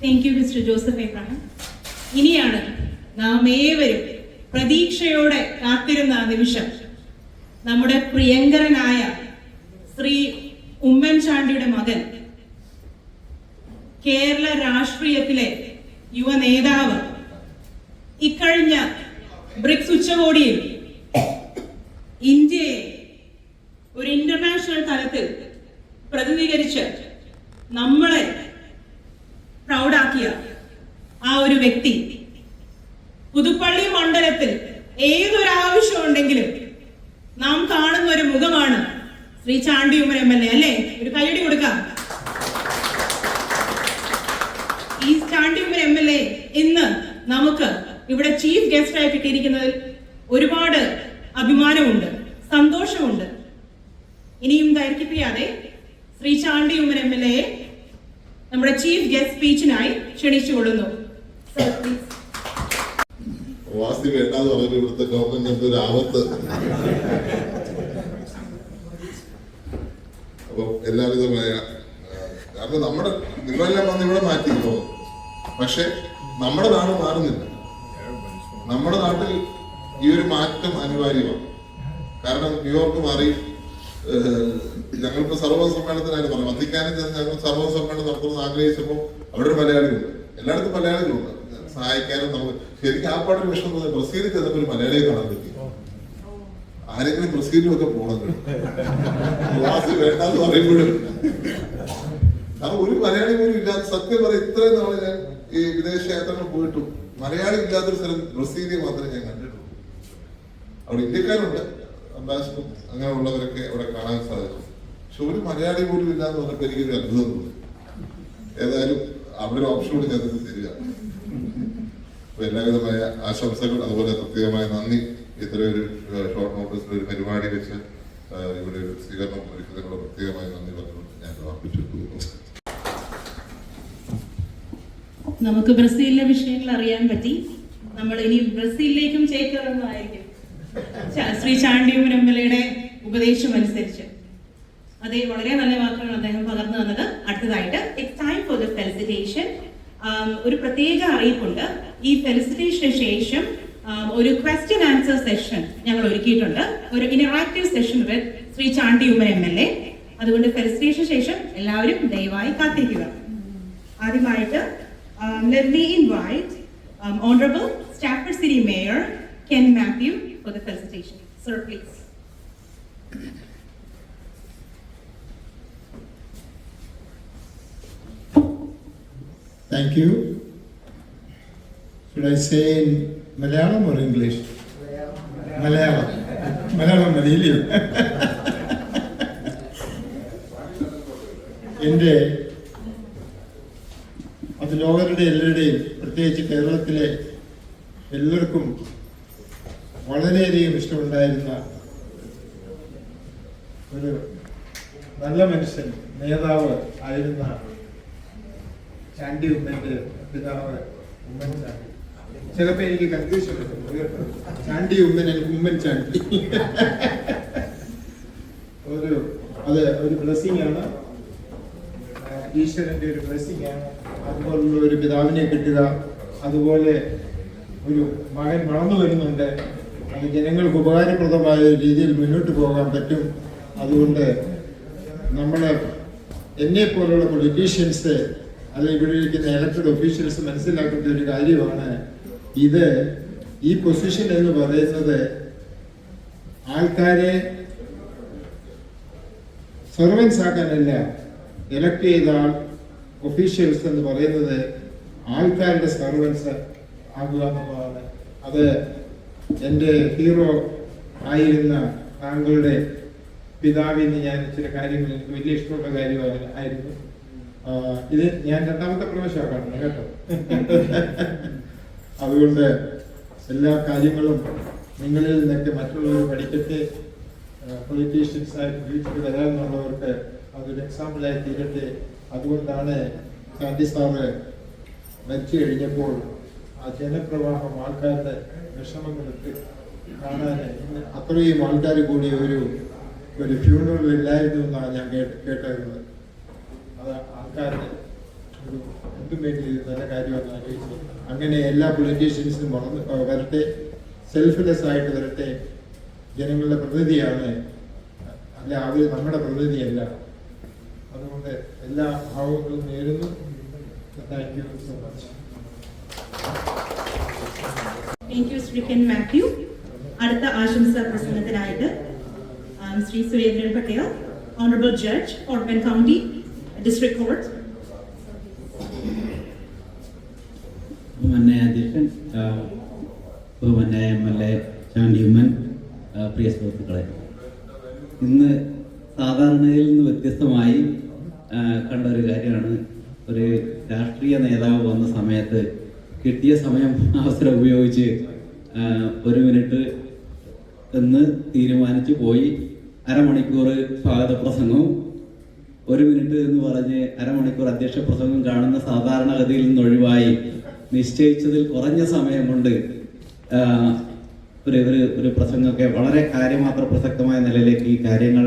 Thank you mister Joseph Abraham. ഇനിയാണ് നാം ഏവരും പ്രതീക്ഷയോടെ കാത്തിരുന്ന ആ നിമിഷം. നമ്മുടെ പ്രിയങ്കരനായ ശ്രീ ഉമ്മൻചാണ്ടിയുടെ മകൻ, കേരള രാഷ്ട്രീയത്തിലെ യുവ നേതാവ്, ഇക്കഴിഞ്ഞ ബ്രിക്സ് ഉച്ചകോടിയിൽ ഇന്ത്യയെ ഒരു ഇന്റർനാഷണൽ തലത്തിൽ പ്രതിനിധീകരിച്ച് നമ്മളെ പ്രൗഡാക്കിയ ആ ഒരു വ്യക്തി പുതുപ്പള്ളി മണ്ഡലത്തിൽ ഏതൊരാവശ്യമുണ്ടെങ്കിലും നാം കാണുന്ന ഒരു മുഖമാണ് ശ്രീ ചാണ്ടി ഉമ്മൻ MLA, അല്ലേ? ഒരു കൈയടി കൊടുക്കാം. ഈ ചാണ്ടി ഉമ്മൻ MLA ഇന്ന് നമുക്ക് ഇവിടെ ചീഫ് ഗസ്റ്റ് ആയി കിട്ടിയിരിക്കുന്നതിൽ ഒരുപാട് അഭിമാനമുണ്ട്, സന്തോഷമുണ്ട്. ഇനിയും ദൈർഘ്യപ്പിക്കാതെ ശ്രീ ചാണ്ടി ഉമ്മൻ MLA നമ്മുടെ ചീഫ് ഗസ്റ്റ് സ്പീച്ചിനായി ക്ഷണിച്ചുകൊള്ളുന്നു. വാസ്തി വേണ്ടാന്ന് പറയുമ്പോൾ ഇവിടുത്തെ ഗവൺമെന്റ് എന്തൊരു ആപത്ത്. അപ്പൊ എല്ലാവിധമായ കാരണം നിങ്ങളെല്ലാം വന്ന് ഇവിടെ മാറ്റിയിരുന്നു, പക്ഷെ നമ്മുടെ നാട് മാറുന്നില്ല. നമ്മുടെ നാട്ടിൽ ഈ ഒരു മാറ്റം അനിവാര്യമാണ്. കാരണം ന്യൂയോർക്ക് മാറി, ഞങ്ങളിപ്പോ സർവ്വ സമ്മേളനത്തിനായിരുന്നു പറഞ്ഞു, വത്തിക്കാനിൽ ചെന്ന് ഞങ്ങൾ സർവ്വ സമ്മേളനം നടത്തുന്നത് ആഗ്രഹിച്ചപ്പോൾ അവിടെ ഒരു മലയാളികളുണ്ട്, എല്ലായിടത്തും മലയാളികളുണ്ട് സഹായിക്കാനും. നമുക്ക് ശരിക്കും ആ പാടൊരു വിഷയം തോന്നി. ബ്രസീലിൽ ചെന്നപ്പോൾ ഒരു മലയാളിയെ കാണാൻ പറ്റി. ആരെങ്കിലും ബ്രസീലിലൊക്കെ പോകണം, ക്ലാസ് വേണ്ടെന്ന് പറയുമ്പോഴും. കാരണം ഒരു മലയാളി പോലും ഇല്ലാത്ത, സത്യം പറയും ഇത്രയും നാളെ ഞാൻ ഈ വിദേശ യാത്രകൾ പോയിട്ടും മലയാളി ഇല്ലാത്തൊരു സ്ഥലം ബ്രസീലിയെ മാത്രമേ ഞാൻ കണ്ടിട്ടുള്ളൂ. അവിടെ ഇന്ത്യക്കാരുണ്ട്, അംബാസിഡറും അങ്ങനെയുള്ളവരൊക്കെ അവിടെ കാണാൻ സാധിച്ചു. പക്ഷെ ഒരു മലയാളി പോലും ഇല്ലാന്ന് പറഞ്ഞപ്പോൾ എനിക്കൊരു അത്ഭുതം തോന്നി. ഏതായാലും അവിടെ ഒരു ഓപ്ഷൻ കൂടി ഞങ്ങൾക്ക് തരിക. അപ്പൊ എല്ലാവിധമായ ആശംസകൾ, അതുപോലെ പ്രത്യേകമായ നന്ദി. ഇത്രയൊരു ഷോർട്ട് നോട്ടീസിൽ ഒരു പരിപാടി വെച്ച് ഇവിടെ ഒരു സ്വീകരണം ഒരുക്കുന്നതിനുള്ള പ്രത്യേകമായ നന്ദി പറഞ്ഞുകൊണ്ട് ഞാൻ സമർപ്പിച്ചു. നമുക്ക് ബ്രസീലിലെ വിഷയങ്ങൾ അറിയാൻ പറ്റി. നമ്മൾ ഇനി ബ്രസീലിലേക്കും ചേക്കേറുന്നതായിരിക്കും ശ്രീ ചാണ്ടി ഉമ്മൻ MLA ഉപദേശം അനുസരിച്ച്. അതെ, വളരെ നല്ല വാക്കുകൾ അദ്ദേഹം പകർന്നു തന്നത്. അടുത്തതായിട്ട് it's time for the felicitation. ഒരു പ്രത്യേക അറിയിപ്പുണ്ട്. ഈ ഫെലിസിറ്റേഷന് ശേഷം ഒരു ക്വസ്റ്റ്യൻ ആൻസർ സെഷൻ ഞങ്ങൾ ഒരുക്കിയിട്ടുണ്ട്, ഒരു ഇന്ററാക്റ്റീവ് സെഷൻ വിത്ത് ശ്രീ ചാണ്ടി ഉമ്മൻ MLA. അതുകൊണ്ട് ഫെലിസിറ്റേഷന് ശേഷം എല്ലാവരും ദയവായി കാത്തിരിക്കുക. ആദ്യമായിട്ട് let me invite Honorable Stafford City Mayor Ken Matthew for the felicitation. Sir, please. Thank you. Should I say in Malayalam or English? Malayalam. Malayalam Malayalam. എൻ്റെ അത് ലോകരുടെ എല്ലാവരുടെയും, പ്രത്യേകിച്ച് കേരളത്തിലെ എല്ലാവർക്കും വളരെയധികം ഇഷ്ടമുണ്ടായിരുന്ന ഒരു നല്ല മനുഷ്യൻ, നേതാവ് ആയിരുന്ന ചാണ്ടി ഉമ്മൻ്റെ പിതാവ് ഉമ്മൻചാണ്ടി. ചിലപ്പോൾ എനിക്ക് കൺഫ്യൂഷൻ ചാണ്ടി ഉമ്മൻ, എനിക്ക് ഉമ്മൻചാണ്ടി. ഒരു ബ്ലെസ്സിംഗ് ആണ്, ഈശ്വരന്റെ ഒരു ബ്ലെസ്സിംഗ് ആണ്. അതുപോലുള്ള ഒരു പിതാവിനെ കിട്ടുക, അതുപോലെ ഒരു മകൻ വളർന്നു വരുന്നുണ്ട്, അത് ജനങ്ങൾക്ക് ഉപകാരപ്രദമായ രീതിയിൽ മുന്നോട്ട് പോകാൻ പറ്റും. അതുകൊണ്ട് എന്നെ പോലുള്ള പൊളിറ്റീഷ്യൻസ് അല്ലെങ്കിൽ ഇവിടെ ഇരിക്കുന്ന ഇലക്ടഡ് ഒഫീഷ്യൽസ് മനസ്സിലാക്കേണ്ട ഒരു കാര്യമാണ്, ഈ പൊസിഷൻ എന്ന് പറയുന്നത് ആൾക്കാരെ സർവൻസ് ആക്കാനല്ല. എലക്ട് ചെയ്ത ഒഫീഷ്യൽസ് എന്ന് പറയുന്നത് ആൾക്കാരുടെ സർവൻസ് ആകുക എന്നുള്ളതാണ്. അത് എൻ്റെ ഹീറോ ആയിരുന്ന താങ്കളുടെ പിതാവിന് ഞാൻ ചില കാര്യങ്ങൾ എനിക്ക് വലിയ ഇഷ്ടമുള്ള കാര്യമായിരുന്നു. ഇത് ഞാൻ രണ്ടാമത്തെ പ്രാവശ്യം കാണുന്നു കേട്ടോ. അതുകൊണ്ട് എല്ലാ കാര്യങ്ങളും നിങ്ങളിൽ നിന്നൊക്കെ മറ്റുള്ളവർ പഠിക്കട്ടെ. പൊളിറ്റീഷ്യൻസ് ആയിട്ട് വീട്ടിൽ വരാമെന്നുള്ളവർക്ക് അതൊരു എക്സാമ്പിളായി തീരട്ടെ. അതുകൊണ്ടാണ് ചാണ്ടി സാറ് മരിച്ചു കഴിഞ്ഞപ്പോൾ ആ ജനപ്രവാഹം, ആൾക്കാരുടെ വിഷമങ്ങളൊക്കെ കാണാൻ അത്രയും ആൾക്കാർ കൂടി ഒരു ഫ്യൂണറൽ ഇല്ലായിരുന്നു എന്നാണ് ഞാൻ കേട്ടിരുന്നത്. അത് ആൾക്കാരുടെ ഒരു എന്തും വേണ്ടി നല്ല കാര്യമെന്ന് ആലോചിച്ചു. അങ്ങനെ എല്ലാ പൊളിറ്റീഷ്യൻസിനും വരട്ടെ, സെൽഫ്ലെസ് ആയിട്ട് വരട്ടെ. ജനങ്ങളുടെ പ്രതിനിധിയാണ്, അല്ല അവർ നമ്മുടെ പ്രതിനിധിയല്ല. അതുകൊണ്ട് എല്ലാ ഭാവങ്ങളും നേരുന്നു. Thank you so much. Thank you Shri Ken Mathew. അടുത്ത ആശംസാ പ്രസംഗത്തിനായിട്ട് Shri Surendran Patel, honourable judge, Kottayam county district court. ബഹുമാന്യായ അധ്യക്ഷൻ, ബഹുമാന്യായ MLA ചാണ്ടിയുമ്മൻ, പ്രിയ സുഹൃത്തുക്കളെ, ഇന്ന് സാധാരണയിൽ നിന്ന് വ്യത്യസ്തമായി കണ്ട ഒരു കാര്യമാണ്. ഒരു രാഷ്ട്രീയ നേതാവ് വന്ന സമയത്ത് കിട്ടിയ അവസരം ഉപയോഗിച്ച് 1 മിനിറ്റ് എന്ന് തീരുമാനിച്ചു പോയി. അരമണിക്കൂർ സ്വാഗത പ്രസംഗവും 1 മിനിറ്റ് എന്ന് പറഞ്ഞ് അരമണിക്കൂർ അധ്യക്ഷ പ്രസംഗം കാണുന്ന സാധാരണഗതിയിൽ നിന്ന് ഒഴിവായി നിശ്ചയിച്ചതിൽ കുറഞ്ഞ സമയം കൊണ്ട് ഒരു പ്രസംഗമൊക്കെ വളരെ കാര്യമാത്ര പ്രസക്തമായ നിലയിലേക്ക് ഈ കാര്യങ്ങൾ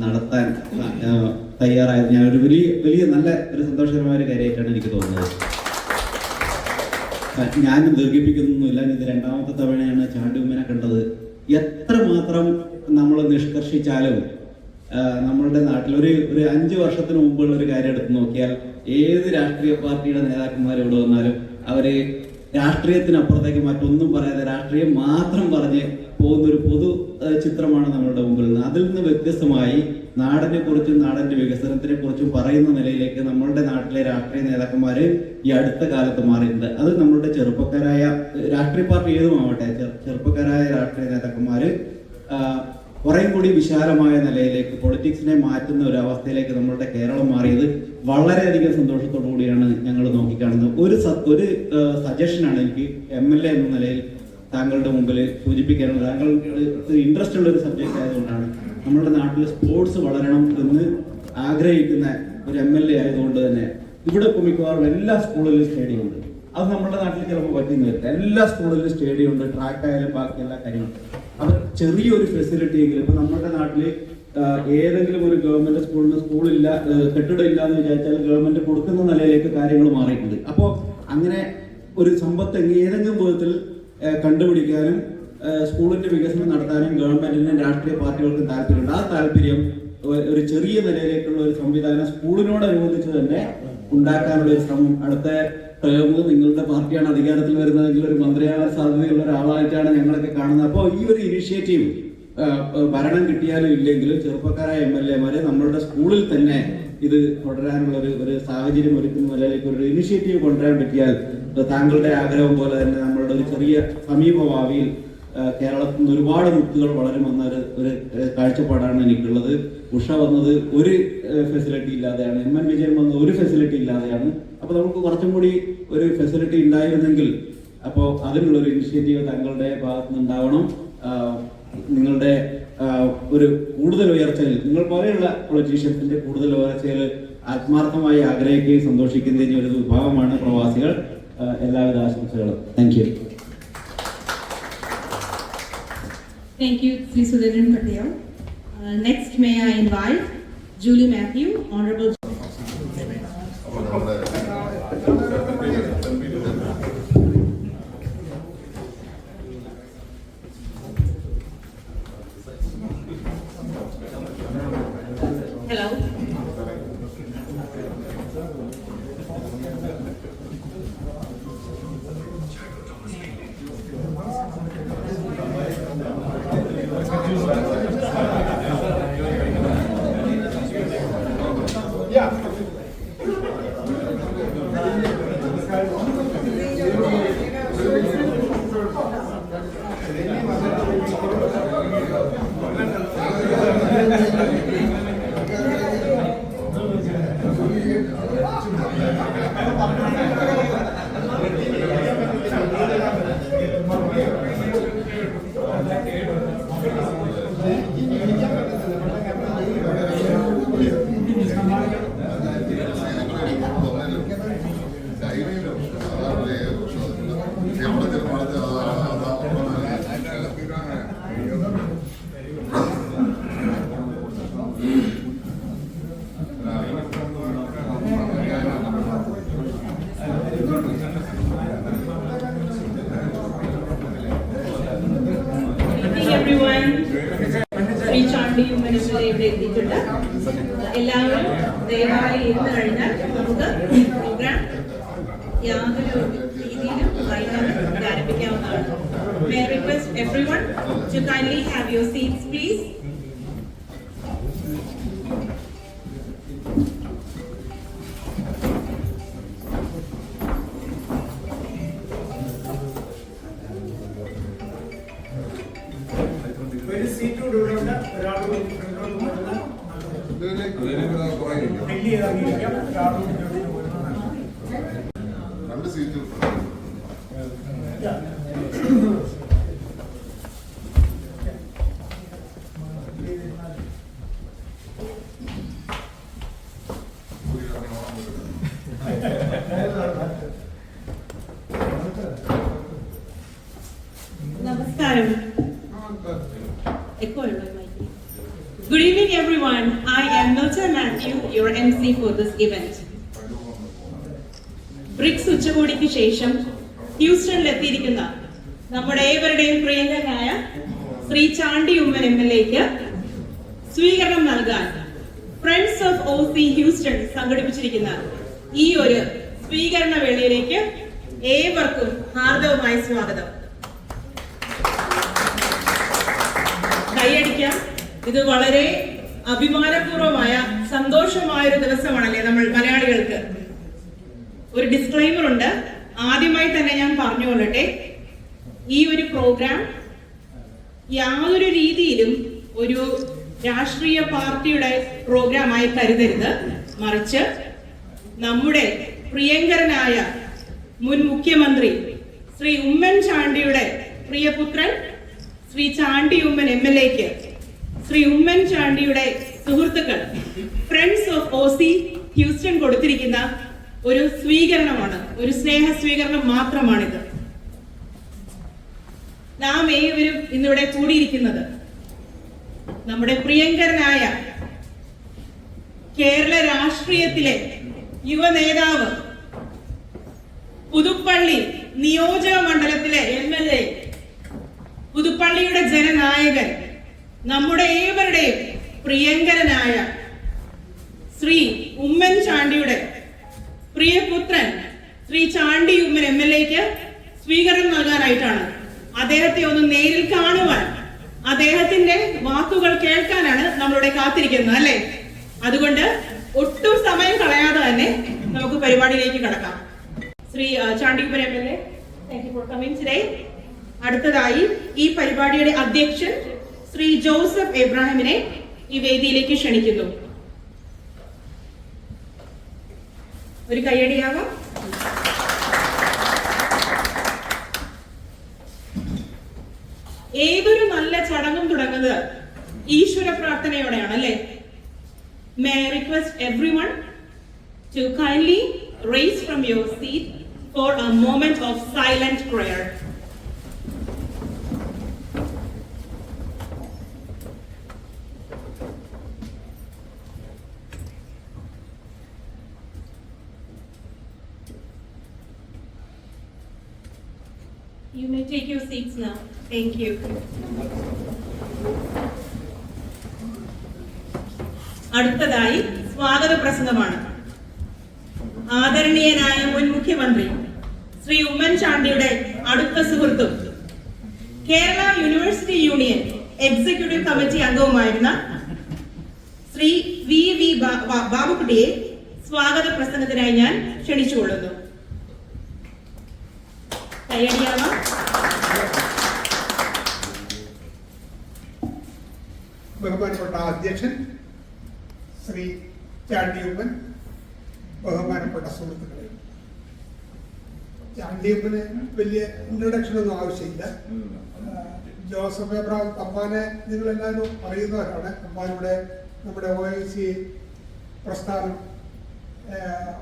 നടത്താൻ തയ്യാറായത് ഞാൻ ഒരു വലിയ നല്ല ഒരു സന്തോഷകരമായ ഒരു കാര്യമായിട്ടാണ് എനിക്ക് തോന്നുന്നത്. ഞാൻ ദീർഘിപ്പിക്കുന്നൊന്നുമില്ല. ഇത് 2ാമത്തെ തവണയാണ് ചാണ്ടിയുമ്മനെ കണ്ടത്. എത്രമാത്രം നമ്മൾ നിഷ്കർഷിച്ചാലും നമ്മളുടെ നാട്ടിൽ ഒരു 5 വർഷത്തിന് മുമ്പുള്ള ഒരു കാര്യം എടുത്ത് നോക്കിയാൽ ഏത് രാഷ്ട്രീയ പാർട്ടിയുടെ നേതാക്കന്മാർ ഇവിടെ വന്നാലും അവര് രാഷ്ട്രീയത്തിനപ്പുറത്തേക്ക് മറ്റൊന്നും പറയാതെ രാഷ്ട്രീയം മാത്രം പറഞ്ഞ് പോകുന്നൊരു പൊതു ചിത്രമാണ് നമ്മളുടെ മുമ്പിൽ നിന്ന്. അതിൽ നിന്ന് വ്യത്യസ്തമായി നാടിനെ കുറിച്ചും നാടിന്റെ വികസനത്തിനെ കുറിച്ചും പറയുന്ന നിലയിലേക്ക് നമ്മളുടെ നാട്ടിലെ രാഷ്ട്രീയ നേതാക്കന്മാര് ഈ അടുത്ത കാലത്ത് മാറിയിട്ടുണ്ട്. അത് നമ്മളുടെ ചെറുപ്പക്കാരായ രാഷ്ട്രീയ പാർട്ടി ഏതുമാവട്ടെ, ചെറുപ്പക്കാരായ രാഷ്ട്രീയ നേതാക്കന്മാര് കുറേ കൂടി വിശാലമായ നിലയിലേക്ക് പൊളിറ്റിക്സിനെ മാറ്റുന്ന ഒരു അവസ്ഥയിലേക്ക് നമ്മളുടെ കേരളം മാറിയത് വളരെയധികം സന്തോഷത്തോടു കൂടിയാണ് ഞങ്ങൾ നോക്കിക്കാണുന്നത്. ഒരു സജഷനാണ് എനിക്ക് MLA എന്ന നിലയിൽ താങ്കളുടെ മുമ്പിൽ സൂചിപ്പിക്കാനുള്ളത്. താങ്കൾക്ക് ഇൻട്രസ്റ്റ് ഉള്ള ഒരു സബ്ജക്റ്റ് ആയതുകൊണ്ടാണ്. നമ്മുടെ നാട്ടിൽ സ്പോർട്സ് വളരണം എന്ന് ആഗ്രഹിക്കുന്ന ഒരു MLA ആയതുകൊണ്ട് തന്നെ ഇവിടെ ഇപ്പോൾ മിക്കവാറും എല്ലാ സ്കൂളിലും സ്റ്റേഡിയം ഉണ്ട്. അത് നമ്മുടെ നാട്ടിൽ ചിലപ്പോൾ പറ്റുന്ന വരില്ല. എല്ലാ സ്കൂളിലും സ്റ്റേഡിയം ഉണ്ട്, ട്രാക്ക് ആയാലും ബാക്കി എല്ലാ കാര്യങ്ങളും. അവർ ചെറിയൊരു ഫെസിലിറ്റി എങ്കിലും ഇപ്പൊ നമ്മുടെ നാട്ടിൽ ഏതെങ്കിലും ഒരു ഗവൺമെന്റ് സ്കൂളില്ല, കെട്ടിടം ഇല്ല എന്ന് വിചാരിച്ചാൽ ഗവൺമെന്റ് കൊടുക്കുന്ന നിലയിലേക്ക് കാര്യങ്ങൾ മാറിയിട്ടുണ്ട്. അപ്പോൾ അങ്ങനെ ഒരു സമ്പത്ത് ഏതെങ്കിലും വിധത്തിൽ കണ്ടുപിടിക്കാനും സ്കൂളിന്റെ വികസനം നടത്താനും ഗവൺമെന്റിനും രാഷ്ട്രീയ പാർട്ടികൾക്കും താല്പര്യമുണ്ട്. ആ താല്പര്യം ഒരു ചെറിയ നിലയിലേക്കുള്ള ഒരു സംവിധാനം സ്കൂളിനോടനുബന്ധിച്ച് തന്നെ ഉണ്ടാക്കാനുള്ള ഒരു ശ്രമം അടുത്ത ടേമിൽ നിങ്ങളുടെ പാർട്ടിയാണ് അധികാരത്തിൽ വരുന്നതെങ്കിൽ ഒരു മന്ത്രിയാവാൻ സാധ്യതയുള്ള ഒരാളായിട്ടാണ് ഞങ്ങളൊക്കെ കാണുന്നത്. അപ്പോൾ ഈ ഒരു ഇനിഷ്യേറ്റീവ് ഭരണം കിട്ടിയാലും ഇല്ലെങ്കിലും ചെറുപ്പക്കാരായ MLA-മാരെ നമ്മളുടെ സ്കൂളിൽ തന്നെ ഇത് തുടരാനുള്ള ഒരു സാഹചര്യം ഒരുക്കുന്ന നിലയിലേക്ക് ഒരു ഇനിഷ്യേറ്റീവ് കൊണ്ടുവരാൻ പറ്റിയാൽ താങ്കളുടെ ആഗ്രഹം പോലെ തന്നെ നമ്മളുടെ ഒരു ചെറിയ സമീപ ഭാവിയിൽ കേരളത്തിൽ നിന്ന് ഒരുപാട് മുത്തുകൾ വളരുമെന്ന ഒരു കാഴ്ചപ്പാടാണ് എനിക്കുള്ളത്. ഉഷ വന്നത് ഒരു ഫെസിലിറ്റി ഇല്ലാതെയാണ്, MN വിജയൻ വന്നത് ഒരു ഫെസിലിറ്റി ഇല്ലാതെയാണ്. അപ്പോൾ നമുക്ക് കുറച്ചും കൂടി ഒരു ഫെസിലിറ്റി ഉണ്ടായിരുന്നെങ്കിൽ അപ്പോൾ അതിനുള്ള ഒരു ഇനിഷ്യേറ്റീവ് താങ്കളുടെ ഭാഗത്ത് നിന്ന് ഉണ്ടാവണം. നിങ്ങളുടെ ഒരു കൂടുതൽ ഉയർച്ചയിൽ നിങ്ങൾ പോലെയുള്ള പൊളിറ്റീഷ്യൻസിന്റെ കൂടുതൽ ഉയർച്ചയിൽ ആത്മാർത്ഥമായി ആഗ്രഹിക്കുകയും സന്തോഷിക്കുന്നതിന് ഒരു വിഭാഗമാണ് പ്രവാസികൾ. എല്ലാവിധ ആശംസകളും. Thank you. Thank you, Sri Sudhindran Patel. Next, may I invite Julie Matthew, Honorable. Hello. Yeah. everyone. Shri Chandy ഉമ്മനമ്മലെ ഇവിടെ എത്തിയിട്ടുണ്ട്. എല്ലാവരും ദയവായി ഇരുന്ന് കഴിഞ്ഞാൽ നമുക്ക് പ്രോഗ്രാം യാതൊരു രീതിയിലും വൈകാതെ ആരംഭിക്കാവുന്നതാണ്. May I request everyone to kindly have your seats, please. രണ്ട് സീറ്റ് നമസ്കാരം. Good evening, everyone. I am Milton Matthew, your MC for this event. BRICS ഉച്ചകോടിക്ക് ശേഷം ഹ്യൂസ്റ്റണിൽ എത്തിയിരിക്കുന്ന നമ്മുടെ ഏവരുടെയും പ്രിയങ്കരനായ ശ്രീ ചാണ്ടി ഉമ്മൻ MLAക്ക് സ്വീകരണം നൽകാൻ ഫ്രണ്ട്സ് ഓഫ് OC ഹ്യൂസ്റ്റൺ സംഘടിപ്പിച്ചിരിക്കുന്ന ഈ ഒരു സ്വീകരണ വേളയിലേക്ക് ഏവർക്കും ഹാർദവമായ സ്വാഗതം. കൈയടിക്കാം. ഇത് വളരെ അഭിമാനപൂർവമായ സന്തോഷമായ ഒരു ദിവസമാണല്ലേ നമ്മൾ മലയാളികൾക്ക്. ഒരു ഡിസ്ക്ലൈമർ ഉണ്ട്. ആദ്യമായി തന്നെ ഞാൻ പറഞ്ഞുകൊള്ളട്ടെ, ഈ ഒരു പ്രോഗ്രാം യാതൊരു രീതിയിലും ഒരു രാഷ്ട്രീയ പാർട്ടിയുടെ പ്രോഗ്രാമായി കരുതരുത്. മറിച്ച് നമ്മുടെ പ്രിയങ്കരനായ മുൻ മുഖ്യമന്ത്രി ശ്രീ ഉമ്മൻ ചാണ്ടിയുടെ പ്രിയപുത്രൻ ശ്രീ ചാണ്ടി ഉമ്മൻ MLAക്ക് ശ്രീ ഉമ്മൻ ചാണ്ടിയുടെ സുഹൃത്തുക്കൾ ഫ്രണ്ട്സ് ഓഫ് OC ഹ്യൂസ്റ്റൺ കൊടുത്തിരിക്കുന്ന ഒരു സ്വീകരണമാണ്, ഒരു സ്നേഹ സ്വീകരണം മാത്രമാണിത്. നാം ഏവരും ഇന്നിവിടെ കൂടിയിരിക്കുന്നത് നമ്മുടെ പ്രിയങ്കരനായ കേരള രാഷ്ട്രീയത്തിലെ യുവ നേതാവ്, പുതുപ്പള്ളി നിയോജക മണ്ഡലത്തിലെ MLA, പുതുപ്പള്ളിയുടെ ജനനായകൻ, നമ്മുടെ ഏവരുടെയും പ്രിയങ്കരനായ ശ്രീ ഉമ്മൻ ചാണ്ടിയുടെ പ്രിയപുത്രൻ ശ്രീ ചാണ്ടി ഉമ്മൻ MLAക്ക് സ്വീകരണം നൽകാനായിട്ടാണ്. അദ്ദേഹത്തെ ഒന്ന് നേരിൽ കാണുവാൻ, അദ്ദേഹത്തിന്റെ വാക്കുകൾ കേൾക്കാനാണ് നമ്മളിവിടെ കാത്തിരിക്കുന്നത്, അല്ലേ? അതുകൊണ്ട് ഒട്ടും സമയം കളയാതെ തന്നെ നമുക്ക് പരിപാടിയിലേക്ക് കടക്കാം. Shri Chandy Oommen MLA, thank you for coming today. അടുത്തതായി ഈ പരിപാടിയുടെ അധ്യക്ഷൻ ശ്രീ ജോസഫ് എബ്രാഹിമിനെ ഈ വേദിയിലേക്ക് ക്ഷണിക്കുന്നു. ഒരു കയ്യടിയാവാം. ഏതൊരു നല്ല ചടങ്ങും തുടങ്ങുന്നത് ഈശ്വര പ്രാർത്ഥനയോടെയാണ്, അല്ലേ? May I request everyone to kindly raise from your seat for a moment of silent prayer. You may take your seats now. Thank you. അടുത്തതായി സ്വാഗത പ്രസംഗമാണ്. ആദരണീയനായ മുൻ മുഖ്യമന്ത്രി ശ്രീ ഉമ്മൻ ചാണ്ടിയുടെ അടുത്ത സുഹൃത്തും Kerala university union executive committee അംഗവുമായിരുന്ന ശ്രീ വി ബാബുക്കുട്ടിയെ സ്വാഗത പ്രസംഗത്തിനായി ഞാൻ ക്ഷണിച്ചുകൊള്ളുന്നു. കയ്യടിയാവാം. ബഹുമാനപ്പെട്ട അധ്യക്ഷൻ ശ്രീ ചാണ്ടി ഉമ്മൻ, ബഹുമാനപ്പെട്ട സുഹൃത്തുക്കളെ, ചാണ്ടി ഉമ്മന് വലിയ ഇൻട്രൊഡക്ഷൻ ഒന്നും ആവശ്യമില്ല. ജോസഫ് എബ്രഹാം തമ്പാനെ നിങ്ങളെല്ലാവരും അറിയുന്നവരാണ്. തമ്പാനിവിടെ നമ്മുടെ OIC പ്രസ്ഥാനം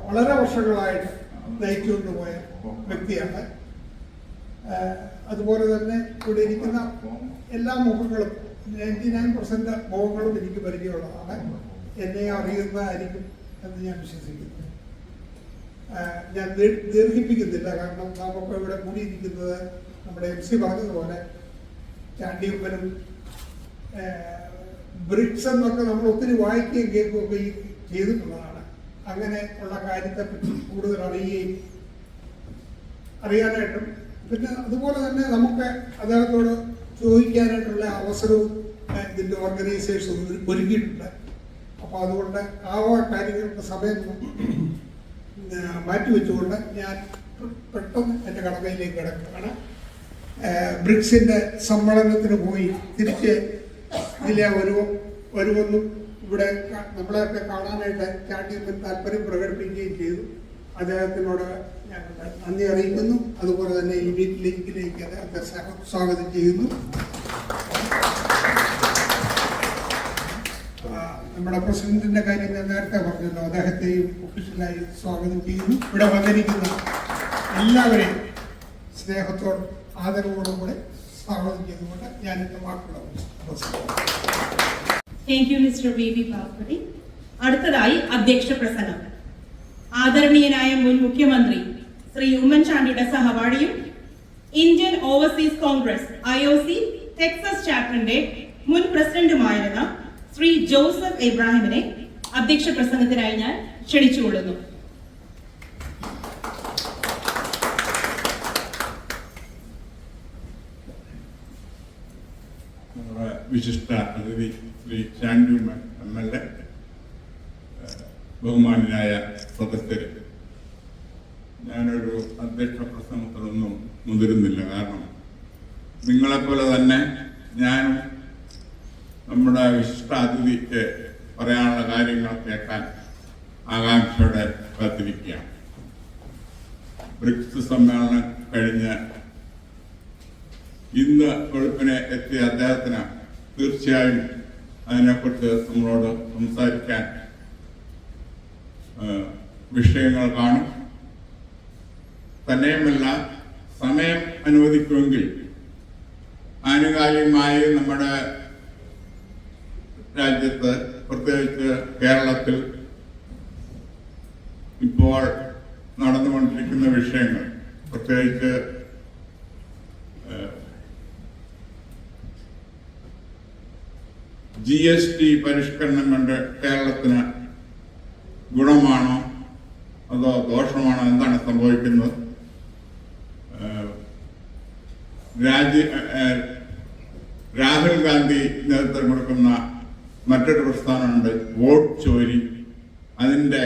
വളരെ വർഷങ്ങളായിട്ട് നയിച്ചുകൊണ്ടുപോയ വ്യക്തിയാണ്. അതുപോലെ തന്നെ ഇവിടെ ഇരിക്കുന്ന എല്ലാ മുഖങ്ങളും 99% മുഖങ്ങളും എനിക്ക് പരിചയമുള്ളതാണ്. എന്നെ അറിയുന്നതായിരിക്കും എന്ന് ഞാൻ വിശ്വസിക്കുന്നു. ഞാൻ ദീർഘിപ്പിക്കുന്നില്ല. കാരണം നാമൊക്കെ ഇവിടെ കൂടിയിരിക്കുന്നത് നമ്മുടെ MC പറഞ്ഞതുപോലെ ചാണ്ടിയപ്പനും ബ്രിക്സ് എന്നൊക്കെ നമ്മൾ ഒത്തിരി വായിക്കുകയും കേൾക്കുകയൊക്കെ ചെയ്തിട്ടുള്ളതാണ്. അങ്ങനെ ഉള്ള കാര്യത്തെപ്പറ്റി കൂടുതൽ അറിയാനായിട്ടും പിന്നെ അതുപോലെ തന്നെ നമുക്ക് അദ്ദേഹത്തോട് ചോദിക്കാനായിട്ടുള്ള അവസരവും ഇതിൻ്റെ ഓർഗനൈസേഷൻ ഒരുക്കിയിട്ടുണ്ട്. അപ്പോൾ അതുകൊണ്ട് ആ കാര്യങ്ങൾക്ക് സമയം മാറ്റിവെച്ചുകൊണ്ട് ഞാൻ പെട്ടെന്ന് എൻ്റെ കടമയിലേക്ക് കിടക്കുകയാണ്. ബ്രിക്സിൻ്റെ സമ്മേളനത്തിന് പോയി തിരിച്ച് ഇതിലെ വരുമെന്നും ഇവിടെ നമ്മളെയൊക്കെ കാണാനായിട്ട് ചാണ്ടിയപ്പൻ താല്പര്യം പ്രകടിപ്പിക്കുകയും ചെയ്തു. അദ്ദേഹത്തിനോട് ഞാൻ നന്ദി അറിയിക്കുന്നു. അതുപോലെ തന്നെ ഈ മീറ്റിലേക്ക് അദ്ദേഹത്തെ സ്വാഗതം ചെയ്യുന്നു. നമ്മുടെ പ്രസിഡന്റിന്റെ കാര്യം ഞാൻ നേരത്തെ പറഞ്ഞല്ലോ, അദ്ദേഹത്തെയും ഒഫീഷ്യലായി സ്വാഗതം ചെയ്യുന്നു. ഇവിടെ വന്നിരിക്കുന്ന എല്ലാവരെയും സ്നേഹത്തോടും ആദരവോടും കൂടെ സ്വാഗതം ചെയ്തുകൊണ്ട് ഞാൻ എന്റെ വാക്കുകൾ thank you mister V Pappady. അടുത്തതായി അധ്യക്ഷ പ്രസംഗം ആദരണീയനായ മുൻ മുഖ്യമന്ത്രി ശ്രീ ഉമ്മൻചാണ്ടിയുടെ സഹപാഠിയും Indian overseas Congress IOC Texas ചാപ്റ്ററിന്റെ മുൻ പ്രസിഡന്റുമായിരുന്ന ശ്രീ ജോസഫ് എബ്രാഹിമിനെ അധ്യക്ഷ പ്രസംഗത്തിനായി ഞാൻ ക്ഷണിച്ചുകൊള്ളുന്നു. വിശിഷ്ട അതിഥി ശ്രീ ചാണ്ടി ഉമ്മൻ MLA, ബഹുമാനായ സദസ്യര്, ഞാനൊരു അധ്യക്ഷ പ്രസംഗത്തിലൊന്നും മുതിരുന്നില്ല. കാരണം നിങ്ങളെപ്പോലെ തന്നെ ഞാനും നമ്മുടെ വിശിഷ്ട അതിഥിക്ക് പറയാനുള്ള കാര്യങ്ങൾ കേൾക്കാൻ ആകാംക്ഷയോടെ കാത്തിരിക്കുകയാണ്. ബ്രിക്സ് സമ്മേളനം കഴിഞ്ഞ് ഇന്ന് വെളുപ്പിനെ എത്തിയ അദ്ദേഹത്തിന് തീർച്ചയായും അതിനെക്കുറിച്ച് നമ്മളോട് സംസാരിക്കാൻ വിഷയങ്ങൾ കാണും. തന്നെയുമല്ല, സമയം അനുവദിക്കുമെങ്കിൽ ആനുകാലികമായി നമ്മുടെ രാജ്യത്ത്, പ്രത്യേകിച്ച് കേരളത്തിൽ ഇപ്പോൾ നടന്നുകൊണ്ടിരിക്കുന്ന വിഷയങ്ങൾ, പ്രത്യേകിച്ച് GST പരിഷ്കരണം കൊണ്ട് കേരളത്തിന് ഗുണമാണോ അതോ ദോഷമാണോ, എന്താണ് സംഭവിക്കുന്നത്? രാഹുൽ ഗാന്ധി നേതൃത്വം കൊടുക്കുന്ന മറ്റൊരു പ്രസ്ഥാനമുണ്ട്, വോട്ട് ചോരി. അതിൻ്റെ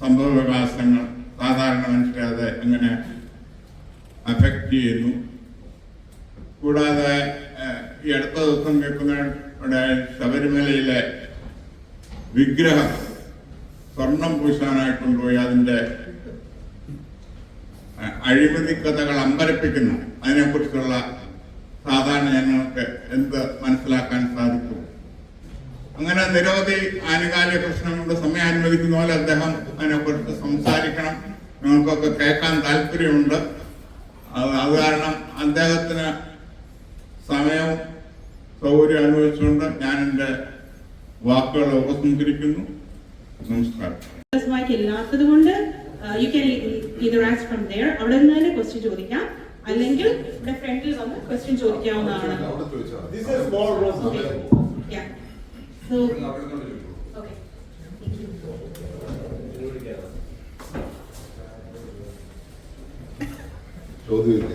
സംഭവ വികാസങ്ങൾ സാധാരണ മനുഷ്യരെ അത് എങ്ങനെ അഫക്റ്റ് ചെയ്യുന്നു? കൂടാതെ ഈ അടുത്ത ദിവസം കേൾക്കുന്ന ശബരിമലയിലെ വിഗ്രഹം സ്വർണം പൂശാനായി കൊണ്ടുപോയി അതിൻ്റെ അഴിമതി കഥകൾ അമ്പരപ്പിക്കുന്നു. അതിനെക്കുറിച്ചുള്ള സാധാരണ ജനങ്ങൾക്ക് എന്ത് മനസ്സിലാക്കാൻ സാധിക്കും? അങ്ങനെ നിരവധി ആനുകാലിക പ്രശ്നങ്ങളുടെ സമയം അനുവദിക്കുന്ന പോലെ അദ്ദേഹം അതിനെക്കുറിച്ച് സംസാരിക്കണം. ഞങ്ങൾക്കൊക്കെ കേൾക്കാൻ താല്പര്യമുണ്ട്. അത് കാരണം അദ്ദേഹത്തിന് സമയവും സൗകര്യം അനുവദിച്ചുകൊണ്ട് ഞാൻ എൻ്റെ വാക്കുകൾ ഉപസംഹരിക്കുന്നു. നമസ്കാരം. ഇല്ലാത്തത് കൊണ്ട് you can either ask from there. അവിടെ നിന്ന് തന്നെ ക്വസ്റ്റ്യൻ ചോദിക്കാം, അല്ലെങ്കിൽ ഇവിടെ ഫ്രണ്ടിൽ വന്ന് ക്വസ്റ്റ്യൻ ചോദിക്കാവുന്നതാണ്. Yeah. So, okay. ചോദ്യമില്ല.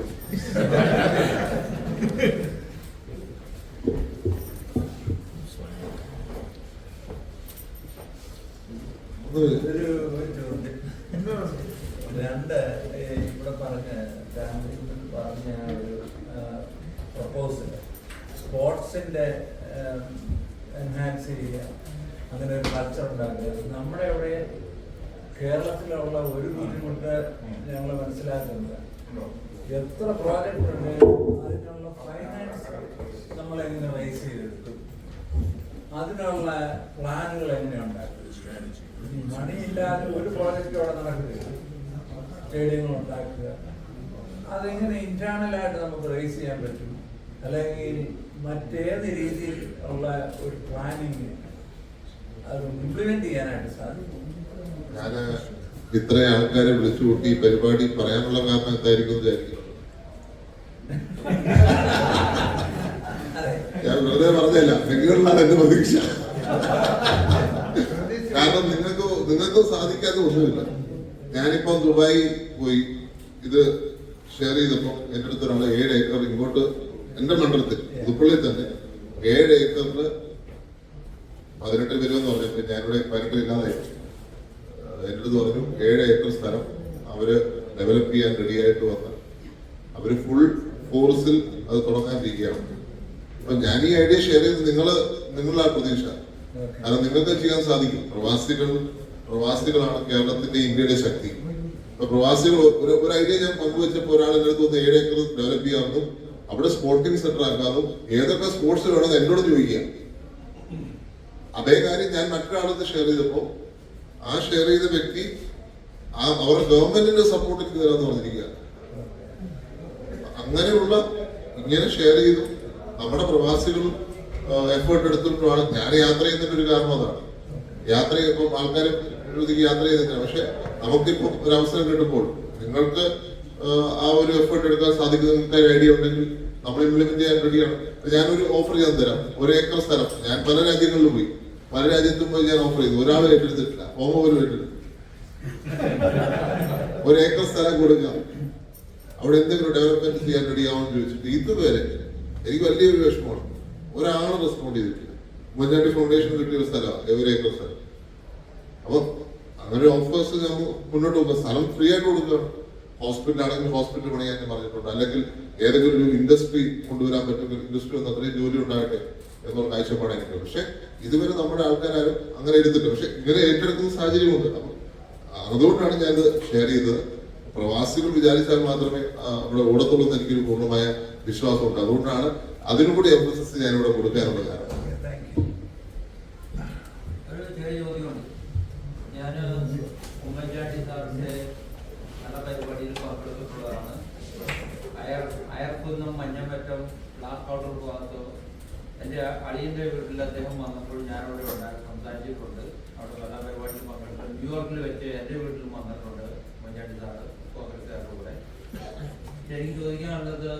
ഇവിടെ പറഞ്ഞ ഒരു പ്രപ്പോസൽ സ്പോർട്സിന്റെ എൻഹാൻസ് ചെയ്യുക, അങ്ങനെ ഒരു കൾച്ചർ ഉണ്ടാക്കുക. നമ്മുടെ ഇവിടെ കേരളത്തിലുള്ള ഒരു ബുദ്ധിമുട്ട് ഞങ്ങൾ മനസ്സിലാക്കുന്നത്, എത്ര പ്രോജക്റ്റ് ഉണ്ട്, അതിനുള്ള ഫൈനാൻസ് നമ്മൾ എങ്ങനെ റൈസ് ചെയ്തെടുക്കും, അതിനുള്ള പ്ലാനുകൾ എങ്ങനെ ഉണ്ടാക്കും. മണി ഇല്ലാതെ ഒരു പ്രോജക്റ്റ് അവിടെ നടക്കുകയില്ല. സ്റ്റേഡിയങ്ങൾ ഉണ്ടാക്കുക, അതെങ്ങനെ ഇന്റേണലായിട്ട് നമുക്ക് റേസ് ചെയ്യാൻ പറ്റും, അല്ലെങ്കിൽ മറ്റേത് രീതിയിൽ ഉള്ള ഒരു പ്ലാനിങ് അത് ഇംപ്ലിമെന്റ് ചെയ്യാനായിട്ട് സാധിക്കും. ഇത്രയും ആൾക്കാരെ വിളിച്ചു കൂട്ടി ഈ പരിപാടി പറയാനുള്ള കാരണം എന്തായിരിക്കും വിചാരിക്കുന്നത്? ഞാൻ വെറുതെ പറഞ്ഞല്ല, നിങ്ങളിലാണ് എന്റെ പ്രതീക്ഷ. കാരണം നിങ്ങൾക്ക് സാധിക്കാത്ത ഒന്നുമില്ല. ഞാനിപ്പോ ദുബായി പോയി ഇത് ഷെയർ ചെയ്തപ്പോ എന്റെ അടുത്ത് ഒരാള് 7 ഏക്കർ ഇങ്ങോട്ട് എന്റെ മണ്ഡലത്തിൽ പുതുപ്പള്ളിയിൽ തന്നെ 7 ഏക്കറില് 18 വരുമെന്ന് പറഞ്ഞപ്പോ ഞാനിവിടെ ഭയങ്കരമില്ലാതായി. എന്റെ അടുത്ത് പറഞ്ഞു 7 ഏക്കർ സ്ഥലം അവര് ഡെവലപ്പ് ചെയ്യാൻ റെഡിയായിട്ട് വന്ന് അവര് ഫുൾ ഫോഴ്സിൽ അത് തുടങ്ങാനിരിക്കുകയാണ്. അപ്പൊ ഞാൻ ഈ ഐഡിയ ഷെയർ ചെയ്ത് നിങ്ങളുടെ ആ പ്രതീക്ഷ, കാരണം നിങ്ങൾക്ക് ചെയ്യാൻ സാധിക്കും. പ്രവാസികളാണ് കേരളത്തിന്റെ ഇന്ത്യയുടെ ശക്തി. അപ്പൊ പ്രവാസികൾ ഒരു ഐഡിയ ഞാൻ പങ്കുവെച്ചപ്പോൾ ഒരാൾ എന്റെ അടുത്ത് വന്ന് 7 ഏക്കർ ഡെവലപ്പ് ചെയ്യാമെന്നും അവിടെ സ്പോർട്ടിംഗ് സെന്റർ ആക്കാമെന്നും ഏതൊക്കെ സ്പോർട്സ് വേണമെന്ന് എന്നോട് ചോദിക്കുക. അതേ കാര്യം ഞാൻ മറ്റൊരാളത്ത് ഷെയർ ചെയ്തപ്പോ ആ ഷെയർ ചെയ്ത വ്യക്തി അവരുടെ ഗവൺമെന്റിന്റെ സപ്പോർട്ട് എനിക്ക് തരാമെന്ന് പറഞ്ഞിരിക്കുക. അങ്ങനെയുള്ള ഇങ്ങനെ ഷെയർ ചെയ്തു നമ്മുടെ പ്രവാസികളും എഫേർട്ട് എടുത്തിട്ടുമാണ്. ഞാൻ യാത്ര ചെയ്യുന്നതിന്റെ ഒരു കാരണം അതാണ്. യാത്ര ചെയ്യുമ്പോൾ ആൾക്കാരും യാത്ര ചെയ്യുന്നില്ല. പക്ഷെ നമുക്കിപ്പോ ഒരു അവസരം കിട്ടുമ്പോൾ നിങ്ങൾക്ക് ആ ഒരു എഫേർട്ട് എടുക്കാൻ സാധിക്കുന്ന നിങ്ങൾക്ക് ഒരു ഐഡിയ ഉണ്ടെങ്കിൽ നമ്മൾ ഇംപ്ലിമെന്റ് ചെയ്യാൻ റെഡിയാണ്. ഞാനൊരു ഓഫർ ചെയ്യാൻ തരാം. 1 ഏക്കർ സ്ഥലം. ഞാൻ പല രാജ്യങ്ങളിലും പോയി, പല രാജ്യത്തും പോയി ഞാൻ ഓഫർ ചെയ്തു. ഒരാൾ ഏറ്റെടുത്തിട്ടില്ല, ഹോമ പോലും ഏറ്റെടുത്തു. 1 ഏക്കർ സ്ഥലം കൊടുക്കാം, അവിടെ എന്തെങ്കിലും ഡെവലപ്മെന്റ് ചെയ്യാൻ റെഡിയാവുമെന്ന് ചോദിച്ചിട്ട് ഇതുവരെ എനിക്ക് വലിയൊരു വിഷമമാണ്. ഒരാൾ റെസ്പോണ്ട് ചെയ്തിട്ടില്ല. ഉമ്മൻചാണ്ടി ഫൗണ്ടേഷൻ കിട്ടിയ ഒരു സ്ഥലമാണ് 1 ഏക്കർ സ്ഥലം. അപ്പൊ അങ്ങനെ ഒരു ഓഫേഴ്സ് നമ്മൾ മുന്നോട്ട് പോകുക. സ്ഥലം ഫ്രീ ആയിട്ട് കൊടുക്കുകയാണ്. ഹോസ്പിറ്റൽ ആണെങ്കിൽ ഹോസ്പിറ്റൽ പണിയാൻ ഞാൻ പറഞ്ഞിട്ടുണ്ട്. അല്ലെങ്കിൽ ഏതെങ്കിലും ഒരു ഇൻഡസ്ട്രി കൊണ്ടുവരാൻ പറ്റുന്ന ഇൻഡസ്ട്രി ഒന്ന് അത്രയും ജോലി ഉണ്ടാകട്ടെ എന്നുള്ള കാഴ്ചപ്പാട് എനിക്കുണ്ട്. പക്ഷെ ഇതുവരെ നമ്മുടെ ആൾക്കാരും അങ്ങനെ എടുത്തില്ല. പക്ഷെ ഇങ്ങനെ ഏറ്റെടുക്കുന്ന സാഹചര്യമുണ്ട്. അപ്പൊ അതുകൊണ്ടാണ് ഞാനിത് ഷെയർ ചെയ്തത്. പ്രവാസികൾ വിചാരിച്ചാൽ മാത്രമേ അവിടെ ഓടത്തുള്ളൂ എന്ന് എനിക്കൊരു പൂർണ്ണമായ വിശ്വാസമുണ്ട്. അതുകൊണ്ടാണ് അതിനും കൂടി എംഫസിസ് ഞാനിവിടെ കൊടുക്കാനുള്ള കാരണം. ഒരു ചെറിയ ചോദ്യമുണ്ട്. ഞാൻ ഉമ്മൻചാണ്ടി സാറിന്റെ നല്ല പരിപാടിയിൽ പങ്കെടുത്തിട്ടുള്ളതാണ്. അയർക്കുന്നം മഞ്ഞമറ്റം ബ്ലാക്ക് ഔട്ടർ ഭാഗത്ത് എൻ്റെ അളിയൻ്റെ വീട്ടിൽ അദ്ദേഹം വന്നപ്പോൾ ഞാനവിടെ സംസാരിച്ചിട്ടുണ്ട്. അവിടെ നല്ല പരിപാടിയിൽ പങ്കെടുത്തു. ന്യൂയോർക്കിൽ വെച്ച് എൻ്റെ വീട്ടിലും വന്നിട്ടുണ്ട് ഉമ്മൻചാണ്ടി സാറ് കോൺഗ്രസ്സുകാരുടെ കൂടെ. എനിക്ക് ചോദിക്കാനുള്ളത്,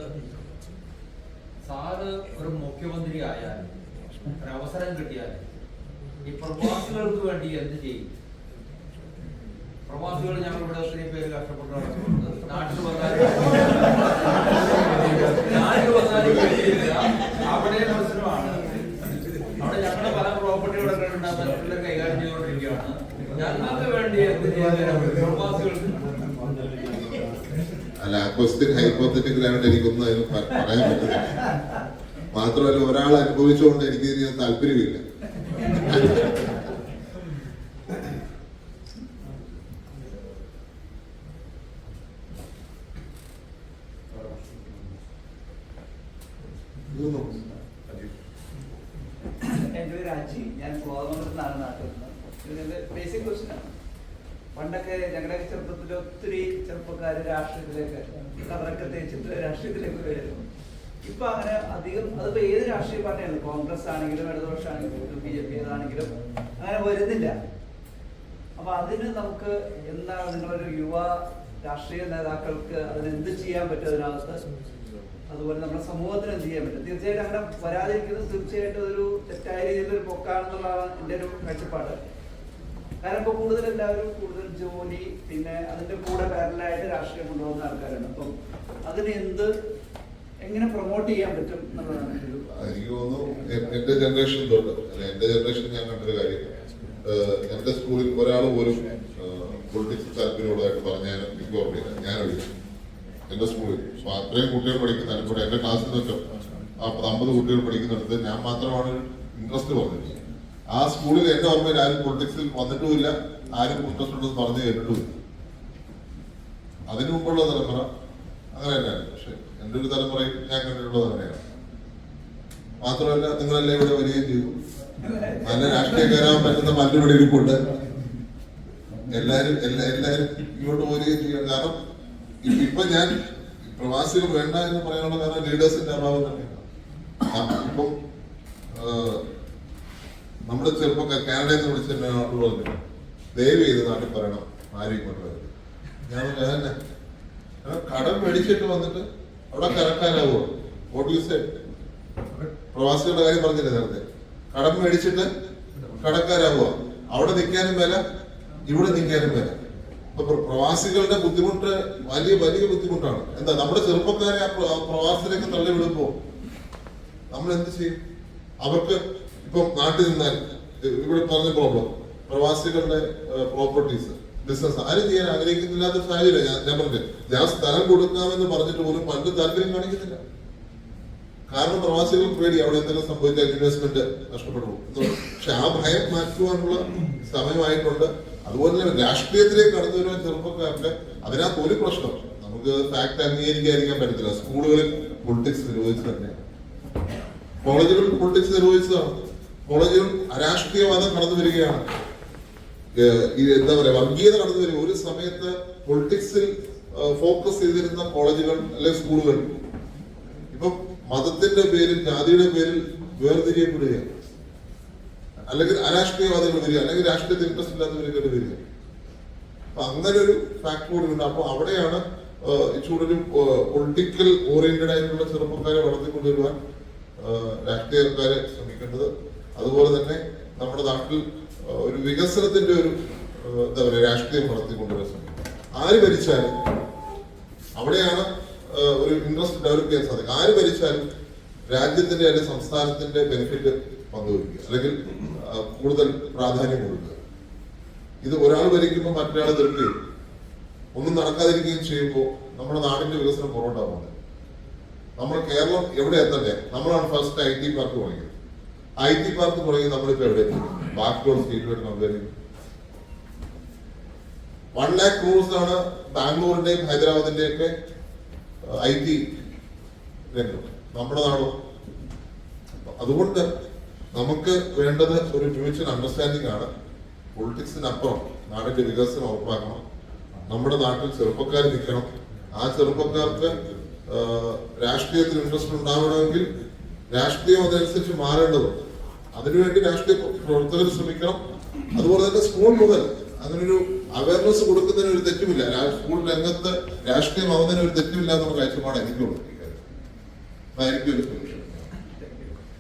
സാറ് ഒരു മുഖ്യമന്ത്രി ആയാൽ, ഒരു അവസരം കിട്ടിയാൽ ഈ പ്രവാസികൾക്ക് വേണ്ടി എന്ത് ചെയ്യും? പ്രവാസികൾ ഞങ്ങളിവിടെ ഒത്തിരി പേര് കഷ്ടപ്പെട്ട് നടക്കുന്നുണ്ട്. നാട്ടിൽ വന്നാലും അവിടെ പ്രശ്നമാണ്. അവിടെ ഞങ്ങളുടെ പല പ്രോപ്പർട്ടികളൊക്കെ മറ്റുള്ള കൈകാര്യം ചെയ്തുകൊണ്ടിരിക്കുകയാണ്. ഞങ്ങൾക്ക് വേണ്ടി എന്ത് ചെയ്യാൻ പ്രവാസികൾക്ക്? അല്ല, ആ ക്വസ്റ്റ്യൻ ഹൈപ്പോത്തറ്റിക്കൽ ആയിട്ട് എനിക്കൊന്നും അതിന് പറയാൻ പറ്റില്ല. മാത്രമല്ല ഒരാൾ അനുഭവിച്ചുകൊണ്ട് എനിക്ക് ഇതിന് താല്പര്യമില്ല. എൻ്റെ പേര് അജി. ഞാൻ കോതമംഗലത്താണ് നാട്ടിൽ നിന്ന്. ബേസിക് ക്വസ്റ്റ്യനാണ്. പണ്ടൊക്കെ ഞങ്ങളുടെ ചെറുപ്പത്തിൽ ഒത്തിരി ചെറുപ്പക്കാർ രാഷ്ട്രീയത്തിലേക്ക് കവറൊക്കെ തേച്ചിട്ട് രാഷ്ട്രീയത്തിലേക്ക് വരുന്നു. ഇപ്പൊ അങ്ങനെ അധികം, അതിപ്പോ ഏത് രാഷ്ട്രീയ പാർട്ടിയാണ്, കോൺഗ്രസ് ആണെങ്കിലും ഇടതുപക്ഷമാണെങ്കിലും BJP ഏതാണെങ്കിലും അങ്ങനെ വരുന്നില്ല. അപ്പൊ അതിന് നമുക്ക് എന്താണ് നിങ്ങളൊരു യുവ രാഷ്ട്രീയ നേതാക്കൾക്ക് അതിനെന്ത് ചെയ്യാൻ പറ്റും അതിനകത്ത്? അതുപോലെ നമ്മുടെ സമൂഹത്തിന് എന്ത് ചെയ്യാൻ പറ്റും? തീർച്ചയായിട്ടും അങ്ങനെ വരാതിരിക്കുന്നത് തീർച്ചയായിട്ടും ഒരു തെറ്റായ രീതിയിലൊരു പൊക്കാണെന്നുള്ളതാണ് എൻ്റെ ഒരു കാഴ്ചപ്പാട്. കാരണം ഇപ്പോൾ എല്ലാവരും കൂടുതൽ ജോലി, പിന്നെ അതിന്റെ കൂടെ പാരലായിട്ട് രാഷ്ട്രീയം കൊണ്ടുപോകുന്ന ആൾക്കാരാണ്. അപ്പം അതിന് എങ്ങനെ പ്രൊമോട്ട് ചെയ്യാൻ പറ്റും എന്നുള്ളതാണ് എനിക്ക് തോന്നുന്നു. എന്റെ ജനറേഷൻ തൊട്ട്, എന്റെ ജനറേഷൻ ഞാൻ കണ്ടൊരു കാര്യം, എന്റെ സ്കൂളിൽ ഒരാൾ പോലും പൊളിറ്റിക്സ് താല്പര്യമുള്ളതായിട്ട് പറഞ്ഞാൽ എനിക്ക് ഓർമ്മയില്ല. ഞാനൊഴിച്ചു എന്റെ സ്കൂളിൽ. അപ്പൊ അത്രയും കുട്ടികൾ പഠിക്കുന്ന അനുഭവം എന്റെ ക്ലാസ്സിൽ നിന്നൊക്കെ 50 കുട്ടികൾ പഠിക്കുന്നിടത്ത് ഞാൻ മാത്രമാണ് ഇൻട്രസ്റ്റ് പറഞ്ഞത്. ആ സ്കൂളിൽ എന്റെ ഓർമ്മയിൽ ആരും പൊളിറ്റിക്സിൽ വന്നിട്ടുമില്ല, ആരും ഇൻട്രസ്റ്റ് ഉണ്ടെന്ന് പറഞ്ഞു കേട്ടിട്ടുമില്ല. അതിനു മുമ്പുള്ള തലമുറ അങ്ങനെ തന്നെയാണ്. പക്ഷെ എന്റെ ഒരു തലമുറയിൽ ഞാൻ കണ്ടിട്ടുള്ളത് അങ്ങനെയാണ്. മാത്രമല്ല നിങ്ങളെല്ലാം ഇവിടെ വരികയും ചെയ്തു. നല്ല രാഷ്ട്രീയക്കാരാൻ പറ്റുന്ന മല്ലുപടി ഇരിപ്പുണ്ട്. എല്ലാരും ഇങ്ങോട്ട് വരികയും ചെയ്യണം. കാരണം ഇപ്പൊ ഞാൻ പ്രവാസികൾ വേണ്ട എന്ന് പറയാനുള്ള കാരണം ലീഡേഴ്സിന്റെ അഭാവം തന്നെയാണ്. ഇപ്പം നമ്മുടെ ചെറുപ്പക്കാർ കാനഡയിൽ നിന്ന് വിളിച്ചിട്ട് പറഞ്ഞു, ദയവ് ചെയ്ത് നാട്ടിൽ പറയണം ആരും ഇങ്ങോട്ട് വരും. ഞാൻ തന്നെ കടം മേടിച്ചിട്ട് വന്നിട്ട് അവിടെ കറക്കാനാവുമോ? Vote you say? പ്രവാസികളുടെ കാര്യം പറഞ്ഞില്ലേ നേരത്തെ? കടം മേടിച്ചിട്ട് കടക്കാരാവുക, അവിടെ നിൽക്കാനും വില, ഇവിടെ നിൽക്കാനും വില. അപ്പൊ പ്രവാസികളുടെ ബുദ്ധിമുട്ട് വലിയ വലിയ ബുദ്ധിമുട്ടാണ്. എന്താ നമ്മുടെ ചെറുപ്പക്കാരെ ആ പ്രവാസിലേക്ക് തള്ളിവിടുമ്പോ നമ്മൾ എന്ത് ചെയ്യും? അവർക്ക് ഇപ്പം നാട്ടിൽ നിന്നാൽ ഇവിടെ പറഞ്ഞ പ്രോബ്ലം, പ്രവാസികളുടെ പ്രോപ്പർട്ടീസ് ബിസിനസ് ആരും ചെയ്യാൻ ആഗ്രഹിക്കുന്നില്ലാത്ത സാഹചര്യം. ഞാൻ പറഞ്ഞില്ലേ, ഞാൻ സ്ഥലം കൊടുക്കാമെന്ന് പറഞ്ഞിട്ട് പോലും പണ്ട് താല്പര്യം കാണിക്കുന്നില്ല. കാരണം പ്രവാസികൾക്ക് പേടി അവിടെ എന്തെങ്കിലും സംഭവിച്ചാൽ ഇൻവെസ്റ്റ്മെന്റ് നഷ്ടപ്പെടും. പക്ഷെ ആ ഭയം മാറ്റുവാനുള്ള സമയമായിട്ടുണ്ട്. അതുപോലെ തന്നെ രാഷ്ട്രീയത്തിലേക്ക് കടന്നു വരുവാൻ ചെറുപ്പക്കാർക്ക് അതിനകത്ത് ഒരു പ്രശ്നം നമുക്ക് ഫാക്ട് അംഗീകരിക്കാതിരിക്കാൻ പറ്റത്തില്ല. സ്കൂളുകളിൽ പൊളിറ്റിക്സ് നിർവഹിച്ചു തന്നെ, കോളേജുകളിൽ പൊളിറ്റിക്സ് നിർവഹിച്ചതാണ്. കോളേജുകൾ അരാഷ്ട്രീയവാദം കടന്നു വരികയാണ്. എന്താ പറയാ, വർഗീയത കടന്നു വരിക. ഒരു സമയത്ത് പൊളിറ്റിക്സിൽ ഫോക്കസ് ചെയ്തിരുന്ന കോളേജുകൾ അല്ലെങ്കിൽ സ്കൂളുകൾ ഇപ്പം മതത്തിന്റെ പേരിൽ, ജാതിയുടെ പേരിൽ വേർതിരിയപ്പെടുകയാണ്. അല്ലെങ്കിൽ അരാഷ്ട്രീയവാദികൾ വരിക, അല്ലെങ്കിൽ രാഷ്ട്രീയത്തിൽ ഇൻട്രസ്റ്റ് ഇല്ലാത്തവരൊക്കെ വരിക. അപ്പൊ അങ്ങനെ ഒരു ഫാക്ട് കൂടി ഉണ്ട്. അപ്പൊ അവിടെയാണ് ഇച്ചൂടൊരു പൊളിറ്റിക്കൽ ഓറിയന്റഡ് ആയിട്ടുള്ള ചെറുപ്പക്കാരെ വളർത്തിക്കൊണ്ടുവരുവാൻ രാഷ്ട്രീയക്കാരെ ശ്രമിക്കേണ്ടത്. അതുപോലെ തന്നെ നമ്മുടെ നാട്ടിൽ ഒരു വികസനത്തിന്റെ ഒരു എന്താ പറയുക, രാഷ്ട്രീയം വളർത്തിക്കൊണ്ടുവരാൻ ശ്രമിക്കും. ആര് ഭരിച്ചാലും അവിടെയാണ് ഒരു ഇൻട്രസ്റ്റ് ഡെവലപ്പ് ചെയ്യാൻ സാധിക്കും. ആര് ഭരിച്ചാലും രാജ്യത്തിന്റെ അല്ലെങ്കിൽ സംസ്ഥാനത്തിന്റെ ബെനിഫിറ്റ് പങ്കുവയ്ക്കുക, അല്ലെങ്കിൽ കൂടുതൽ പ്രാധാന്യം കൊടുക്കുക. ഇത് ഒരാൾ ഭരിക്കുമ്പോൾ മറ്റൊരാൾ എതിർക്കുകയും ഒന്നും നടക്കാതിരിക്കുകയും ചെയ്യുമ്പോൾ നമ്മുടെ നാടിന്റെ വികസനം പുറകോട്ടാകുന്നത്. നമ്മൾ കേരളം എവിടെ എത്തണ്ടേ? നമ്മളാണ് ഫസ്റ്റ് IT പാർക്ക് തുടങ്ങിയത്. IT പാർക്ക് തുടങ്ങി നമ്മളിപ്പോ എവിടെ എത്തി? ബാക്കിയുള്ള സ്റ്റേറ്റുമായിട്ട് കമ്പയർ ചെയ്യും. 1 lakh crores ആണ് ബാംഗ്ലൂരിന്റെയും ഹൈദരാബാദിന്റെയും ഒക്കെ IT രംഗം. നമ്മുടെ നാടോ? അതുകൊണ്ട് നമുക്ക് വേണ്ടത് ഒരു മ്യൂച്വൽ അണ്ടർസ്റ്റാൻഡിംഗ് ആണ്. പൊളിറ്റിക്സിനപ്പുറം നാടിന്റെ വികസനം ഉറപ്പാക്കണം. നമ്മുടെ നാട്ടിൽ ചെറുപ്പക്കാർ നിൽക്കണം. ആ ചെറുപ്പക്കാർക്ക് രാഷ്ട്രീയത്തിൽ ഇൻട്രസ്റ്റ് ഉണ്ടാവണമെങ്കിൽ രാഷ്ട്രീയം അതനുസരിച്ച് മാറേണ്ടതുണ്ട്. അതിനുവേണ്ടി രാഷ്ട്രീയ പ്രവർത്തകർ ശ്രമിക്കണം. അതുപോലെ തന്നെ സ്കൂൾ മുതൽ അതിനൊരു അവയർനെസ് കൊടുക്കുന്നതിന് ഒരു തെറ്റുമില്ല. സ്കൂൾ രംഗത്ത് രാഷ്ട്രീയമാവുന്നതിന് ഒരു തെറ്റുമില്ല എന്നുള്ള കാഴ്ചപ്പാട് എനിക്കുള്ളത്. അതായിരിക്കും ഒരു സൊല്യൂഷൻ.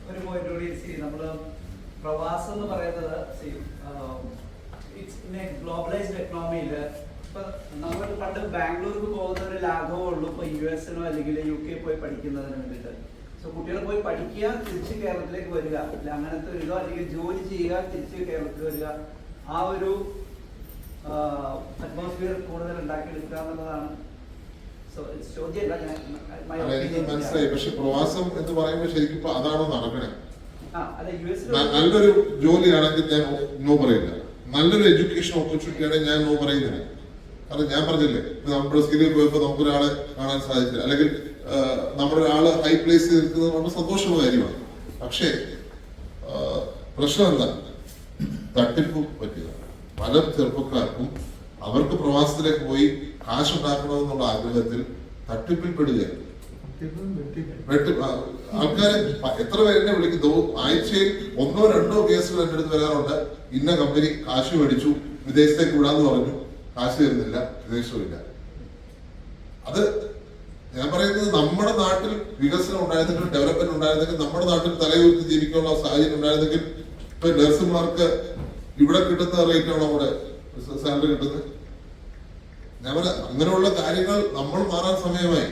ഒരു പോയിന്റ് കൂടി, നമ്മള് പ്രവാസം എന്ന് പറയുന്നത് ഗ്ലോബലൈസ്ഡ് എക്കണോമിയില് ഇപ്പൊ നമ്മൾ പണ്ട് ബാംഗ്ലൂർക്ക് പോകുന്ന ഒരു ലാഭമേ ഉള്ളൂ ഇപ്പൊ US-നോ അല്ലെങ്കിൽ UK പോയി പഠിക്കുന്നതിന് വേണ്ടിയിട്ട്. സോ കുട്ടികൾ പോയി പഠിക്കുക, തിരിച്ച് കേരളത്തിലേക്ക് വരിക, അങ്ങനത്തെ ഒരു ഇതോ അല്ലെങ്കിൽ ജോലി ചെയ്യുക, തിരിച്ച് കേരളത്തിൽ വരിക, ആ ഒരു അറ്റ്മോസ്ഫിയർ കൂടുതൽ ഉണ്ടാക്കിയെടുക്കുക എന്നുള്ളതാണ്. മനസ്സിലായി. പക്ഷെ പ്രവാസം എന്ന് പറയുമ്പോൾ ശരിക്കും അതാണോ നടക്കണേ? നല്ലൊരു ജോലിയാണെങ്കിൽ ഞാൻ നോ പറയില്ല. നല്ലൊരു എഡ്യൂക്കേഷൻ ഓപ്പർച്യൂണിറ്റി ആണെങ്കിൽ ഞാൻ നോ പറയുന്നില്ല. കാരണം ഞാൻ പറഞ്ഞില്ലേ, നമ്മുടെ സ്കില്ലിൽ പോയപ്പോൾ നമുക്കൊരാളെ കാണാൻ സാധിച്ചില്ല, അല്ലെങ്കിൽ നമ്മുടെ ഒരാള് ഹൈ പ്ലേസിൽ നിൽക്കുന്നത് വളരെ സന്തോഷമുള്ള കാര്യമാണ്. പക്ഷേ പ്രശ്നം എന്താ? തട്ടിപ്പ് പറ്റുക. പല ചെറുപ്പക്കാർക്കും അവർക്ക് പ്രവാസത്തിലേക്ക് പോയി കാശുണ്ടാക്കണമെന്നുള്ള ആഗ്രഹത്തിൽ തട്ടിപ്പിൽ പെടുകയാണ്. ആൾക്കാരെ എത്ര പേരെന്നെ വിളിക്കുന്നു, ആഴ്ചയിൽ 1-2 കേസുകൾ എൻ്റെ അടുത്ത് വരാറുണ്ട്. ഇന്ന കമ്പനി കാശ് മേടിച്ചു, വിദേശത്തേക്ക് വിടാന്ന് പറഞ്ഞു, കാശ് തരുന്നില്ല, വിദേശമില്ല. അത് ഞാൻ പറയുന്നത് നമ്മുടെ നാട്ടിൽ വികസനം ഉണ്ടായിരുന്നെങ്കിൽ, ഡെവലപ്മെന്റ് ഉണ്ടായിരുന്നെങ്കിൽ, നമ്മുടെ നാട്ടിൽ തലയുയർത്തി ജീവിക്കാനുള്ള സാഹചര്യം ഉണ്ടായിരുന്നെങ്കിൽ ഇപ്പൊ നഴ്സുമാർക്ക് ഇവിടെ കിട്ടുന്ന റേറ്റ് ആണോ അവിടെ സാലറി കിട്ടുന്നത്? ഞാൻ പറയാം, അങ്ങനെയുള്ള കാര്യങ്ങൾ നമ്മൾ മാറാൻ സമയമായി.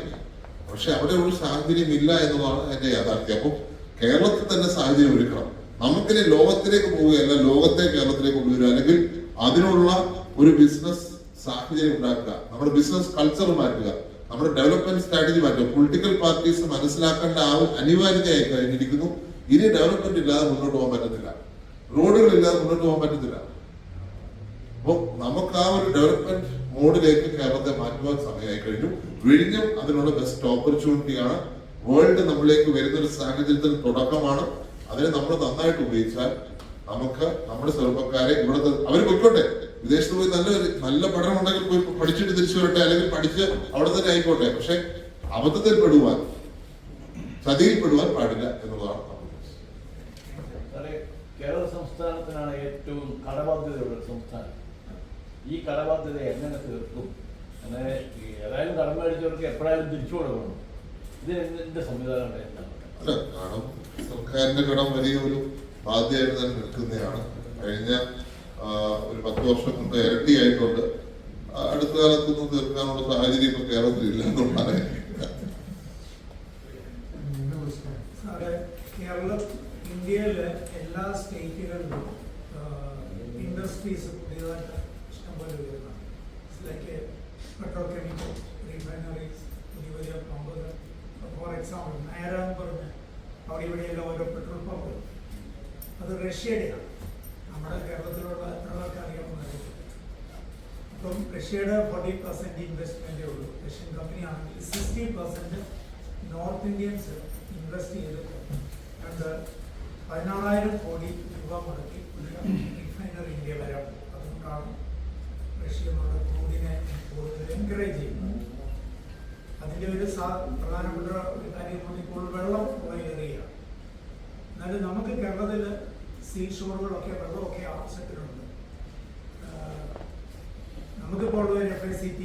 പക്ഷെ അവിടെ ഒരു സാഹചര്യം ഇല്ല എന്നുള്ളതാണ് എന്റെ യാഥാർത്ഥ്യം. അപ്പം കേരളത്തിൽ തന്നെ സാഹചര്യം ഒരുക്കണം. നമുക്കിനി ലോകത്തിലേക്ക് പോവുകയല്ല, ലോകത്തെ കേരളത്തിലേക്ക് കൊണ്ടുവരിക, അല്ലെങ്കിൽ അതിനുള്ള ഒരു ബിസിനസ് സാഹചര്യം ഉണ്ടാക്കുക, നമ്മുടെ ബിസിനസ് കൾച്ചർ മാറ്റുക, നമ്മുടെ ഡെവലപ്മെന്റ് സ്ട്രാറ്റജി മാറ്റുക. പൊളിറ്റിക്കൽ പാർട്ടീസ് മനസ്സിലാക്കേണ്ട അനിവാര്യതയായി കഴിഞ്ഞിരിക്കുന്നു. ഇനി ഡെവലപ്മെന്റ് ഇല്ലാതെ മുന്നോട്ട് പോകാൻ പറ്റത്തില്ല, റോഡുകളില്ലാതെ മുന്നോട്ട് പോകാൻ പറ്റത്തില്ല. അപ്പോൾ നമുക്ക് ആ ഒരു ഡെവലപ്മെന്റ് മോഡിലേക്ക് കേരളത്തെ മാറ്റുവാൻ സമയമായി കഴിഞ്ഞു. വിഴിഞ്ഞം അതിനുള്ള ബെസ്റ്റ് ഓപ്പർച്യൂണിറ്റിയാണ്. വേൾഡ് നമ്മളിലേക്ക് വരുന്നൊരു സാഹചര്യത്തിന് തുടക്കമാണ്. അതിനെ നമ്മൾ നന്നായിട്ട് ഉപയോഗിച്ചാൽ നമുക്ക് നമ്മുടെ ചെറുപ്പക്കാരെ ഇവിടുത്തെ അവർ പൊയ്ക്കോട്ടെ, വിദേശത്ത് പോയി നല്ല പഠനം ഉണ്ടെങ്കിൽ പോയി പഠിച്ചിട്ട് തിരിച്ചു വരട്ടെ, അല്ലെങ്കിൽ പഠിച്ച് അവിടെ തന്നെ ആയിക്കോട്ടെ. പക്ഷെ അബദ്ധത്തിൽ പെടുവാൻ, ചതിയിൽ പെടുവാൻ പാടില്ല എന്നുള്ളതാണ്. കേരള സംസ്ഥാനത്തിനാണ് ഏറ്റവും കടബാധ്യതയുള്ള സംസ്ഥാനം. ഈ കടബാധ്യത എങ്ങനെ തീർക്കും? അങ്ങനെ ഏതായാലും കടം മേടിച്ചവർക്ക് എപ്പോഴായാലും തിരിച്ചു കൊടുക്കണം. ഇത് ഇതിന്റെ സംവിധാനം എന്താണ്? അല്ല, കടം സർക്കാരിന്റെ കടം വലിയൊരു ബാധ്യതയായിട്ട് തന്നെ നിൽക്കുന്നതാണ്. കഴിഞ്ഞ ഒരു 10 വർഷം കൊണ്ട് ഇരട്ടിയായിട്ടുണ്ട്. അടുത്ത കാലത്തൊന്നും തീർക്കാനുള്ള സാഹചര്യം ഇപ്പൊ കേരളത്തിൽ ഇല്ല എന്നുള്ളതാണ്. സാറേ, കേരളം ഇന്ത്യയിലെ എല്ലാ സ്റ്റേറ്റുകളിലും ഇൻഡസ്ട്രീസ് പുതിയതായിട്ട് ഇഷ്ടംപോലെ വരുന്നതാണ്. ലൈക്ക് പെട്രോകെമിക്കൽ, റിഫൈനറീസ്, പുതിയ വലിയ പമ്പുകൾ. ഫോർ എക്സാമ്പിൾ നയരാൻ പറഞ്ഞ് അവിടെ ഇവിടെയെല്ലാം ഓരോ പെട്രോൾ പമ്പ്, അത് റഷ്യയുടെയാണ്. നമ്മുടെ കേരളത്തിലുള്ള എത്രയൊക്കെ അറിയാവുന്നതായിരിക്കും. അപ്പം റഷ്യയുടെ 40% ഇൻവെസ്റ്റ്മെൻറ്റേ ഉള്ളൂ. റഷ്യൻ കമ്പനി ആണെങ്കിൽ 60% നോർത്ത് ഇന്ത്യൻസ് ഇൻവെസ്റ്റ് ചെയ്തിട്ട് 14,000 കോടി രൂപ മുടക്കി റിഫൈനറി ഇന്ത്യ വരാൻ. അതുകൊണ്ടാണ് റഷ്യ നമ്മുടെ ക്രൂഡിനെ കൂടുതൽ എൻകറേജ് ചെയ്യുന്നത്. അതിൻ്റെ ഒരു പ്രധാനപ്പെട്ട ഒരു കാര്യം ഇപ്പോൾ വെള്ളം കുറയുകയാണ്. എന്നാലും നമുക്ക് കേരളത്തിൽ സീ ഷോറുകളൊക്കെ വെള്ളമൊക്കെ ആവശ്യത്തിനുണ്ട്. നമുക്കിപ്പോൾ ഉള്ള ഒരു FICT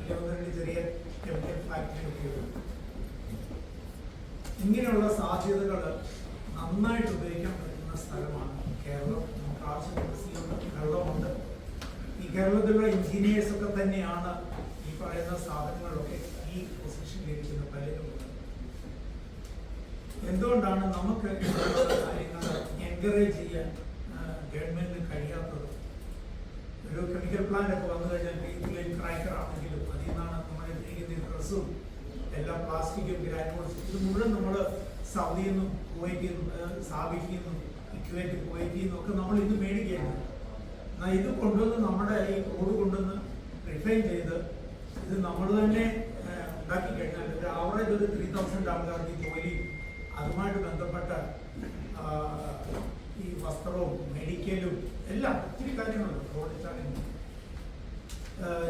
അല്ലെങ്കിൽ 1-2 ചെറിയ കെമിക്കൽ ഫാക്ടറി ഒക്കെ ഉണ്ട്. ഇങ്ങനെയുള്ള സാധ്യതകൾ നന്നായിട്ട് ഉപയോഗിക്കാൻ പറ്റുന്ന സ്ഥലമാണ് കേരളം. നമുക്ക് ആവശ്യത്തിന് വെള്ളമുണ്ട്. ഈ കേരളത്തിലുള്ള എഞ്ചിനീയേഴ്സൊക്കെ തന്നെയാണ് ഈ പറയുന്ന സാധനങ്ങളൊക്കെ ഈ പൊസിഷനിലിരിക്കുന്ന പലരും. എന്തുകൊണ്ടാണ് നമുക്ക് കാര്യങ്ങൾ എൻകറേജ് ചെയ്യാൻ ഗവൺമെന്റിന് കഴിയാത്തത്? ഒരു കെമിക്കൽ പ്ലാന്റ് ഒക്കെ വന്നു കഴിഞ്ഞാൽ പീപ്പിലെയും ക്രാക്കർ ആണെങ്കിലും അതിൽ നിന്നാണ് നമ്മൾ ഉപയോഗിക്കുന്ന ഡ്രസ്സും എല്ലാം പ്ലാസ്റ്റിക്കും ഗ്രാനുവൽസും ഇത് മുഴുവൻ നമ്മൾ സൗദിയിൽ നിന്നും കുവൈറ്റിൽ നിന്നും സാബിക്കിൽ നിന്നും കുവൈറ്റ് കുവൈറ്റിൽ നിന്നും ഒക്കെ നമ്മൾ ഇത് മേടിക്കുകയാണ്. എന്നാൽ ഇത് കൊണ്ടുവന്ന് നമ്മുടെ ഈ ക്രൂഡ് കൊണ്ടുവന്ന് റിഫൈൻ ചെയ്ത് ഇത് നമ്മൾ തന്നെ ഉണ്ടാക്കി കഴിഞ്ഞാൽ ഒരു ആവറേജ് ഒരു 3,000 ആൾക്കാർക്ക് ജോലി, അതുമായിട്ട് ബന്ധപ്പെട്ട ഈ വസ്ത്രവും മെഡിക്കലും എല്ലാം ഒത്തിരി കാര്യങ്ങളുണ്ട്. ഓടിച്ചാണെങ്കിൽ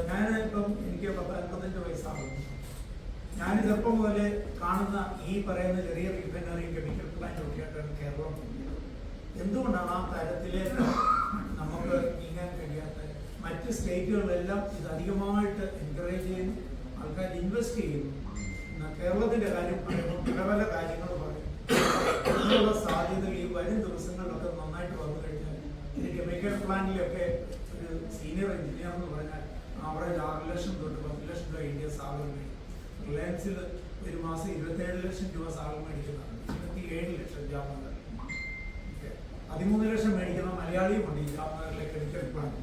ഞാനിപ്പം എനിക്ക് 55 വയസ്സാകുന്നു. ഞാൻ ചെറുപ്പം മുതലേ കാണുന്ന ഈ പറയുന്ന ചെറിയ റിഫൈനറി കെമിക്കൽ പ്ലാന്റ് ഒക്കെയായിട്ടാണ് കേരളം. എന്തുകൊണ്ടാണ് ആ തരത്തിലേക്ക് നമുക്ക് നീങ്ങാൻ കഴിയാത്തത്? മറ്റ് സ്റ്റേറ്റുകളിലെല്ലാം ഇത് അധികമായിട്ട് എൻകറേജ് ചെയ്യുന്നു, ആൾക്കാർ ഇൻവെസ്റ്റ് ചെയ്യുന്നു. എന്നാൽ കേരളത്തിന്റെ കാര്യം പറയുമ്പോൾ പല കാര്യങ്ങൾ പറയും. അതിനുള്ള സാധ്യതകൾ ഈ വരും ദിവസങ്ങളിലൊക്കെ നന്നായിട്ട് വന്നു കഴിഞ്ഞാൽ ഈ കെമിക്കൽ പ്ലാന്റിലൊക്കെ ഒരു സീനിയർ എഞ്ചിനീയർ എന്ന് പറഞ്ഞാൽ ആവറേജ് 6 ലക്ഷം തൊട്ട് 10 ലക്ഷം രൂപ ഇന്ത്യ സാലറി മേടിക്കും. റിലയൻസിൽ ഒരു മാസം 27 ലക്ഷം രൂപ സാലറി മേടിക്കുന്നതാണ്. 27 ലക്ഷം ജാമനഗർ. 13 ലക്ഷം മേടിക്കുന്ന മലയാളിയുമുണ്ട് ഈ ജാമനഗറിലെ കെമിക്കൽ പ്ലാന്റ്.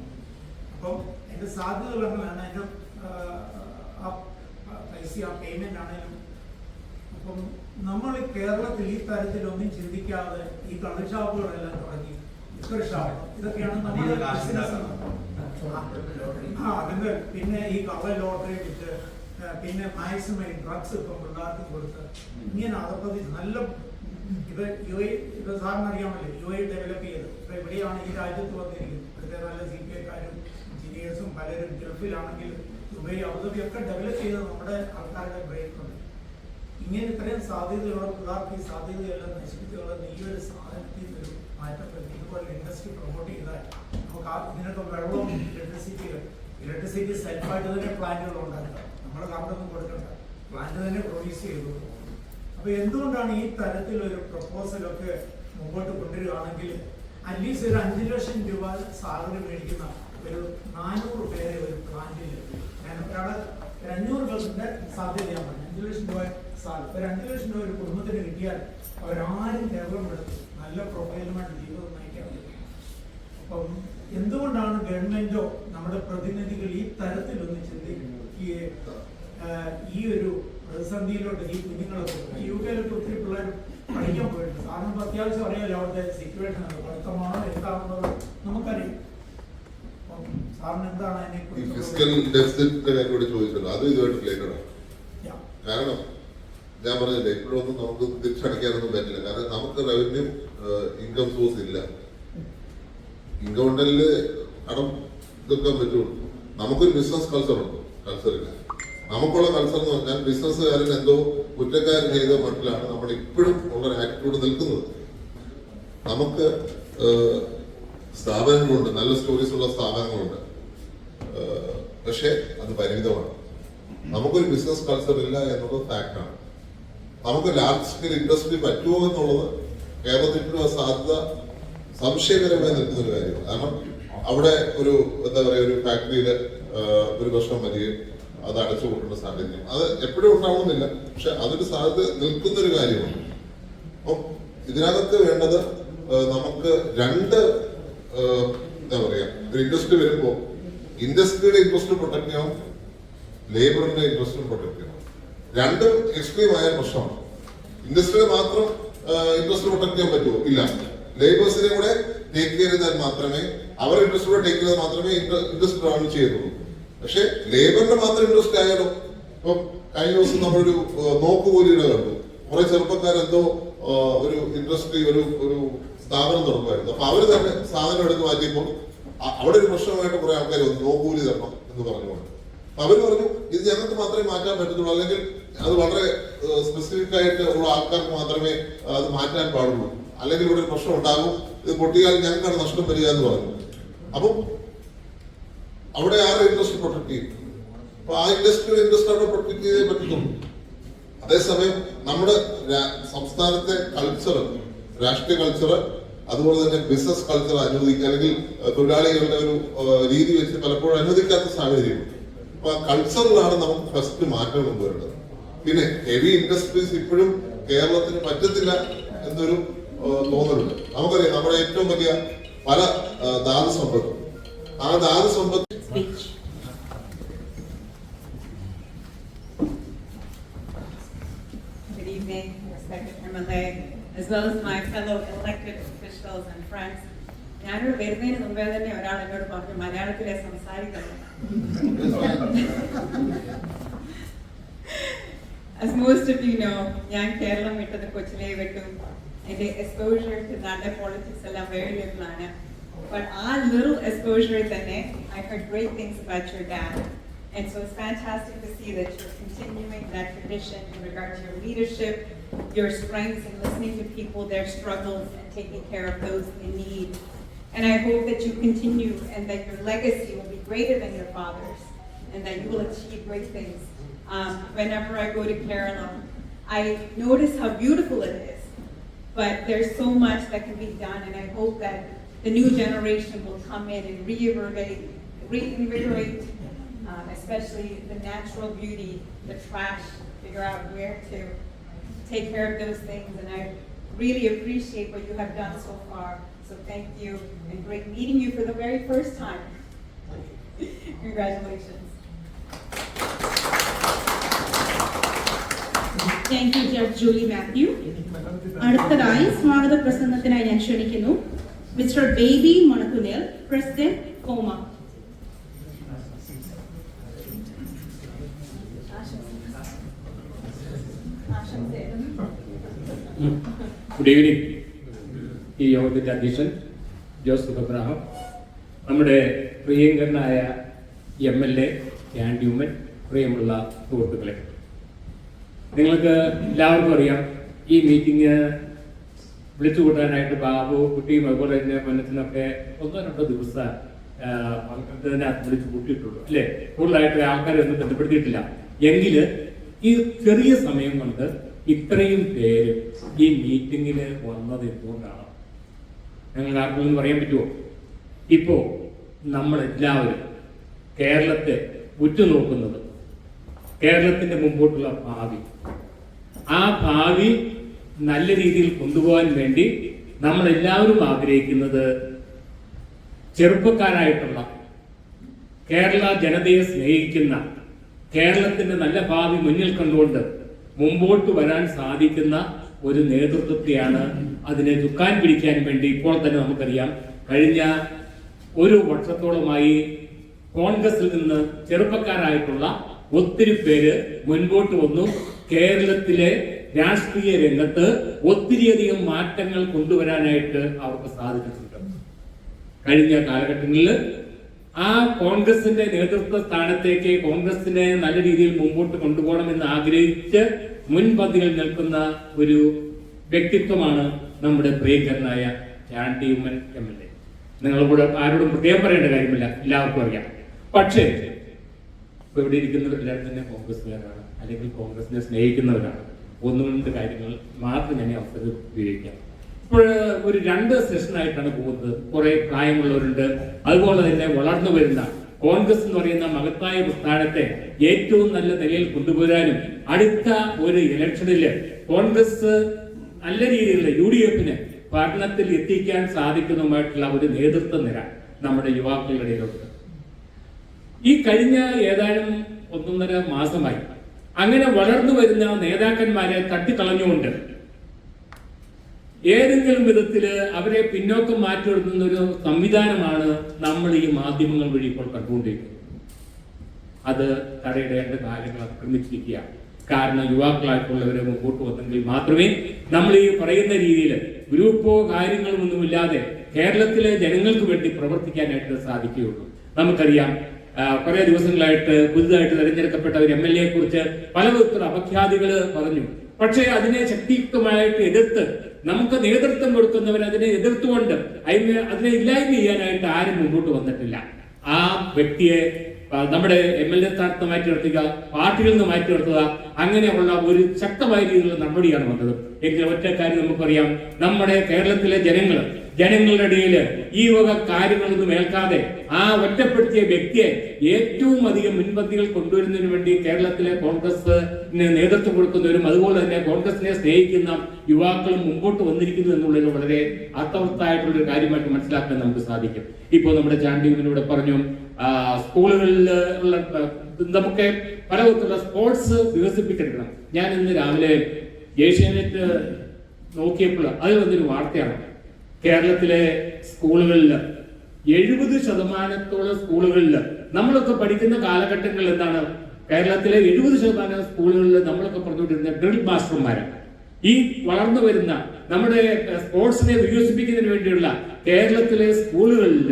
അപ്പം എൻ്റെ സാധ്യതകൾ അങ്ങനെയാണ്. എൻ്റെ പൈസ ആ പേയ്മെന്റ് ആണെങ്കിലും. അപ്പം നമ്മൾ കേരളത്തിൽ ഈ തരത്തിലൊന്നും ചിന്തിക്കാതെ ഈ കള്ളുഷാപ്പുകളെല്ലാം തുടങ്ങി ലിക്കർ ഷാപ്പ് ഇതൊക്കെയാണ് നമ്മുടെ ബിസിനസ്. അതിന്റെ പിന്നെ ഈ കള്ള ലോട്ടറി വിറ്റ് പിന്നെ മാക്സിമം ഡ്രഗ്സ് ഇപ്പം പിള്ളേർക്ക് കൊടുത്ത് ഇങ്ങനെ അതപ്പതി നല്ല ഇത് സാറിന് അറിയാമല്ലോ UAE ഡെവലപ്പ് ചെയ്ത് ഇപ്പൊ ഇവിടെയാണ് ഈ രാജ്യത്ത് വന്നിരിക്കുന്നത്. ഇവിടുത്തെ നല്ല CPIക്കാരും എഞ്ചിനീയേഴ്സും പലരും ഗൾഫിലാണെങ്കിലും ദുബൈ അബുദാബിയൊക്കെ ഡെവലപ്പ് ചെയ്ത് നമ്മുടെ ആൾക്കാരുടെ ബ്രെയിനുണ്ട്. ഇങ്ങനെ ഇത്രയും സാധ്യതയുള്ള പിള്ളേർക്ക് ഈ സാധ്യതയെല്ലാം നശിപ്പിച്ചുള്ള ഈ ഒരു സാധനത്തിൽ ഒരു മാറ്റപ്പെടുത്തി ഇതുപോലെ ഇൻഡസ്ട്രി പ്രൊമോട്ട് ചെയ്താൽ നമുക്ക് ഇതിനൊക്കെ വെള്ളവും ഇലക്ട്രിസിറ്റി സെൽഫായിട്ട് തന്നെ പ്ലാന്റുകൾ ഉണ്ടാക്കുക. നമ്മൾ കറണ്ടൊന്നും കൊടുക്കണ്ട, പ്ലാന്റ് തന്നെ പ്രൊഡ്യൂസ് ചെയ്തു. അപ്പൊ എന്തുകൊണ്ടാണ് ഈ തരത്തിലൊരു പ്രപ്പോസലൊക്കെ മുമ്പോട്ട് കൊണ്ടുവരികയാണെങ്കിൽ അറ്റ്ലീസ്റ്റ് ഒരു 5 ലക്ഷം രൂപ സാലറി മേടിക്കുന്ന ഒരു 400 പേരെ ഒരു പ്ലാന്റിൽ ഞാൻ ഒരാളെ 500 പേഴ്സിന്റെ സാധ്യത ഞാൻ പറഞ്ഞു. 5 ലക്ഷം രൂപ സാലറി, 2 ലക്ഷം രൂപ ഒരു കുടുംബത്തിന് കിട്ടിയാൽ അവരാരും കേരളം എടുത്ത് നല്ല പ്രൊഫൈലുമായിട്ട് ജീവിതം നയിക്കാൻ പറ്റും. അപ്പം എന്തുകൊണ്ടാണ് ഗവൺമെന്റോ നമ്മുടെ പ്രതിനിധികൾ ഈ തരത്തിലൊന്ന് ചിന്തിക്കുന്നത്? ഈ ഒരു പ്രതിസന്ധിയിലോട്ട് ഈ കുഞ്ഞുങ്ങളൊക്കെ UK-ലൊക്കെ ഒത്തിരി പിള്ളേർ പഠിക്കാൻ പോയിട്ടുണ്ട്. കാരണം അത്യാവശ്യം അറിയാമല്ലോ അവിടുത്തെ സിറ്റുവേഷൻ പഠിത്തമാണോ എന്താണെന്നത് നമുക്കറിയാം. സാറിന് എന്താണ് കാരണം ഞാൻ പറഞ്ഞില്ലേ ഇപ്പോഴൊന്നും നമുക്ക് തിരിച്ചടയ്ക്കാനൊന്നും പറ്റില്ല. കാരണം നമുക്ക് റവന്യൂ ഇൻകം സോഴ്സ് ഇല്ല. ഇൻകം ഉണ്ടെങ്കിൽ കടം തീർക്കാൻ പറ്റുള്ളൂ. നമുക്കൊരു ബിസിനസ് കൾച്ചറുണ്ട്, കൾച്ചറില്ല. നമുക്കുള്ള കൾച്ചർ എന്ന് പറഞ്ഞാൽ ബിസിനസ്സുകാരൻ എന്തോ കുറ്റക്കാരൻ ചെയ്ത മട്ടിലാണ് നമ്മൾ ഇപ്പോഴും ഉള്ള ആറ്റിറ്റ്യൂഡ് നിൽക്കുന്നത്. നമുക്ക് സ്ഥാപനങ്ങളുണ്ട്, നല്ല സ്റ്റോറീസ് ഉള്ള സ്ഥാപനങ്ങളുണ്ട്. പക്ഷെ അത് പരിമിതമാണ്. നമുക്കൊരു ബിസിനസ് കൾച്ചർ ഇല്ല എന്നുള്ളത് ഫാക്റ്റാണ്. നമുക്ക് ലാർജ് സ്കെയിൽ ഇൻഡസ്ട്രി പറ്റുമോ എന്നുള്ളത് കേരളത്തിൽ സാധ്യത സംശയകരമായി നിൽക്കുന്ന ഒരു കാര്യമാണ്. കാരണം അവിടെ ഒരു എന്താ പറയുക, ഒരു ഫാക്ടറിയിൽ ഒരു പ്രശ്നം വരികയും അത് അടച്ചു കൂട്ടേണ്ട സാഹചര്യം അത് എപ്പോഴും ഉണ്ടാവണമെന്നില്ല, പക്ഷെ അതൊരു സാധ്യത നിൽക്കുന്ന ഒരു കാര്യമാണ്. അപ്പം ഇതിനകത്ത് വേണ്ടത് നമുക്ക് രണ്ട് എന്താ പറയാ, ഒരു ഇൻഡസ്ട്രി വരുമ്പോൾ ഇൻഡസ്ട്രിയുടെ ഇൻട്രസ്റ്റ് പ്രൊട്ടക്ട് ചെയ്യണം, ലേബറിന്റെ ഇൻട്രസ്റ്റ് പ്രൊട്ടക്ട് ചെയ്യണം. രണ്ടും എക്സ്ട്രീം ആയ പ്രശ്നമാണ്. ഇൻഡസ്ട്രിയെ മാത്രം ഇൻട്രസ്റ്റ് പ്രൊട്ടക്ട് ചെയ്യാൻ പറ്റുമോ? ഇല്ല. ലേബേഴ്സിനെ കൂടെ ടേക്ക് കെയർ ചെയ്താൽ മാത്രമേ, അവർ ഇൻട്രസ്റ്റ് കൂടെ ടേക്ക് ചെയ്താൽ മാത്രമേ ഇൻഡസ്ട്രി റൺ ചെയ്യുള്ളൂ. പക്ഷെ ലേബറിന്റെ മാത്രം ഇൻട്രസ്റ്റ് ആയാലോ? ഇപ്പം കഴിഞ്ഞ ദിവസം നമ്മളൊരു നോക്കുകൂലിയുടെ കണ്ടു. കുറെ ചെറുപ്പക്കാരെന്തോ ഒരു ഇൻഡസ്ട്രി ഒരു സ്ഥാപനം തുടങ്ങുമായിരുന്നു. അപ്പൊ അവര് തന്നെ സാധനം എടുത്ത് മാറ്റിയപ്പോൾ അവിടെ ഒരു പ്രശ്നമായിട്ട് കുറെ ആൾക്കാർ വന്നു, നോക്കൂലി തരണം എന്ന് പറഞ്ഞുകൊണ്ട്. അവര് പറഞ്ഞു ഇത് ഞങ്ങൾക്ക് മാത്രമേ മാറ്റാൻ പറ്റത്തുള്ളൂ, അല്ലെങ്കിൽ അത് വളരെ സ്പെസിഫിക് ആയിട്ട് ഉള്ള ആൾക്കാർക്ക് മാത്രമേ അത് മാറ്റാൻ പാടുള്ളൂ, അല്ലെങ്കിൽ ഇവിടെ ഒരു പ്രശ്നം ഉണ്ടാകും, ഇത് പൊട്ടിയാൽ ഞങ്ങൾക്കാണ് നഷ്ടം വരിക എന്ന് പറഞ്ഞു. അപ്പം അവിടെ ആരുടെ ഇൻട്രസ്റ്റ് പ്രൊട്ടക്ട് ചെയ്യും? അപ്പൊ ആ ഇൻഡസ്ട്രി അവിടെ പ്രൊട്ടക്ട് ചെയ്തേ പറ്റത്തുള്ളൂ. അതേസമയം നമ്മുടെ സംസ്ഥാനത്തെ കൾച്ചർ, രാഷ്ട്രീയ കൾച്ചർ, അതുപോലെ തന്നെ ബിസിനസ് കൾച്ചർ അനുവദിക്കുക, അല്ലെങ്കിൽ തൊഴിലാളികളുടെ ഒരു രീതി വെച്ച് പലപ്പോഴും അനുവദിക്കാത്ത സാഹചര്യമുണ്ട്. അപ്പൊ ആ കൾച്ചറിലാണ് നമുക്ക് ഫസ്റ്റ് മാറ്റം കൊണ്ടുവരേണ്ടത്. പിന്നെ ഹെവി ഇൻഡസ്ട്രീസ് ഇപ്പോഴും കേരളത്തിന് പറ്റത്തില്ല എന്നൊരു തോന്നലുണ്ട്. നമുക്കറിയാം നമ്മുടെ ഏറ്റവും വലിയ പല ധാതു സമ്പത്തും, ആ ധാതു സമ്പത്ത് Good evening, respected MLA, as well as my fellow elected officials and friends. ഞാനൊരു വരുന്നതിന് മുമ്പേ തന്നെ ഒരാൾ എന്നോട് പറഞ്ഞു മലയാളത്തിലെ സംസാരിക്കണം. As most of you know, ഞാൻ കേരളം വിട്ടത് കൊച്ചിലെ വിട്ടു. എന്റെ exposure to നാട്ടിലെ politics എല്ലാം very little ആണ്. But our little exposure തന്നെ, I heard great things about your dad. And so it's fantastic to see that you're continuing that tradition in regard to your leadership, your strengths in listening to people, their struggles, and taking care of those in need. And I hope that you continue and that your legacy will be greater than your father's and that you will achieve great things. Whenever I go to Kerala, I notice how beautiful it is, but there's so much that can be done, and I hope that the new generation will come in and reinvigorate especially the natural beauty, the trash, figure out where to take care of those things, and I really appreciate what you have done so far. So thank you, and great meeting you for the very first time. Congratulations. Thank you judge Julie Mathew. അടുത്തതായി സ്വാഗത പ്രസംഗത്തിനായി ഞാൻ ക്ഷണിക്കുന്നു mister Baby Manakkunnil, president കോമ. Good evening. ഈ യോഗത്തിന്റെ അധ്യക്ഷൻ Joseph Abraham, നമ്മുടെ പ്രിയങ്കരനായ MLA ആൻഡ് ഹ്യൂമൻ, പ്രിയമുള്ള സുഹൃത്തുക്കളെ, നിങ്ങൾക്ക് എല്ലാവർക്കും അറിയാം ഈ മീറ്റിംഗ് വിളിച്ചുകൂട്ടാനായിട്ട് ബാബു കുട്ടിയും അതുപോലെ തന്നെ മനസ്സിനൊക്കെ 1-2 ദിവസം ഇതിനകത്ത് വിളിച്ചു കൂട്ടിയിട്ടുള്ളൂ അല്ലേ. കൂടുതലായിട്ട് ആൾക്കാരൊന്നും ബന്ധപ്പെടുത്തിയിട്ടില്ല. എങ്കിൽ ഈ ചെറിയ സമയം കൊണ്ട് ഇത്രയും പേര് ഈ മീറ്റിങ്ങിന് വന്നത് എന്തുകൊണ്ടാണ് ഞങ്ങൾ ആർക്കൊന്നും പറയാൻ പറ്റുമോ? ഇപ്പോ നമ്മളെല്ലാവരും കേരളത്തെ ഉറ്റുനോക്കുന്നത് കേരളത്തിന്റെ മുമ്പോട്ടുള്ള ഭാവി, ആ ഭാവി നല്ല രീതിയിൽ കൊണ്ടുപോകാൻ വേണ്ടി നമ്മളെല്ലാവരും ആഗ്രഹിക്കുന്നത് ചെറുപ്പക്കാരായിട്ടുള്ള കേരള ജനതയെ സ്നേഹിക്കുന്ന, കേരളത്തിന്റെ നല്ല ഭാവി മുന്നിൽ കണ്ടുകൊണ്ട് മുമ്പോട്ട് വരാൻ സാധിക്കുന്ന ഒരു നേതൃത്വത്തെയാണ്. അതിനെ ചുക്കാൻ പിടിക്കാൻ വേണ്ടി ഇപ്പോൾ തന്നെ നമുക്കറിയാം, കഴിഞ്ഞ 1 വർഷത്തോളമായി കോൺഗ്രസിൽ നിന്ന് ചെറുപ്പക്കാരായിട്ടുള്ള ഒത്തിരി പേര് മുൻപോട്ട് വന്നു. കേരളത്തിലെ രാഷ്ട്രീയ രംഗത്ത് ഒത്തിരിയധികം മാറ്റങ്ങൾ കൊണ്ടുവരാനായിട്ട് അവർക്ക് സാധിച്ചിട്ടുണ്ട്. കഴിഞ്ഞ കാലഘട്ടങ്ങളിൽ ആ കോൺഗ്രസിന്റെ നേതൃത്വ സ്ഥാനത്തേക്ക് കോൺഗ്രസിനെ നല്ല രീതിയിൽ മുമ്പോട്ട് കൊണ്ടുപോകണമെന്ന് ആഗ്രഹിച്ച് മുൻപന്തിയിൽ നിൽക്കുന്ന ഒരു വ്യക്തിത്വമാണ് നമ്മുടെ പ്രിയങ്കരനായ ചാണ്ടി ഉമ്മൻ MLA. നിങ്ങളോട് ആരോടും പ്രത്യേകം പറയേണ്ട കാര്യമില്ല, എല്ലാവർക്കും അറിയാം. പക്ഷേ ഇപ്പൊ ഇവിടെ ഇരിക്കുന്നവരെല്ലാം തന്നെ കോൺഗ്രസ്സുകാരാണ്, അല്ലെങ്കിൽ കോൺഗ്രസിനെ സ്നേഹിക്കുന്നവരാണ്. ഒന്ന് രണ്ട് കാര്യങ്ങൾ മാത്രം ഞാൻ ഈ അവസരം ഉപയോഗിക്കാം. ഇപ്പോൾ ഒരു 2 സെഷനായിട്ടാണ് പോകുന്നത്. കുറെ പ്രായമുള്ളവരുണ്ട്, അതുപോലെ തന്നെ വളർന്നു വരുന്ന കോൺഗ്രസ് എന്ന് പറയുന്ന മഹത്തായ പ്രസ്ഥാനത്തെ ഏറ്റവും നല്ല നിലയിൽ കൊണ്ടുപോരാനും അടുത്ത ഒരു ഇലക്ഷനിൽ കോൺഗ്രസ് നല്ല രീതിയിലുള്ള UDF-ന് ഭരണത്തിൽ എത്തിക്കാൻ സാധിക്കുന്നതുമായിട്ടുള്ള ഒരു നേതൃത്വ നിര നമ്മുടെ യുവാക്കളുടെ ഇടയിലുണ്ട്. ഈ കഴിഞ്ഞ ഏതാനും 1.5 മാസമായി അങ്ങനെ വളർന്നു വരുന്ന നേതാക്കന്മാരെ തട്ടിക്കളഞ്ഞുകൊണ്ട് ഏതെങ്കിലും വിധത്തില് അവരെ പിന്നോക്കം മാറ്റിയെടുക്കുന്ന ഒരു സംവിധാനമാണ് നമ്മൾ ഈ മാധ്യമങ്ങൾ വഴി ഇപ്പോൾ കണ്ടുകൊണ്ടിരിക്കുന്നത്. അത് തടയിടേണ്ട കാര്യങ്ങൾ ആക്രമിച്ചിരിക്കുക. കാരണം യുവാക്കളായിട്ടുള്ളവരെ മുമ്പോട്ട് വന്നെങ്കിൽ മാത്രമേ നമ്മൾ ഈ പറയുന്ന രീതിയിൽ ഗ്രൂപ്പോ കാര്യങ്ങളോ ഒന്നുമില്ലാതെ കേരളത്തിലെ ജനങ്ങൾക്ക് വേണ്ടി പ്രവർത്തിക്കാനായിട്ട് സാധിക്കുകയുള്ളൂ. നമുക്കറിയാം, കുറെ ദിവസങ്ങളായിട്ട് പുതുതായിട്ട് തെരഞ്ഞെടുക്കപ്പെട്ട ഒരു MLA കുറിച്ച് പല വിധത്തിലുള്ള അപഖ്യാതികൾ പറഞ്ഞു. പക്ഷേ അതിനെ ശക്തിയുക്തമായിട്ട് എതിർത്ത് നമുക്ക് നേതൃത്വം കൊടുക്കുന്നവർ അതിനെ എതിർത്തുകൊണ്ട് അതിനെ ഇല്ലായ്മ ചെയ്യാനായിട്ട് ആരും മുമ്പോട്ട് വന്നിട്ടില്ല. ആ വ്യക്തിയെ നമ്മുടെ MLA സ്ഥാനത്ത് മാറ്റി നിർത്തുക, പാർട്ടികളിൽ നിന്ന് മാറ്റി നിർത്തുക, അങ്ങനെയുള്ള ഒരു ശക്തമായ രീതിയിലുള്ള നടപടിയാണ് വന്നത്. എങ്കിൽ ഒറ്റ കാര്യം നമുക്കറിയാം, നമ്മുടെ കേരളത്തിലെ ജനങ്ങളുടെ ഇടയിൽ ഈ വക കാര്യങ്ങളൊന്നും ഏൽക്കാതെ ആ ഒറ്റപ്പെടുത്തിയ വ്യക്തിയെ ഏറ്റവും അധികം മുൻപന്തികൾ കൊണ്ടുവരുന്നതിന് വേണ്ടി കേരളത്തിലെ കോൺഗ്രസിന് നേതൃത്വം കൊടുക്കുന്നവരും അതുപോലെ തന്നെ കോൺഗ്രസിനെ സ്നേഹിക്കുന്ന യുവാക്കളും മുമ്പോട്ട് വന്നിരിക്കുന്നു എന്നുള്ളത് വളരെ അർത്ഥവത്തായിട്ടുള്ള ഒരു കാര്യമായിട്ട് മനസ്സിലാക്കാൻ നമുക്ക് സാധിക്കും. ഇപ്പോൾ നമ്മുടെ ചാണ്ടിയൂരിലൂടെ പറഞ്ഞു, സ്കൂളുകളിൽ ഉള്ള നമുക്ക് പല വിധത്തിലുള്ള സ്പോർട്സ് വികസിപ്പിച്ചെടുക്കണം. ഞാൻ ഇന്ന് രാവിലെ ഏഷ്യാനെറ്റ് നോക്കിയപ്പോൾ അതിൽ വന്നൊരു വാർത്തയാണ്, കേരളത്തിലെ സ്കൂളുകളിൽ 70% സ്കൂളുകളിൽ നമ്മളൊക്കെ പഠിക്കുന്ന കാലഘട്ടങ്ങളിൽ എന്താണ്, കേരളത്തിലെ 70% സ്കൂളുകളിൽ നമ്മളൊക്കെ പറഞ്ഞുകൊണ്ടിരുന്ന ഡ്രിൽ മാസ്റ്റർമാരാണ്. ഈ വളർന്നു വരുന്ന നമ്മുടെ സ്പോർട്സിനെ വികസിപ്പിക്കുന്നതിന് വേണ്ടിയുള്ള കേരളത്തിലെ സ്കൂളുകളിൽ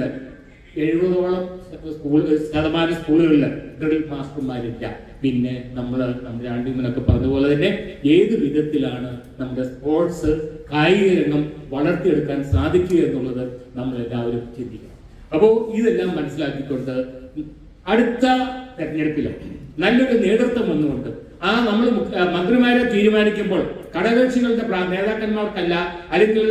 70% സ്കൂളുകളിൽ ഡ്രിൽ മാസ്റ്റർമാരില്ല. പിന്നെ നമ്മുടെ ആണ്ടിമനൊക്കെ പറഞ്ഞതുപോലെ തന്നെ ഏത് വിധത്തിലാണ് നമ്മുടെ സ്പോർട്സ് കായിക രംഗം വളർത്തിയെടുക്കാൻ സാധിക്കുക എന്നുള്ളത് നമ്മൾ എല്ലാവരും ചിന്തിക്കണം. അപ്പോൾ ഇതെല്ലാം മനസ്സിലാക്കിക്കൊണ്ട് അടുത്ത തെരഞ്ഞെടുപ്പിൽ നല്ലൊരു നേതൃത്വം വന്നുകൊണ്ട് നമ്മൾ മന്ത്രിമാരെ തീരുമാനിക്കുമ്പോൾ ഘടകകക്ഷികളുടെ നേതാക്കന്മാർക്കല്ല, അല്ലെങ്കിൽ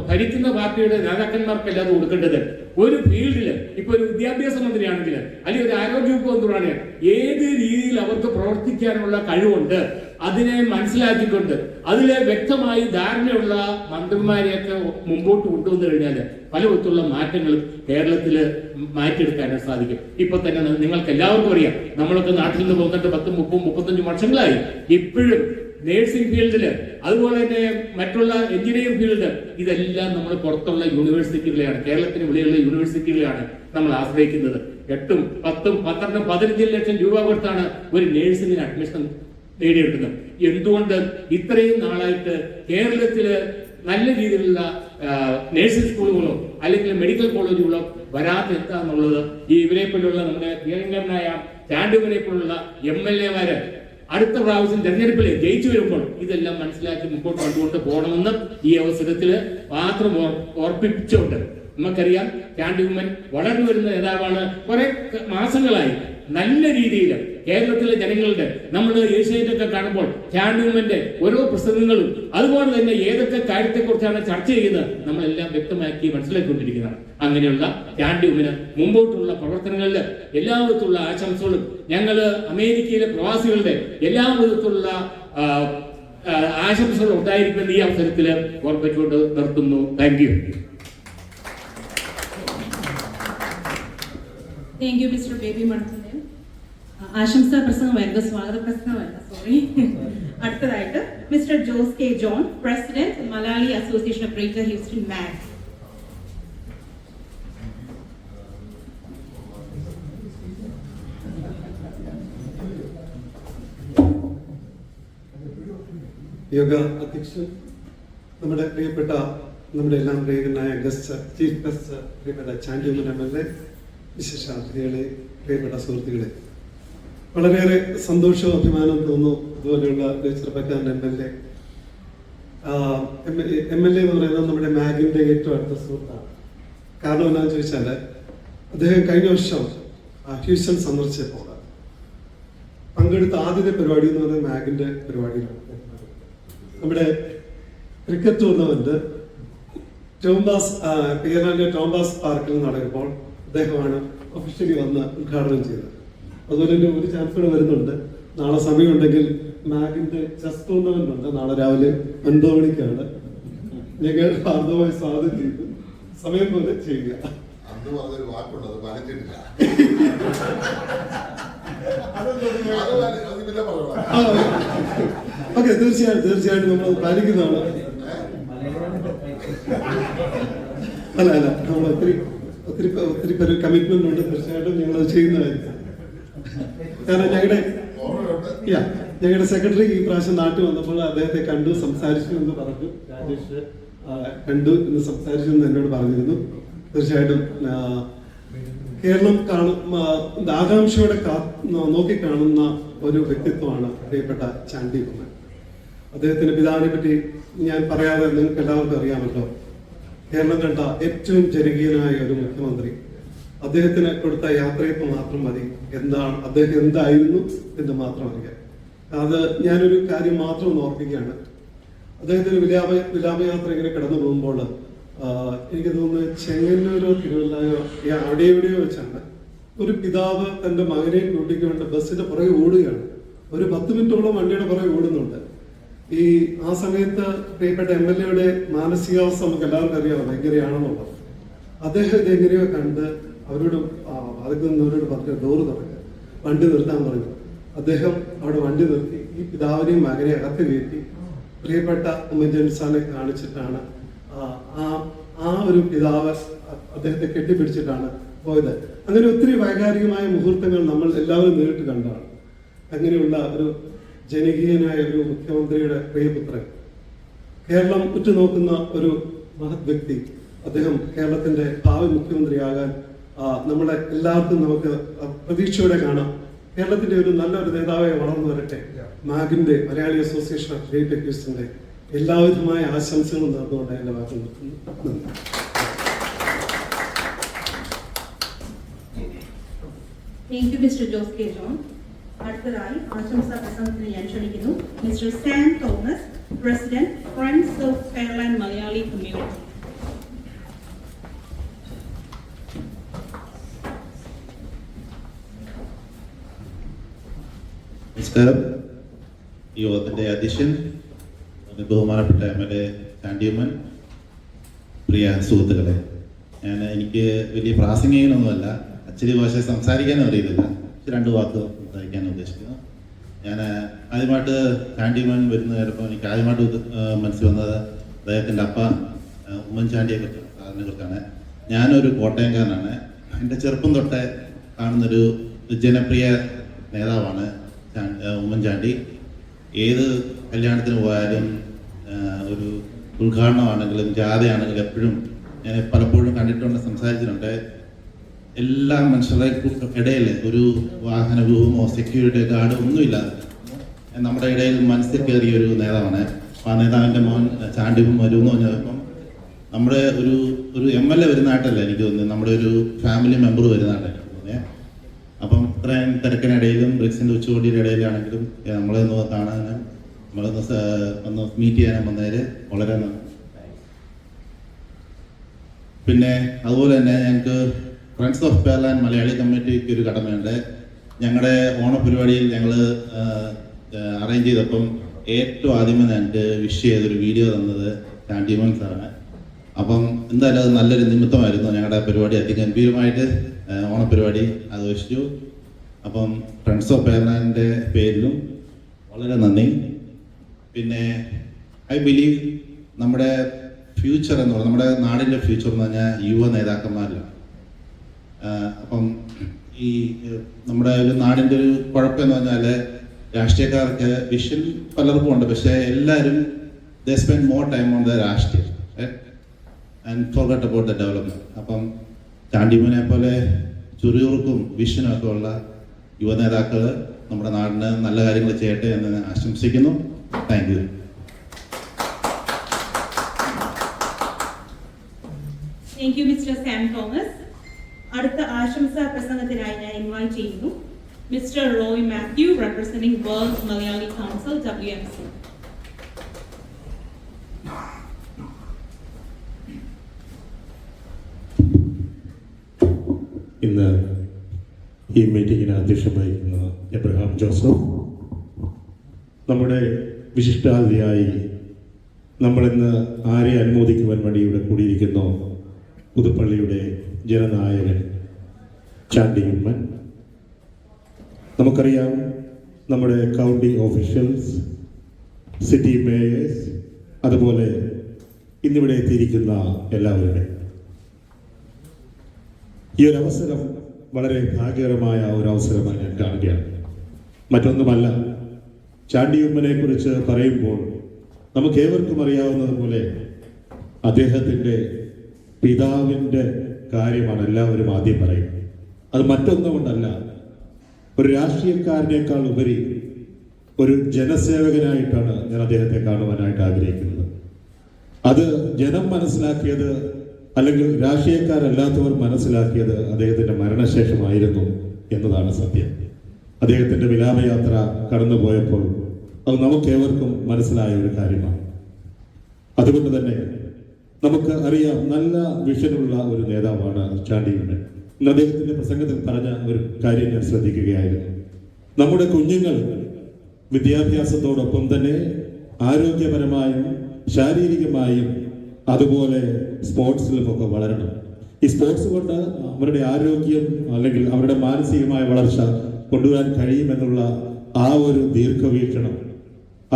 ഭരിക്കുന്ന പാർട്ടിയുടെ നേതാക്കന്മാർക്കല്ല അത് കൊടുക്കേണ്ടത്. ഒരു ഫീൽഡിൽ ഇപ്പൊ ഒരു വിദ്യാഭ്യാസ മന്ത്രിയാണെങ്കിൽ അല്ലെങ്കിൽ ഒരു ആരോഗ്യ വകുപ്പ് മന്ത്രിയാണെങ്കിൽ ഏത് രീതിയിൽ അവർക്ക് പ്രവർത്തിക്കാനുള്ള കഴിവുണ്ട് അതിനെ മനസ്സിലാക്കിക്കൊണ്ട് അതിലെ വ്യക്തമായി ധാരണയുള്ള മന്ത്രിമാരെയൊക്കെ മുമ്പോട്ട് കൊണ്ടുവന്നു കഴിഞ്ഞാൽ പല വിധത്തിലുള്ള മാറ്റങ്ങൾ കേരളത്തിൽ മാറ്റിയെടുക്കാനായിട്ട് സാധിക്കും. ഇപ്പൊ തന്നെ നിങ്ങൾക്ക് എല്ലാവർക്കും അറിയാം, നമ്മളൊക്കെ നാട്ടിൽ നിന്ന് പോകുന്നുണ്ട് 10, 30, 35 വർഷങ്ങളായി. ഇപ്പോഴും നേഴ്സിംഗ് ഫീൽഡില് അതുപോലെ തന്നെ മറ്റുള്ള എഞ്ചിനീയറിംഗ് ഫീൽഡ് ഇതെല്ലാം നമ്മൾ പുറത്തുള്ള യൂണിവേഴ്സിറ്റികളെയാണ്, കേരളത്തിന് വെളിയുള്ള യൂണിവേഴ്സിറ്റികളെയാണ് നമ്മൾ ആശ്രയിക്കുന്നത്. 8, 10, 12, 15 ലക്ഷം രൂപ കൊടുത്താണ് ഒരു നേഴ്സിംഗിന് അഡ്മിഷൻ നേടിയെടുക്കുന്നത്. എന്തുകൊണ്ട് ഇത്രയും നാളായിട്ട് കേരളത്തില് നല്ല രീതിയിലുള്ള നേഴ്സിംഗ് സ്കൂളുകളോ അല്ലെങ്കിൽ മെഡിക്കൽ കോളേജുകളോ വരാത്ത എന്താന്നുള്ളത് ഇവരെ പോലുള്ള നമ്മുടെ പ്രിയങ്കരനായ ചാണ്ടിയൂരിനെ പോലുള്ള MLA-മാര് അടുത്ത പ്രാവശ്യം തെരഞ്ഞെടുപ്പിൽ ജയിച്ചു വരുമ്പോൾ ഇതെല്ലാം മനസ്സിലാക്കി മുമ്പോട്ട് കൊണ്ടുകൊണ്ട് പോകണമെന്ന് ഈ അവസരത്തിൽ മാത്രം ഓർപ്പിച്ചുകൊണ്ട്, നമുക്കറിയാം ചാണ്ടിയൂർ വളർന്നു വരുന്ന നേതാവാണ്. കുറെ മാസങ്ങളായി നല്ല രീതിയിൽ കേരളത്തിലെ ജനങ്ങളുടെ നമ്മൾ ഏഷ്യാനെറ്റൊക്കെ കാണുമ്പോൾ ചാണ്ടിയൂരിന്റെ ഓരോ പ്രസംഗങ്ങളും അതുപോലെ തന്നെ ഏതൊക്കെ കാര്യത്തെക്കുറിച്ചാണ് ചർച്ച ചെയ്യുന്നത് നമ്മളെല്ലാം വ്യക്തമാക്കി മനസ്സിലാക്കിക്കൊണ്ടിരിക്കുന്നതാണ്. അങ്ങനെയുള്ള ചാണ്ടിയൂരിന് മുമ്പോട്ടുള്ള പ്രവർത്തനങ്ങളിൽ എല്ലാ വിധത്തിലുള്ള ആശംസകളും ഞങ്ങൾ അമേരിക്കയിലെ പ്രവാസികളുടെ എല്ലാ വിധത്തിലുള്ള ആശംസകളും ഉണ്ടായിരിക്കുമെന്ന് ഈ അവസരത്തിൽ ഓർപ്പിച്ചുകൊണ്ട് നിർത്തുന്നു. Thank you. Thank you mister Baby Manathoor. ആശംസാ പ്രസംഗമായിരുന്നു, സ്വാഗത പ്രസംഗമായിരുന്നു, സോറി. അടുത്തതായിട്ട് mister Jose K John, president Malayali association of greater Houston MAG. യോഗ അധ്യക്ഷൻ, നമ്മുടെ പ്രിയപ്പെട്ട നമ്മുടെ എല്ലാം പ്രിയങ്കരനായ ഗസ്റ്റ്, ചീഫ് ഗസ്റ്റ് പ്രിയപ്പെട്ട ചാണ്ടിയൂർ MLA, വിശേഷാതിഥികളെ, പ്രിയപ്പെട്ട സുഹൃത്തുക്കളെ, വളരെയേറെ സന്തോഷവും അഭിമാനവും തോന്നുന്നു. ഇതുപോലെയുള്ള ചെറുപ്പക്കാരൻ MLA എന്ന് പറയുന്നത് നമ്മുടെ മാഗിന്റെ ഏറ്റവും അടുത്ത സുഹൃത്താണ്. കാരണം എന്താണെന്ന് ചോദിച്ചാൽ അദ്ദേഹം കഴിഞ്ഞ വർഷം ഹ്യൂസ്റ്റൺ സന്ദർശിച്ചപ്പോൾ പങ്കെടുത്ത ആദ്യത്തെ പരിപാടി എന്ന് പറയുന്നത് മാഗിന്റെ പരിപാടിയിലാണ്. നമ്മുടെ ക്രിക്കറ്റ് ടൂർണമെന്റ് പിയർലാൻഡിലെ ടോംബാസ് പാർക്കിൽ നടക്കുമ്പോൾ അദ്ദേഹമാണ് ഒഫീഷ്യലി വന്ന് ഉദ്ഘാടനം ചെയ്തത്. അതുപോലെ തന്നെ ഒരു ചാൻസ് കൂടെ വരുന്നുണ്ട്. നാളെ സമയമുണ്ടെങ്കിൽ മാഗിന്റെ ചെസ് ടൂർണമെന്റ് ഉണ്ട്. നാളെ രാവിലെ 9 മണിക്കാണ്. ഞങ്ങൾ ഹാർദമായി സ്വാഗതം ചെയ്തു. സമയം പോലെ ചെയ്യുക. അന്ന് പറഞ്ഞൊരു വാക്കുണ്ട്, അത് പാലിച്ചിട്ടില്ല. ഓക്കെ, തീർച്ചയായിട്ടും നമ്മൾ പാലിക്കുന്നതാണ്. അല്ല നമ്മൾ ഒത്തിരി പേര് കമ്മിറ്റ്മെന്റ് ഉണ്ട്. തീർച്ചയായിട്ടും ഞങ്ങൾ അത് ചെയ്യുന്നതായിരിക്കും. കാരണം ഞങ്ങളുടെ സെക്രട്ടറി ഈ പ്രാവശ്യം നാട്ടിൽ വന്നപ്പോൾ അദ്ദേഹത്തെ കണ്ടു, സംസാരിച്ചു എന്ന് പറഞ്ഞു. രാജേഷ് കണ്ടു എന്ന് സംസാരിച്ചു എന്ന് എന്നോട് പറഞ്ഞിരുന്നു. തീർച്ചയായിട്ടും കേരളം ആകാംക്ഷയോടെ നോക്കിക്കാണുന്ന ഒരു വ്യക്തിത്വമാണ് പ്രിയപ്പെട്ട ചാണ്ടി ഉമ്മൻ. അദ്ദേഹത്തിന്റെ പിതാവിനെ പറ്റി ഞാൻ പറയാതെ നിങ്ങൾക്ക് എല്ലാവർക്കും അറിയാമല്ലോ. കേരളം കണ്ട ഏറ്റവും ജനകീയനായ ഒരു മുഖ്യമന്ത്രി. അദ്ദേഹത്തിന് കൊടുത്ത യാത്രയപ്പ് മാത്രം മതി അദ്ദേഹം എന്തായിരുന്നു എന്ന് മാത്രം അറിയാം. അത് ഞാനൊരു കാര്യം മാത്രം ഒന്ന് ഓർക്കുകയാണ്. അദ്ദേഹത്തിന് വിലാപയാത്ര ഇങ്ങനെ കടന്നു പോകുമ്പോൾ എനിക്ക് തോന്നുന്നു ചെങ്ങന്നൂരോ തിരുവല്ലയോ അവിടെ എവിടെയോ വെച്ചാണ് ഒരു പിതാവ് തന്റെ മകനെ കൂട്ടിക്കൊണ്ട് ബസ്സിന്റെ പുറകെ ഓടുകയാണ്. ഒരു 10 മിനിറ്റോളം വണ്ടിയുടെ പുറകെ ഓടുന്നുണ്ട്. ആ സമയത്ത് പ്രിയപ്പെട്ട MLA മാനസികാവസ്ഥ നമുക്ക് എല്ലാവർക്കും അറിയാമല്ലോ എങ്ങനെയാണെന്നുള്ളത്. അദ്ദേഹം ഇതെങ്ങനെയോ കണ്ട് അവരോട് പറഞ്ഞ ഡോറ് തുറക്കുക, വണ്ടി നിർത്താൻ പറഞ്ഞു. അദ്ദേഹം അവിടെ വണ്ടി നിർത്തി ഈ പിതാവിനെയും മകനെ അകത്ത് കയറ്റി പ്രിയപ്പെട്ട ഉമ്മൻചാണ്ടി കാണിച്ചിട്ടാണ് ആ ഒരു പിതാവ് അദ്ദേഹത്തെ കെട്ടിപ്പിടിച്ചിട്ടാണ് പോയത്. അങ്ങനെ ഒത്തിരി വൈകാരികമായ മുഹൂർത്തങ്ങൾ നമ്മൾ എല്ലാവരും നേരിട്ട് കണ്ടാണ്. അങ്ങനെയുള്ള ഒരു ജനകീയനായ ഒരു മുഖ്യമന്ത്രിയുടെ പ്രിയപുത്രൻ, കേരളം ഉറ്റുനോക്കുന്ന ഒരു മഹത് വ്യക്തി. അദ്ദേഹം കേരളത്തിന്റെ ഭാവി മുഖ്യമന്ത്രിയാകാൻ നമ്മളെ എല്ലാവർക്കും നമുക്ക് പ്രതീക്ഷയോടെ കാണാം. കേരളത്തിന്റെ ഒരു നല്ലൊരു നേതാവായി വളർന്നു വരട്ടെ. മാഗിന്റെ മലയാളി അസോസിയേഷൻ ഓഫ് ഗ്രേറ്റ് ഹ്യൂസ്റ്റന്റെ എല്ലാവിധമായ ആശംസകളും നേർന്നുകൊണ്ട് എന്റെ വാക്കുകൾ നിർത്തുന്നു. Thank you, Mr. Jose K. John. അടുത്തതായി ആശംസാ പ്രസംഗത്തിന് ഞാൻ ക്ഷണിക്കുന്നു mister Sam Thomas, president friends of Fairland Malayali community. നമസ്കാരം. ഈ യോഗത്തിന്റെ അധ്യക്ഷൻ ബഹുമാനപ്പെട്ട MLA ചാണ്ടി ഉമ്മൻ, പ്രിയ സുഹൃത്തുക്കളെ, എനിക്ക് വലിയ പ്രാസംഗികനൊന്നുമല്ല, അച്ചടി ഭാഷ സംസാരിക്കാനും അറിയില്ല. 2 വാക്ക് സംസാരിക്കാൻ ഉദ്ദേശിക്കുന്നു. ഞാൻ ആദ്യമായിട്ട് ചാണ്ടി ഉമ്മൻ വരുന്ന ചിലപ്പോൾ എനിക്ക് ആദ്യമായിട്ട് മനസ്സിൽ വന്നത് അദ്ദേഹത്തിൻ്റെ അപ്പ ഉമ്മൻചാണ്ടിയെ കുറിച്ചാണ്. ഞാനൊരു കോട്ടയംകാരനാണ്. എൻ്റെ ചെറുപ്പം തൊട്ടേ കാണുന്നൊരു ജനപ്രിയ നേതാവാണ് ഉമ്മൻചാണ്ടി. ഏത് കല്യാണത്തിന് പോയാലും ഒരു ഉദ്ഘാടനമാണെങ്കിലും ജാഥയാണെങ്കിലും എപ്പോഴും ഞാൻ പലപ്പോഴും കണ്ടിട്ടുണ്ട്, സംസാരിച്ചിട്ടുണ്ട്. എല്ലാ മനുഷ്യരുടെ ഇടയിൽ ഒരു വാഹന വ്യൂഹമോ സെക്യൂരിറ്റി ഗാർഡ് ഒന്നുമില്ലാതെ നമ്മുടെ ഇടയിൽ മനസ്സിൽ കയറിയ ഒരു നേതാവാണ്. അപ്പം ആ നേതാവിൻ്റെ മോൻ ചാണ്ടിയും വരുമെന്ന് പറഞ്ഞപ്പം നമ്മുടെ ഒരു MLA വരുന്നതായിട്ടല്ല എനിക്ക് തോന്നുന്നത്, നമ്മുടെ ഒരു ഫാമിലി മെമ്പർ വരുന്നതായിട്ടാണ് തോന്നിയത്. അപ്പം ഇത്രയും തിരക്കിനിടയിലും ബ്രിക്സിൻ്റെ ഉച്ചകോടിയുടെ ഇടയിലാണെങ്കിലും നമ്മളെ ഒന്ന് കാണാനും ഒന്ന് മീറ്റ് ചെയ്യാനും വന്നതിൽ വളരെ നന്ദി. പിന്നെ അതുപോലെ തന്നെ ഞങ്ങൾക്ക് ഫ്രണ്ട്സ് ഓഫ് ഫെയർലാൻഡ് മലയാളി കമ്മ്യൂണിറ്റിക്ക് ഒരു കടമയുണ്ട്. ഞങ്ങളുടെ ഓണപരിപാടിയിൽ ഞങ്ങൾ അറേഞ്ച് ചെയ്തപ്പം ഏറ്റവും ആദ്യമേ ഞങ്ങൾക്ക് വിഷ് ചെയ്തൊരു വീഡിയോ തന്നത് ചാണ്ടി ഉമ്മൻ സാറാണ്. അപ്പം എന്തായാലും അത് നല്ലൊരു നിമിത്തമായിരുന്നു. ഞങ്ങളുടെ പരിപാടി അതിഗംഭീരമായിട്ട് ഓണപരിപാടി ആഘോഷിച്ചു. അപ്പം ഫ്രണ്ട്സ് ഓഫ് ഫെയർലാൻഡിൻ്റെ പേരിലും വളരെ നന്ദി. പിന്നെ ഐ ബിലീവ് നമ്മുടെ ഫ്യൂച്ചർ എന്ന് പറഞ്ഞാൽ നമ്മുടെ നാടിൻ്റെ ഫ്യൂച്ചർ എന്ന് പറഞ്ഞാൽ യുവ നേതാക്കന്മാരിലാണ്. അപ്പം ഈ നമ്മുടെ ഒരു നാടിൻ്റെ ഒരു കുഴപ്പമെന്ന് പറഞ്ഞാൽ രാഷ്ട്രീയക്കാർക്ക് വിഷൻ പലർക്കും ഉണ്ട്, പക്ഷേ എല്ലാവരും they spend more time on the rashtriyam and forget about the development. അപ്പം ചാണ്ടിമനെ പോലെ ചുറിയൂർക്കും വിഷനും ഒക്കെ ഉള്ള യുവ നേതാക്കൾ നമ്മുടെ നാടിന് നല്ല കാര്യങ്ങൾ ചെയ്യട്ടെ എന്ന് ആശംസിക്കുന്നു. Thank you. Thank you, Mr. Sam Thomas. അടുത്ത ആശംസാ പ്രസംഗത്തിനായി ഞാൻ ഇൻവൈറ്റ് ചെയ്യുന്നു mister Roy Mathew, representing world Malayali council WMC. ഇന്ന് ഈ മീറ്റിങ്ങിന് അധ്യക്ഷം വഹിക്കുന്ന എബ്രഹാം ജോസഫ്, നമ്മുടെ വിശിഷ്ടാതിഥിയായി നമ്മളിന്ന് ആരെ അനുമോദിക്കുവാൻ വേണ്ടി ഇവിടെ കൂടിയിരിക്കുന്നു, പുതുപ്പള്ളിയുടെ ജനനായകൻ ചാണ്ടി ഉമ്മൻ. നമുക്കറിയാം, നമ്മുടെ കൗണ്ടി ഓഫീഷ്യൽസ്, സിറ്റി മേയേഴ്സ്, അതുപോലെ ഇന്നിവിടെ എത്തിയിരിക്കുന്ന എല്ലാവരുടെ ഈ ഒരു അവസരം വളരെ ഭാഗ്യകരമായ ഒരു അവസരമായി ഞാൻ കാണുകയാണ്. മറ്റൊന്നുമല്ല, ചാണ്ടി ഉമ്മനെ കുറിച്ച് പറയുമ്പോൾ നമുക്ക് ഏവർക്കും അറിയാവുന്നതുപോലെ അദ്ദേഹത്തിൻ്റെ പിതാവിൻ്റെ കാര്യമാണ് എല്ലാവരും ആദ്യം പറയും. അത് മറ്റൊന്നും കൊണ്ടല്ല, ഒരു രാഷ്ട്രീയക്കാരനേക്കാൾ ഉപരി ഒരു ജനസേവകനായിട്ടാണ് ഞാൻ അദ്ദേഹത്തെ കാണുവാനായിട്ട് ആഗ്രഹിക്കുന്നത്. അത് ജനം മനസ്സിലാക്കിയത്, അല്ലെങ്കിൽ രാഷ്ട്രീയക്കാരല്ലാത്തവർ മനസ്സിലാക്കിയത് അദ്ദേഹത്തിൻ്റെ മരണശേഷമായിരുന്നു എന്നതാണ് സത്യം. അദ്ദേഹത്തിൻ്റെ വിലാപയാത്ര കടന്നുപോയപ്പോൾ അത് നമുക്കേവർക്കും മനസ്സിലായ ഒരു കാര്യമാണ്. അതുകൊണ്ട് തന്നെ നമുക്ക് അറിയാം, നല്ല വിഷനുള്ള ഒരു നേതാവാണ് ചാണ്ടി ഉമ്മൻ. ഇന്ന് അദ്ദേഹത്തിൻ്റെ പ്രസംഗത്തിൽ പറഞ്ഞ ഒരു കാര്യം ഞാൻ ശ്രദ്ധിക്കുകയായിരുന്നു. നമ്മുടെ കുഞ്ഞുങ്ങൾ വിദ്യാഭ്യാസത്തോടൊപ്പം തന്നെ ആരോഗ്യപരമായും ശാരീരികമായും അതുപോലെ സ്പോർട്സിലുമൊക്കെ വളരണം. ഈ സ്പോർട്സ് കൊണ്ട് അവരുടെ ആരോഗ്യം അല്ലെങ്കിൽ അവരുടെ മാനസികമായ വളർച്ച കൊണ്ടുവരാൻ കഴിയുമെന്നുള്ള ആ ഒരു ദീർഘവീക്ഷണം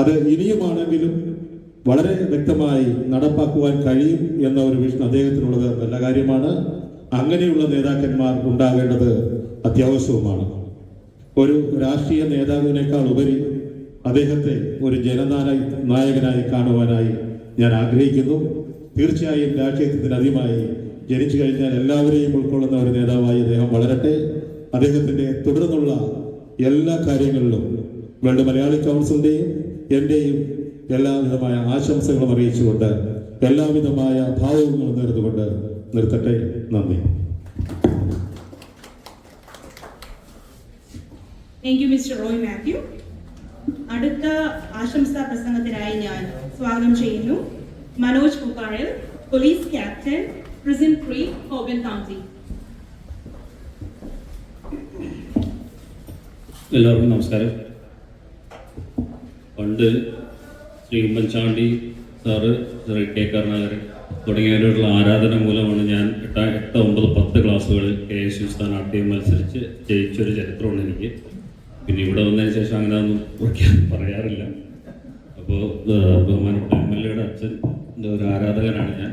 അത് ഇനിയുമാണെങ്കിലും വളരെ വ്യക്തമായി നടപ്പാക്കുവാൻ കഴിയും എന്ന ഒരു വീക്ഷണം അദ്ദേഹത്തിനുള്ളത് നല്ല കാര്യമാണ്. അങ്ങനെയുള്ള നേതാക്കന്മാർ ഉണ്ടാകേണ്ടത് അത്യാവശ്യവുമാണ്. ഒരു രാഷ്ട്രീയ നേതാവിനേക്കാൾ ഉപരി അദ്ദേഹത്തെ ഒരു ജനനായകനായി കാണുവാനായി ഞാൻ ആഗ്രഹിക്കുന്നു. തീർച്ചയായും രാഷ്ട്രീയത്തിനധികമായി ജനിച്ചു കഴിഞ്ഞാൽ എല്ലാവരെയും ഉൾക്കൊള്ളുന്ന ഒരു നേതാവായി അദ്ദേഹം വളരട്ടെ. അദ്ദേഹത്തിൻ്റെ തുടർന്നുള്ള എല്ലാ കാര്യങ്ങളിലും വേൾഡ് മലയാളി കൗൺസിലിൻ്റെയും എൻ്റെയും എല്ലാവിധമായ ആശംസകളും അറിയിച്ചുകൊണ്ട് എല്ലാവിധമായ ഭാവങ്ങളും നേർന്നുകൊണ്ട് നിർത്തട്ടെ. നന്ദി. Thank you mister Roy Mathew. അടുത്ത ആശംസാ പ്രസംഗത്തിനായി ഞാൻ സ്വാഗതം ചെയ്യുന്നു Manoj പുക്കാറിൽ, police captain, prison creek, ഹോബൻ county. എല്ലാവർക്കും നമസ്കാരം. പണ്ട് ശ്രീ ഉമ്മൻചാണ്ടി സാറ്, ശ്രീ കെ കരുണാകരൻ തുടങ്ങിയവരോടുള്ള ആരാധന മൂലമാണ് ഞാൻ 8, 9, 10 ക്ലാസ്സുകളിൽ KSU സ്ഥാനാർത്ഥിയെ മത്സരിച്ച് ജയിച്ചൊരു ചരിത്രമാണ് എനിക്ക്. പിന്നെ ഇവിടെ വന്നതിന് ശേഷം അങ്ങനെ ഒന്നും പറയാറില്ല. അപ്പോൾ ബഹുമാനപ്പെട്ട MLA അച്ഛൻ്റെ ഒരു ആരാധകനാണ് ഞാൻ.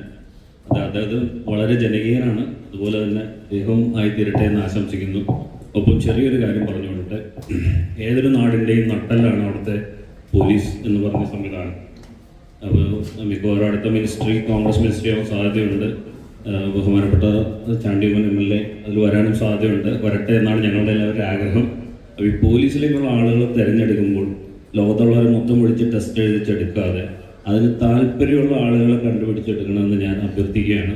അദ്ദേഹം വളരെ ജനകീയനാണ്. അതുപോലെ തന്നെ അദ്ദേഹവും ആയിത്തീരട്ടെ എന്ന് ആശംസിക്കുന്നു. ഒപ്പം ചെറിയൊരു കാര്യം പറഞ്ഞുകൊണ്ടിട്ട്, ഏതൊരു നാടിൻ്റെയും നട്ടെല്ലാണ് അവിടുത്തെ പോലീസ് എന്ന് പറഞ്ഞ സംവിധാനം. അപ്പോൾ മിക്കവാറും അടുത്ത മിനിസ്ട്രി കോൺഗ്രസ് മിനിസ്ട്രി ആവാൻ സാധ്യതയുണ്ട്. ബഹുമാനപ്പെട്ട ചാണ്ടി ഉമ്മൻ MLA അതിൽ വരാനും സാധ്യതയുണ്ട്. വരട്ടെ എന്നാണ് ഞങ്ങളുടെ എല്ലാവരുടെ ആഗ്രഹം. അപ്പോൾ ഈ പോലീസിലേക്കുള്ള ആളുകളെ തിരഞ്ഞെടുക്കുമ്പോൾ ലോകത്തുള്ളവരെ മൊത്തം വിളിച്ച് ടെസ്റ്റ് എഴുതിച്ചെടുക്കാതെ അതിന് താല്പര്യമുള്ള ആളുകളെ കണ്ടുപിടിച്ചെടുക്കണമെന്ന് ഞാൻ അഭ്യർത്ഥിക്കുകയാണ്.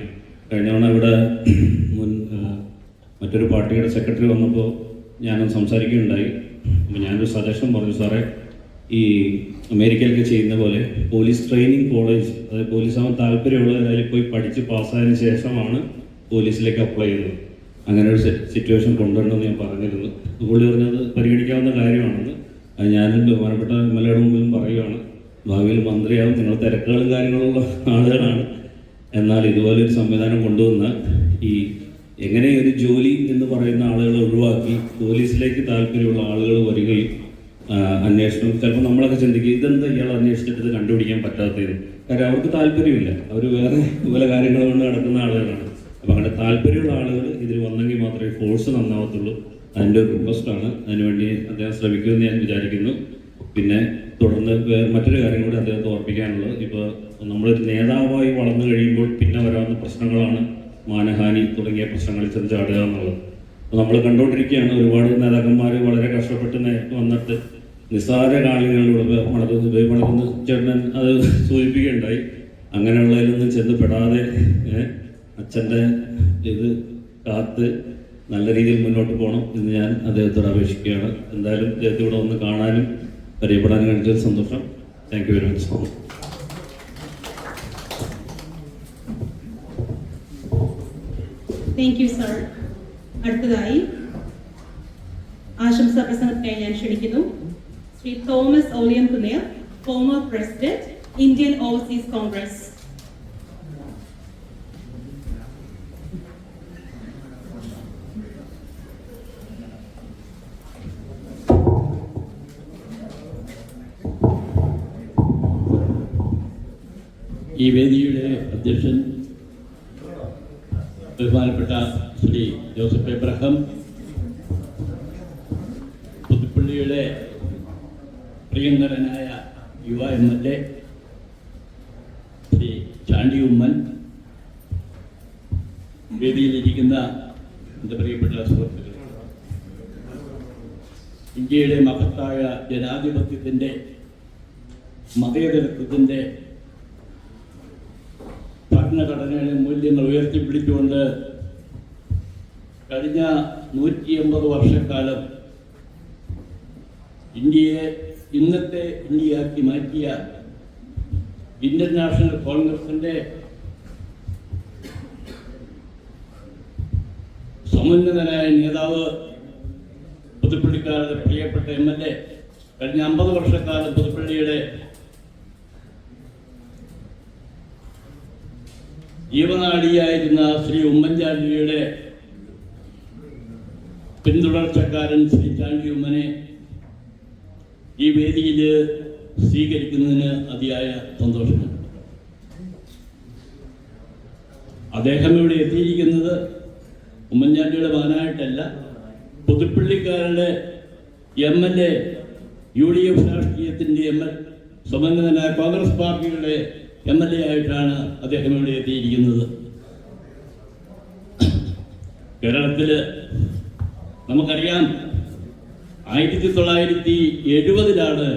കഴിഞ്ഞ തവണ ഇവിടെ മറ്റൊരു പാർട്ടിയുടെ സെക്രട്ടറി വന്നപ്പോൾ ഞാനൊന്ന് സംസാരിക്കുകയുണ്ടായി. അപ്പോൾ ഞാനൊരു സജഷൻ പറഞ്ഞു, സാറേ, ഈ അമേരിക്കയിലൊക്കെ ചെയ്യുന്ന പോലെ പോലീസ് ട്രെയിനിങ് കോളേജ്, അതായത് പോലീസ് ആവാൻ താല്പര്യമുള്ളവർ അതിൽ പോയി പഠിച്ച് പാസ്സായതിനു ശേഷമാണ് പോലീസിലേക്ക് അപ്ലൈ ചെയ്യുന്നത്. അങ്ങനെ ഒരു സിറ്റുവേഷൻ കൊണ്ടുവരണമെന്ന് ഞാൻ പറഞ്ഞിരുന്നു. പുള്ളി പറഞ്ഞത് പരിഗണിക്കാവുന്ന കാര്യമാണെന്ന്. അത് ഞാനും ബഹുമാനപ്പെട്ട MLA മുമ്പിലും പറയുകയാണ്. ഭാവിയിൽ മന്ത്രിയാവും, നിങ്ങൾ തിരക്കുകളും കാര്യങ്ങളുള്ള ആളുകളാണ്. എന്നാൽ ഇതുപോലൊരു സംവിധാനം കൊണ്ടുവന്ന ഈ എങ്ങനെ ഒരു ജോലി എന്ന് പറയുന്ന ആളുകളെ ഒഴിവാക്കി പോലീസിലേക്ക് താല്പര്യമുള്ള ആളുകൾ വരികയും അന്വേഷണം, ചിലപ്പോൾ നമ്മളൊക്കെ ചിന്തിക്കും ഇതെന്താ ഇയാൾ അന്വേഷിച്ചിട്ട് ഇത് കണ്ടുപിടിക്കാൻ പറ്റാത്തത്. കാരണം അവർക്ക് താല്പര്യമില്ല, അവർ വേറെ പല കാര്യങ്ങൾ കൊണ്ട് നടക്കുന്ന ആളുകളാണ്. അപ്പോൾ അങ്ങനെ താല്പര്യമുള്ള ആളുകൾ ഇതിൽ വന്നെങ്കിൽ മാത്രമേ ഫോഴ്സ് നന്നാവത്തുള്ളൂ. അതിൻ്റെ ഒരു റിക്വസ്റ്റാണ്. അതിനുവേണ്ടി അദ്ദേഹം ശ്രമിക്കുമെന്ന് ഞാൻ വിചാരിക്കുന്നു. പിന്നെ തുടർന്ന് മറ്റൊരു കാര്യം കൂടി അദ്ദേഹത്തെ ഓർപ്പിക്കാനുള്ളത്, ഇപ്പോൾ നമ്മളൊരു നേതാവായി വളർന്നു കഴിയുമ്പോൾ പിന്നെ വരാവുന്ന പ്രശ്നങ്ങളാണ് മാനഹാനി തുടങ്ങിയ പ്രശ്നങ്ങളിൽ ചെന്ന് ചാടുക എന്നുള്ളത്. അപ്പോൾ നമ്മൾ കണ്ടുകൊണ്ടിരിക്കുകയാണ്, ഒരുപാട് നേതാക്കന്മാർ വളരെ കഷ്ടപ്പെട്ട് വന്നിട്ട് നിസ്സാര കാര്യങ്ങളിലൂടെ വളർന്ന് ചേട്ടൻ അത് സൂചിപ്പിക്കുകയുണ്ടായി. അങ്ങനെയുള്ളതിലൊന്നും ചെന്ന് പെടാതെ അച്ഛൻ്റെ ഇത് കാത്ത് നല്ല രീതിയിൽ മുന്നോട്ട് പോകണം എന്ന് ഞാൻ അദ്ദേഹത്തോട് അപേക്ഷിക്കുകയാണ്. എന്തായാലും അദ്ദേഹത്തെ ഇവിടെ ഒന്ന് കാണാനും പരിചയപ്പെടാനും കാണിച്ചൊരു സന്തോഷം. Thank you very much. Thank you sir. അടുത്തതായി ആശംസാ പ്രസംഗത്തിനായി ഞാൻ ക്ഷണിക്കുന്നു Shri Thomas Oliyankunnil, former president, Indian overseas Congress. ഈ വേദിയുടെ അധ്യക്ഷൻ ബഹുമാനപ്പെട്ട ശ്രീ ജോസഫ് എബ്രഹാം, പുതുപ്പള്ളിയുടെ പ്രിയങ്കരനായ യുവ MLA ശ്രീ ചാണ്ടി ഉമ്മൻ, വേദിയിലിരിക്കുന്ന എൻ്റെ പ്രിയപ്പെട്ട സുഹൃത്തുക്കൾ, ഇന്ത്യയുടെ മഹത്തായ ജനാധിപത്യത്തിൻ്റെ മതേതരത്വത്തിൻ്റെ ഭരണഘടനയുടെ മൂല്യങ്ങൾ ഉയർത്തിപ്പിടിച്ചുകൊണ്ട് കഴിഞ്ഞ 180 വർഷക്കാലം ഇന്ത്യയെ ഇന്നത്തെ ഇന്ത്യയാക്കി മാറ്റിയ ഇന്ത്യൻ നാഷണൽ കോൺഗ്രസിന്റെ സമുന്നതനായ നേതാവ്, പുതുപ്പള്ളിക്കാരുടെ പ്രിയപ്പെട്ട MLA, കഴിഞ്ഞ 50 വർഷക്കാലം പുതുപ്പള്ളിയുടെ ജീവനാഡിയായിരുന്ന ശ്രീ ഉമ്മൻചാണ്ടിയുടെ പിന്തുടർച്ചക്കാരൻ ശ്രീ ചാണ്ടി ഉമ്മനെ ഈ വേദിയിൽ സ്വീകരിക്കുന്നതിന് അതിയായ സന്തോഷമുണ്ട്. അദ്ദേഹം ഇവിടെ എത്തിയിരിക്കുന്നത് ഉമ്മൻചാണ്ടിയുടെ മകനായിട്ടല്ല, പുതുപ്പള്ളിക്കാരുടെ MLA, UDF രാഷ്ട്രീയത്തിൻ്റെ സമന്വിതനായ കോൺഗ്രസ് പാർട്ടിയുടെ MLA ആയിട്ടാണ് അദ്ദേഹം ഇവിടെ എത്തിയിരിക്കുന്നത്. കേരളത്തിൽ നമുക്കറിയാം, 1970-ലാണ്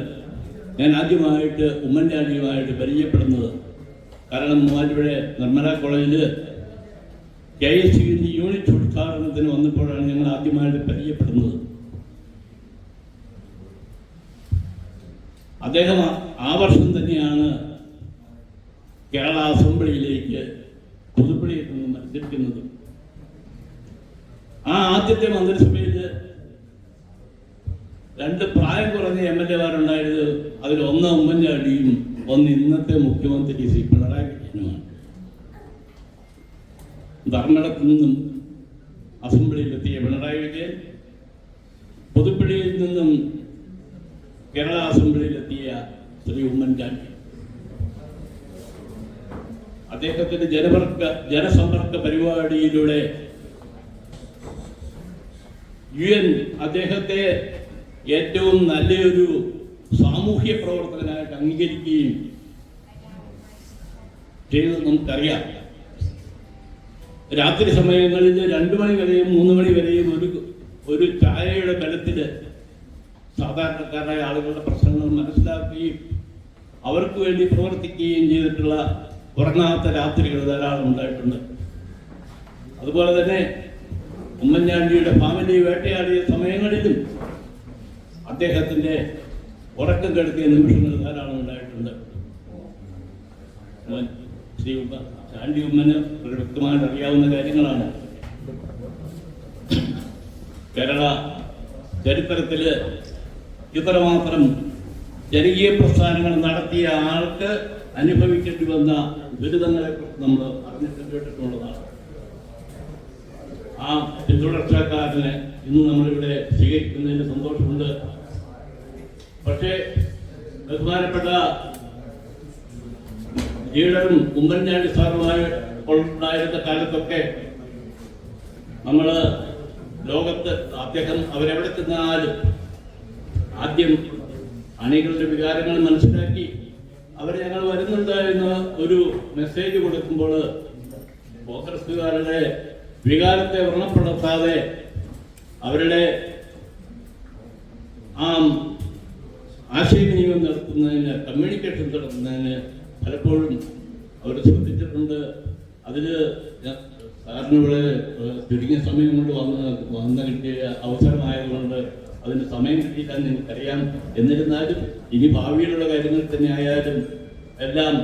ഞാൻ ആദ്യമായിട്ട് ഉമ്മൻചാണ്ടിയുമായിട്ട് പരിചയപ്പെടുന്നത്. കാരണം മൂവാറ്റുപുഴ നിർമ്മല കോളേജിൽ KSUവിൻ്റെ യൂണിറ്റ് ഉദ്ഘാടനത്തിന് വന്നപ്പോഴാണ് ഞങ്ങൾ ആദ്യമായിട്ട് പരിചയപ്പെടുന്നത്. അദ്ദേഹം ആ വർഷം തന്നെയാണ് കേരള അസംബ്ലിയിലേക്ക് പുതുപ്പള്ളിയിൽ നിന്ന് മത്സരിക്കുന്നത്. ആ ആദ്യത്തെ മന്ത്രിസഭയിൽ 2 പ്രായം കുറഞ്ഞ MLA-മാരുണ്ടായത്. അതിലൊന്ന് ഉമ്മൻചാണ്ടിയും ഒന്ന് ഇന്നത്തെ മുഖ്യമന്ത്രി ശ്രീ പിണറായി വിജയനുമാണ്. ധർമ്മടത്തു നിന്നും അസംബ്ലിയിലെത്തിയ പിണറായി വിജയൻ, പുതുപ്പള്ളിയിൽ നിന്നും കേരള അസംബ്ലിയിലെത്തിയ ശ്രീ ഉമ്മൻചാണ്ടി. അദ്ദേഹത്തിന്റെ ജനസമ്പർക്ക പരിപാടിയിലൂടെ UN അദ്ദേഹത്തെ ഏറ്റവും നല്ലൊരു സാമൂഹ്യ പ്രവർത്തകനായിട്ട് അംഗീകരിക്കുകയും ചെയ്തത് നമുക്കറിയാം. രാത്രി സമയങ്ങളിൽ 2 മണി വരെയും 3 മണി വരെയും ഒരു ചായയുടെ ബലത്തിൽ സാധാരണക്കാരായ ആളുകളുടെ പ്രശ്നങ്ങൾ മനസ്സിലാക്കുകയും അവർക്ക് വേണ്ടി പ്രവർത്തിക്കുകയും ചെയ്തിട്ടുള്ള ഉറങ്ങാത്ത രാത്രികൾ ധാരാളം ഉണ്ടായിട്ടുണ്ട്. അതുപോലെ തന്നെ ഉമ്മൻചാണ്ടിയുടെ ഫാമിലി വേട്ടയാടിയ സമയങ്ങളിലും അദ്ദേഹത്തിൻ്റെ ഉറക്കം കെടുത്തിയ നിമിഷങ്ങൾ ധാരാളം ഉണ്ടായിട്ടുണ്ട്. ശ്രീ ചാണ്ടി ഉമ്മന് ഒരു വ്യക്തമായിട്ട് അറിയാവുന്ന കാര്യങ്ങളാണ്. കേരള ചരിത്രത്തിൽ ഇത്രമാത്രം ജനകീയ പ്രസ്ഥാനങ്ങൾ നടത്തിയ ആൾക്ക് അനുഭവിക്കേണ്ടി വന്ന ദുരിതങ്ങളെ നമ്മൾ അറിഞ്ഞിട്ട് കേട്ടിട്ടുള്ളതാണ്. ആ പിന്തുടർച്ചക്കാരനെ ഇന്ന് നമ്മളിവിടെ സ്വീകരിക്കുന്നതിന് സന്തോഷമുണ്ട്. പക്ഷേ ബഹുമാനപ്പെട്ട ലീഡറും ഉമ്മൻചാണ്ടി സാറുമായി ഉണ്ടായിരുന്ന കാലത്തൊക്കെ നമ്മൾ ലോകത്ത് അദ്ദേഹം അവരെവിടെ ചെന്നാലും ആദ്യം അണികളുടെ വികാരങ്ങൾ മനസ്സിലാക്കി അവർ ഞങ്ങൾ വരുന്നുണ്ട് എന്ന് ഒരു മെസ്സേജ് കൊടുക്കുമ്പോൾ കോൺഗ്രസ്സുകാരുടെ വികാരത്തെ വ്രണപ്പെടുത്താതെ അവരുടെ ആ ആശയവിനിമയം നടത്തുന്നതിന്, കമ്മ്യൂണിക്കേഷൻ നടത്തുന്നതിന് പലപ്പോഴും അവർ ശ്രദ്ധിച്ചിട്ടുണ്ട്. അതിൽ സാറിന് ഇവിടെ ചുരുങ്ങിയ സമയം കൊണ്ട് വന്ന് കിട്ടിയ അവസരമായതുകൊണ്ട് അതിന് സമയം കിട്ടിയില്ല എന്ന് എനിക്കറിയാം. എന്നിരുന്നാലും ഇനി ഭാവിയിലുള്ള കാര്യങ്ങൾ തന്നെ ആയാലും എല്ലാം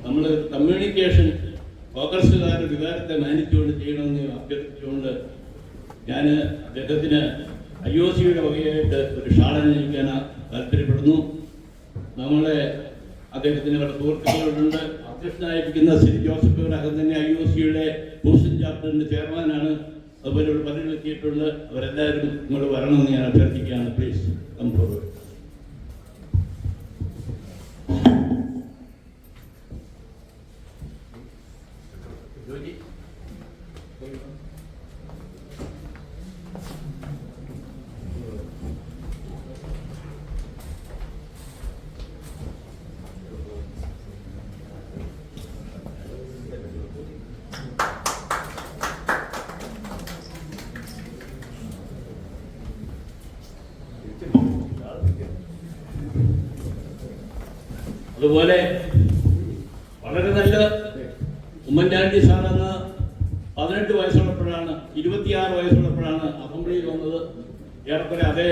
നമ്മൾ കമ്മ്യൂണിക്കേഷൻ കോൺഗ്രസ്സുകാരുടെ വികാരത്തെ മാനിച്ചുകൊണ്ട് ചെയ്യണമെന്ന് അഭ്യർത്ഥിച്ചുകൊണ്ട് ഞാൻ അദ്ദേഹത്തിന് IOC-യുടെ വകയായിട്ട് ഒരു ഷാൾ അണിയിക്കാൻ താല്പര്യപ്പെടുന്നു. നമ്മളെ അദ്ദേഹത്തിന് ഇവിടെ സുഹൃത്തുക്കളുണ്ട്. അധ്യക്ഷനായിരിക്കുന്ന ശ്രീ ജോസഫ് അകം തന്നെ IOC-യുടെ ഹൂസ്റ്റൺ ചാപ്റ്ററിന്റെ ചെയർമാനാണ്. അതുപോലെ ഇവിടെ പലരും എത്തിയിട്ടുണ്ട്. അവരെല്ലാവരും ഇങ്ങോട്ട് വരണമെന്ന് ഞാൻ അഭ്യർത്ഥിക്കുകയാണ്. Please come forward. അതുപോലെ വളരെ നല്ല ഉമ്മൻചാണ്ടി സാർ അന്ന് 18 വയസ്സുള്ളപ്പോഴാണ് 26 വയസ്സുള്ളപ്പോഴാണ് അസംബ്ലിയിൽ വന്നത്. ഏറെക്കുറെ അതേ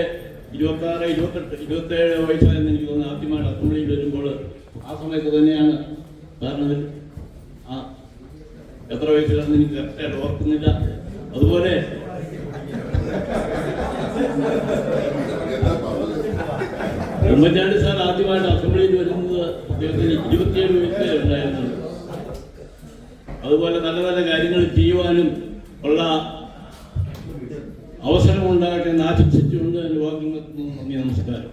26, 28, 27 വയസ്സായെന്ന് എനിക്ക് തോന്നുന്നു ആദ്യമാണ് അസംബ്ലിയിൽ വരുമ്പോൾ. ആ സമയത്ത് തന്നെയാണ് സാറിന് എത്ര വയസ്സിലാണെന്ന് എനിക്ക് കറക്റ്റായിട്ട് ഓർക്കുന്നില്ല. അതുപോലെ ഉമ്മൻചാണ്ടി സാർ ആദ്യമായിട്ട് അസംബ്ലിയിൽ വരുന്നത് അദ്ദേഹത്തിന് 27 വയസ്സേ ഉണ്ടായിരുന്നു. അതുപോലെ നല്ല നല്ല കാര്യങ്ങൾ ചെയ്യുവാനും ഉള്ള അവസരം ഉണ്ടാകട്ടെ എന്ന് ആശംസിച്ചുകൊണ്ട് വാക്കുകൾ നന്ദി, നമസ്കാരം.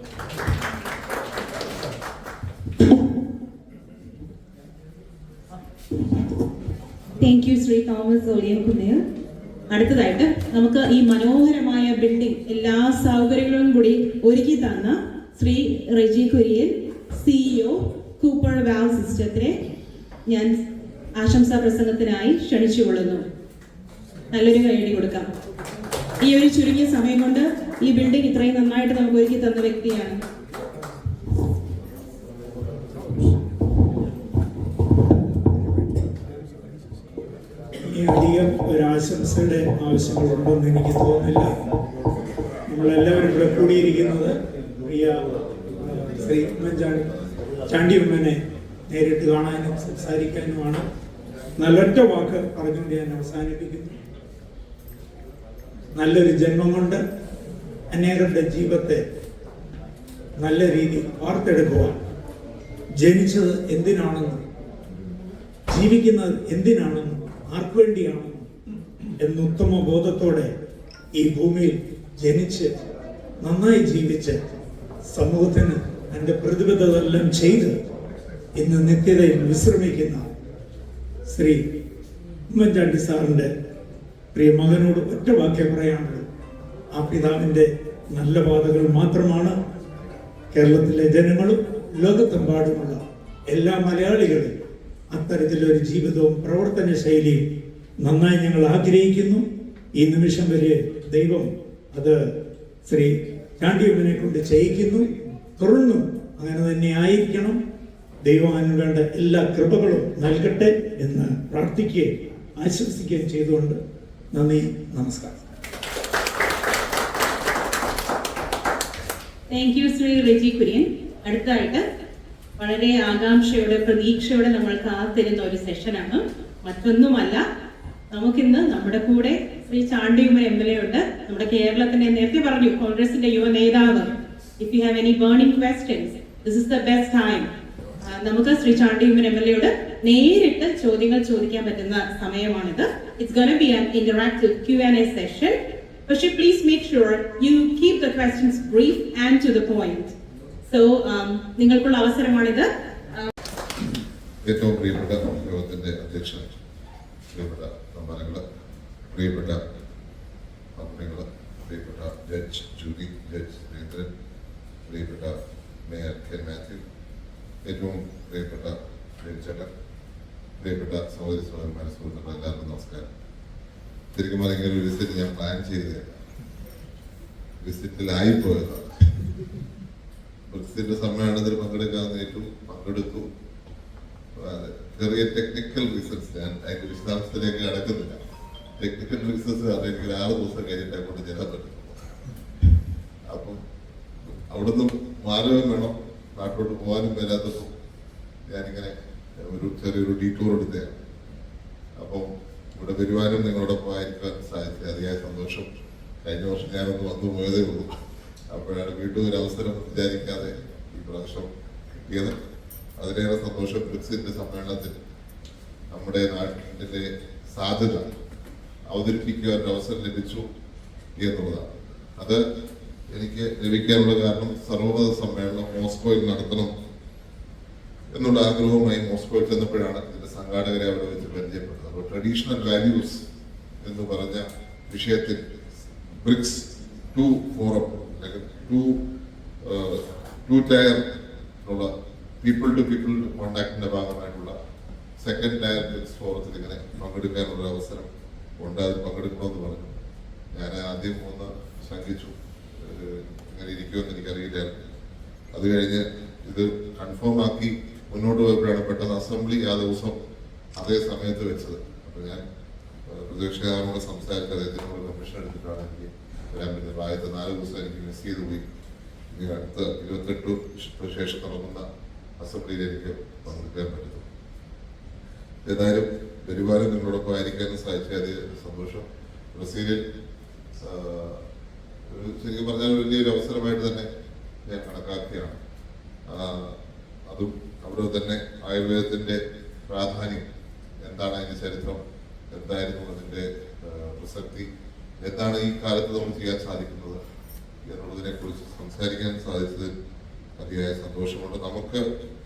Thank you Shri Thomas Oliyankunnil. അടുത്തതായിട്ട് നമുക്ക് ഈ മനോഹരമായ ബിൽഡിംഗ് എല്ലാ സൗകര്യങ്ങളും കൂടി ഒരുക്കി തന്ന Shri Reji Kurian, CEO Cooper valve സിസ്റ്റത്തിനെ ഞാൻ ആശംസാ പ്രസംഗത്തിനായി ക്ഷണിച്ചുകൊള്ളുന്നു. നല്ലൊരു കൈയടി കൊടുക്കാം. ഈ ഒരു ചുരുങ്ങിയ സമയം കൊണ്ട് ഈ ബിൽഡിംഗ് ഇത്രയും നന്നായിട്ട് നമുക്ക് ഒരുക്കി തന്ന വ്യക്തിയാണ്. അധികം ഒരു ആശംസയുടെ ആവശ്യങ്ങളുണ്ടെന്ന് എനിക്ക് തോന്നുന്നില്ല. നമ്മളെല്ലാവരും ഇവിടെ കൂടിയിരിക്കുന്നത് പ്രിയ ശ്രീ ചാണ്ടി ഉമ്മനെ നേരിട്ട് കാണാനും സംസാരിക്കാനുമാണ്. നല്ലൊറ്റ വാക്ക് പറഞ്ഞുകൊണ്ട് ഞാൻ അവസാനിപ്പിക്കുന്നു. നല്ലൊരു ജന്മം കൊണ്ട് അനേകരുടെ ജീവിതത്തെ നല്ല രീതിയിൽ വാർത്തെടുക്കുവാൻ, ജനിച്ചത് എന്തിനാണെന്നും ജീവിക്കുന്നത് എന്തിനാണെന്നും ആർക്കു വേണ്ടിയാണെന്നും എന്ന ഉത്തമ ബോധത്തോടെ ഈ ഭൂമിയിൽ ജനിച്ച് നന്നായി ജീവിച്ച് സമൂഹത്തിന് എൻ്റെ പ്രതിബദ്ധതെല്ലാം ചെയ്ത് ഇന്ന് നിത്യതയിൽ വിശ്രമിക്കുന്ന ശ്രീ ഉമ്മൻചാണ്ടി സാറിൻ്റെ പ്രിയ മകനോട് ഒറ്റ വാക്യം പറയാനുള്ളത്, ആ പിതാവിൻ്റെ നല്ല പാതകൾ മാത്രമാണ് കേരളത്തിലെ ജനങ്ങളും ലോകത്തെമ്പാടുമുള്ള എല്ലാ മലയാളികളും അത്തരത്തിലൊരു ജീവിതവും പ്രവർത്തന ശൈലിയും നന്നായി ഞങ്ങൾ ആഗ്രഹിക്കുന്നു. ഈ നിമിഷം വരെ ദൈവം അത് ശ്രീ ചാണ്ടിയമ്മനെ കൊണ്ട് ചെയ്യിക്കുന്നു. തുടർന്നും അങ്ങനെ തന്നെ ആയിരിക്കണം. ദൈവം അതിന് വേണ്ട എല്ലാ കൃപകളും നൽകട്ടെ എന്ന് പ്രാർത്ഥിക്കുകയും ആശംസിക്കുകയും ചെയ്തുകൊണ്ട് നന്ദി, നമസ്കാരം. Thank you Shri Reji Kurian. അടുത്തതായിട്ട് വളരെ ആകാംക്ഷയോടെ പ്രതീക്ഷയോടെ നമ്മൾ കാത്തിരുന്ന ഒരു സെഷനാണ്. മറ്റൊന്നുമല്ല, നമുക്കിന്ന് നമ്മുടെ കൂടെ ശ്രീ ചാണ്ടിയുമ്മൻ MLA ഉണ്ട്. നമ്മുടെ കേരളത്തിന്റെ, നേരത്തെ പറഞ്ഞു, കോൺഗ്രസിന്റെ യുവ നേതാവ്. If you have any burning questions, this is the best time. നമുക്ക് ശ്രീ ചാണ്ടിയുമ്മൻ MLA-യോട് നേരിട്ട് ചോദ്യങ്ങൾ ചോദിക്കാൻ പറ്റുന്ന സമയമാണിത്. It's gonna B an interactive Q&A session. പക്ഷേ please make sure you keep the questions brief and to the point. So നിങ്ങൾക്കുള്ള അവസരമാണിത്. ഏറ്റവും പ്രിയപ്പെട്ട യോഗത്തിന്റെ അധ്യക്ഷൻ, പ്രിയപ്പെട്ട സമ്മാനങ്ങള്, പ്രിയപ്പെട്ട കമ്പനികള്, പ്രിയപ്പെട്ട ജഡ്ജ് ജൂറി, ജഡ്ജ് സുരേന്ദ്രൻ, പ്രിയപ്പെട്ട മേയർ കെ മാത്യു, ഏറ്റവും പ്രിയപ്പെട്ട ജഡ്ജകൾ, പ്രിയപ്പെട്ട സഹോദരി സഹോദരന്മാരെ, സുഹൃത്തുക്കൾ, എല്ലാവർക്കും നമസ്കാരം. ശരിക്കും പറഞ്ഞ ഒരു വിസിറ്റ് ഞാൻ പ്ലാൻ ചെയ്തതാണ്, വിസിറ്റിലായിപ്പോയതാണ്. പ്രസിഡന്റ് സമ്മേളനത്തിൽ പങ്കെടുക്കാമെന്ന് ഏറ്റു, പങ്കെടുത്തു. ചെറിയ ടെക്നിക്കൽ റീസൺസ്, ഞാൻ അതിന്റെ വിശദാംശത്തിലേക്ക് കടക്കുന്നില്ല. ടെക്നിക്കൽ റിസർച്ച് എനിക്ക് 6 ദിവസം കഴിഞ്ഞിട്ട് അങ്ങോട്ട് ചെല്ലാൻ പറ്റും. അപ്പം അവിടുന്ന് മാറുകയും വേണം, നാട്ടിലോട്ട് പോകാനും വരാത്തപ്പോൾ ഞാനിങ്ങനെ ചെറിയൊരു ഡീറ്റൂർ എടുത്തതാണ്. അപ്പം ഇവിടെ വരുവാനും നിങ്ങളോടൊപ്പം ആയിരിക്കാൻ സാധിച്ചത് അതിയായ സന്തോഷം. കഴിഞ്ഞ വർഷം ഞാനൊന്ന് വന്നു പോയതേ ഉള്ളൂ, അപ്പോഴാണ് വീണ്ടും ഒരു അവസരം വിചാരിക്കാതെ ഈ പ്രാവശ്യം കിട്ടിയത്. അതിലേറെ സന്തോഷം. ബ്രിക്സിന്റെ സമ്മേളനത്തിൽ നമ്മുടെ നാട്ടിലെ സാധ്യത അവതരിപ്പിക്കുവാൻ ഒരു അവസരം ലഭിച്ചു എന്നുള്ളതാണ്. അത് എനിക്ക് ലഭിക്കാനുള്ള കാരണം സർവമത സമ്മേളനം മോസ്കോയിൽ നടത്തണം എന്നുള്ള ആഗ്രഹവുമായി മോസ്കോയിൽ ചെന്നപ്പോഴാണ് ഇതിന്റെ സംഘാടകരെ അവിടെ വെച്ച് പരിചയപ്പെട്ടത്. അപ്പോൾ ട്രഡീഷണൽ വാല്യൂസ് എന്ന് പറഞ്ഞ വിഷയത്തിൽ ബ്രിക്സ് 2 ഫോറം അല്ലെങ്കിൽ 2 ടയർ ഉള്ള പീപ്പിൾ ടു പീപ്പിൾ കോണ്ടാക്ടിന്റെ ഭാഗമായിട്ടുള്ള സെക്കൻഡ് ടയർ ബ്രിക്സ് ഫോറത്തിൽ ഇങ്ങനെ പങ്കെടുക്കാനുള്ള അവസരം ഉണ്ട്. അതിൽ പങ്കെടുക്കണമെന്ന് പറഞ്ഞു. ഞാൻ ആദ്യം ഒന്ന് ശങ്കിച്ചു, ഇങ്ങനെ ഇരിക്കുമെന്ന് എനിക്കറിയില്ലായിരുന്നു. അത് കഴിഞ്ഞ് ഇത് കൺഫേം ആക്കി മുന്നോട്ട് പോയപ്പോഴാണ് പെട്ടെന്ന് അസംബ്ലി ആ ദിവസം അതേ സമയത്ത് വെച്ചത്. അപ്പോൾ ഞാൻ പ്രതിപക്ഷ നേതാവിനോട് സംസാരിച്ച് അദ്ദേഹത്തിനോട് പെർമിഷൻ എടുത്തിട്ടാണ് എനിക്ക് വരാൻ പറ്റുന്നത്. ആദ്യത്തെ 4 ദിവസം എനിക്ക് മിസ് ചെയ്ത് പോയി. ഇനി അടുത്ത 28 ശേഷം നടക്കുന്ന അസംബ്ലിയിൽ എനിക്ക് പങ്കെടുക്കാൻ പറ്റുന്നു. ഏതായാലും വരുവാനും നിങ്ങളോടൊപ്പം ആയിരിക്കാനും സാധിച്ച അതിൽ സന്തോഷം. ബ്രസീലിൽ ശരിക്കും പറഞ്ഞാൽ വലിയൊരു അവസരമായിട്ട് തന്നെ ഞാൻ കണക്കാക്കിയാണ്. അതും അവിടെ തന്നെ ആയുർവേദത്തിന്റെ പ്രാധാന്യം എന്താണ്, അതിന്റെ ചരിത്രം എന്തായിരുന്നു, അതിന്റെ പ്രസക്തി എന്താണ്, ഈ കാലത്ത് നമ്മൾ ചെയ്യാൻ സാധിക്കുന്നത് എന്നുള്ളതിനെ കുറിച്ച് സംസാരിക്കാൻ സാധിച്ചതിൽ അതിയായ സന്തോഷമുണ്ട്. നമുക്ക്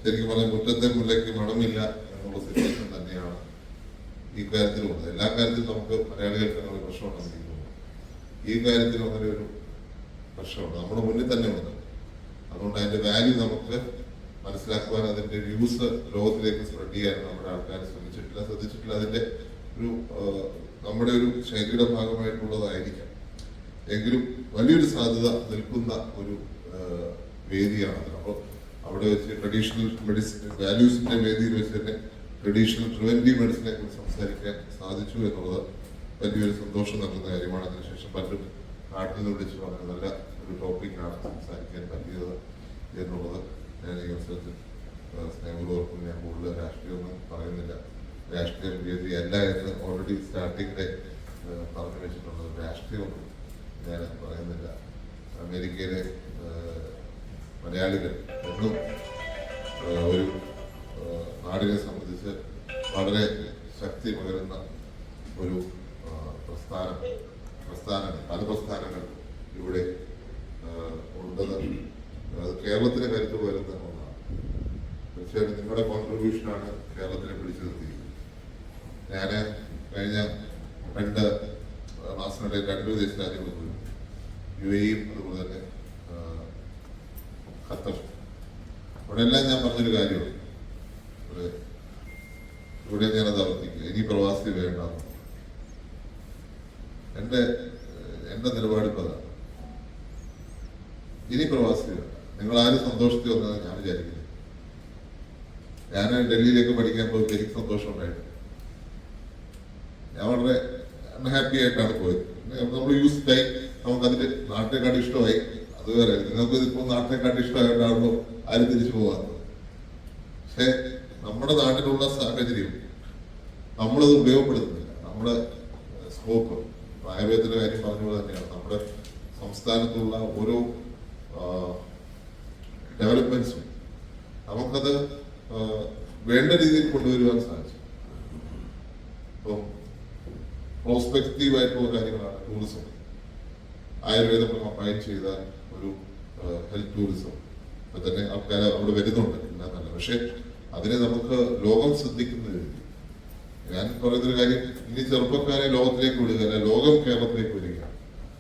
ശരിക്കും പറഞ്ഞാൽ മുറ്റത്തെ മുല്ലയ്ക്ക് മണമില്ല എന്നുള്ള സിറ്റുവേഷൻ തന്നെയാണ് ഈ കാര്യത്തിലുള്ളത്. എല്ലാ കാര്യത്തിലും നമുക്ക് മലയാളികൾക്ക് അങ്ങനെ ഒരു പ്രശ്നമുണ്ടെന്ന് എനിക്ക് തോന്നുന്നു. ഈ കാര്യത്തിലും അങ്ങനെ ഒരു പ്രശ്നമുണ്ട്, നമ്മുടെ മുന്നിൽ തന്നെ ഉണ്ട്. അതുകൊണ്ട് അതിന്റെ വാല്യൂ നമുക്ക് മനസ്സിലാക്കുവാൻ, അതിന്റെ വ്യൂസ് ലോകത്തിലേക്ക് സ്പ്രെഡ് ചെയ്യാൻ നമ്മുടെ ആൾക്കാർ ശ്രദ്ധിച്ചിട്ടില്ല. അതിന്റെ ഒരു നമ്മുടെ ഒരു ശൈലിയുടെ ഭാഗമായിട്ടുള്ളതായിരിക്കാം. എങ്കിലും വലിയൊരു സാധ്യത നിൽക്കുന്ന ഒരു വേദിയാണ്. അപ്പോൾ അവിടെ വെച്ച് ട്രഡീഷണൽ മെഡിസിൻ വാല്യൂസിന്റെ വേദിയിൽ വെച്ച് തന്നെ ട്രഡീഷണൽ പ്രിവെന്റീവ് മെഡിസിനെ കുറിച്ച് സംസാരിക്കാൻ സാധിച്ചു എന്നുള്ളത് വലിയൊരു സന്തോഷം നൽകുന്ന കാര്യമാണ്. അതിനുശേഷം പലരും നാട്ടിൽ നിന്ന് വിളിച്ചു പറഞ്ഞ നല്ല ഒരു ടോപ്പിക്കാണ് സംസാരിക്കാൻ പറ്റിയത് എന്നുള്ളത് ഞാൻ ഈ അവസരത്തിൽ സ്നേഹപൂർവ്വം ഞാൻ കൂടുതൽ രാഷ്ട്രീയമൊന്നും പറയുന്നില്ല. രാഷ്ട്രീയ വേദി അല്ല എന്ന് ഓൾറെഡി സ്റ്റാർട്ടിങ്ങിലെ പറഞ്ഞു വെച്ചിട്ടുള്ളത്. രാഷ്ട്രീയമൊന്നും ഞാൻ പറയുന്നില്ല. അമേരിക്കയിലെ മലയാളികൾ എന്നും ഒരു നാടിനെ സംബന്ധിച്ച് വളരെ ശക്തി പകരുന്ന ഒരു പ്രസ്ഥാനങ്ങൾ പല പ്രസ്ഥാനങ്ങൾ ഇവിടെ ഉള്ളത്. അത് കേരളത്തിലെ കരുത്ത് പകരുന്ന ഒന്നാണ്. തീർച്ചയായിട്ടും നിങ്ങളുടെ കോൺട്രിബ്യൂഷനാണ് കേരളത്തിനെ പിടിച്ചു നിർത്തിയിരിക്കുന്നത്. ഞാൻ കഴിഞ്ഞ 2 മാസത്തിനിടയിൽ 2 വിദേശ രാജ്യങ്ങളിൽ പോയി. UAE അതുപോലെ തന്നെ ഖത്തർ. അവിടെ എല്ലാം ഞാൻ പറഞ്ഞൊരു കാര്യമാണ്, ഇവിടെ ഞാനത് ആവർത്തിക്കുക, ഇനി പ്രവാസി വേണ്ട. എന്റെ നിലപാട് ഇപ്പം അതാണ്. ഇനി പ്രവാസി വേണ്ട. നിങ്ങൾ ആരും സന്തോഷത്തിൽ വന്നത് ഞാൻ വിചാരിക്കുന്നത്. ഞാൻ ഡൽഹിയിലേക്ക് പഠിക്കാൻ പോയപ്പോൾ എനിക്ക് സന്തോഷം ഉണ്ടായിട്ടുണ്ട്. ഞാൻ വളരെ അൺഹാപ്പി ആയിട്ടാണ് പോയത്. നമ്മൾ യൂസ്ഡ് ആയി, നമുക്ക് അതിന്റെ നാട്ടിനെക്കാട്ടി ഇഷ്ടമായി. അതുവരെ നിങ്ങൾക്ക് ഇതിപ്പോൾ നാട്ടിനെക്കാട്ടി ഇഷ്ടമായിട്ടാണല്ലോ ആരും തിരിച്ചു പോകാത്തത്. പക്ഷെ നമ്മുടെ നാട്ടിലുള്ള സാഹചര്യം നമ്മളത് ഉപയോഗപ്പെടുത്തുന്നില്ല. നമ്മുടെ സ്കോപ്പ് ആയുർവേദത്തിന്റെ കാര്യം പറഞ്ഞതുപോലെ തന്നെയാണ്. നമ്മുടെ സംസ്ഥാനത്തുള്ള ഓരോ ഡെവലപ്മെന്റ്സും നമുക്കത് വേണ്ട രീതിയിൽ കൊണ്ടുവരുവാൻ സാധിച്ചു. ഇപ്പം പ്രോസ്പെക്റ്റീവ് ആയിട്ടുള്ള കാര്യങ്ങളാണ് ടൂറിസം. ആയുർവേദം കമ്പൈൻ ചെയ്ത ഒരു ഹെൽത്ത് ടൂറിസം ഇപ്പൊ തന്നെ ആൾക്കാർ അവിടെ വരുന്നുണ്ട്, ഇല്ലെന്നല്ല. പക്ഷെ അതിനെ നമുക്ക് ലോകം ശ്രദ്ധിക്കുന്ന രീതി. ഞാൻ പറയുന്നൊരു കാര്യം, ഇനി ചെറുപ്പക്കാരെ ലോകത്തിലേക്ക് വിടുകയല്ല, ലോകം കേരളത്തിലേക്ക് വരികയാണ്.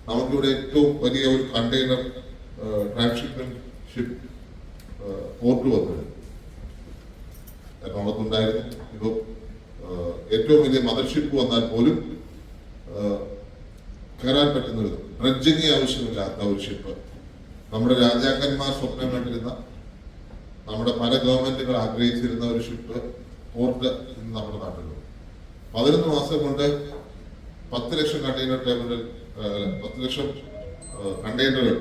നമുക്കിവിടെ ഏറ്റവും വലിയ ഒരു കണ്ടെയ്നർ ട്രാൻസ്ഷിപ്മെന്റ് ഷിപ്പ് പോർട്ട് വന്നത് എറണാകുളത്തുണ്ടായിരുന്നു. ഇപ്പോൾ ഏറ്റവും വലിയ മദർഷിപ്പ് വന്നാൽ പോലും കയറാൻ പറ്റുന്ന വിധം ഡ്രഡ്ജിങ് ആവശ്യമില്ലാത്ത ഒരു ഷിപ്പ്, നമ്മുടെ രാജാക്കന്മാർ സ്വപ്നം കണ്ടിരുന്ന, നമ്മുടെ പല ഗവൺമെന്റുകൾ ആഗ്രഹിച്ചിരുന്ന ഒരു ഷിപ്പ് പോർട്ട് ഇന്ന് നമ്മുടെ നാട്ടിലുണ്ട്. 11 മാസം കൊണ്ട് 10 ലക്ഷം കണ്ടെയ്നർ ടെർമിനൽ 10 ലക്ഷം കണ്ടെയ്നറുകൾ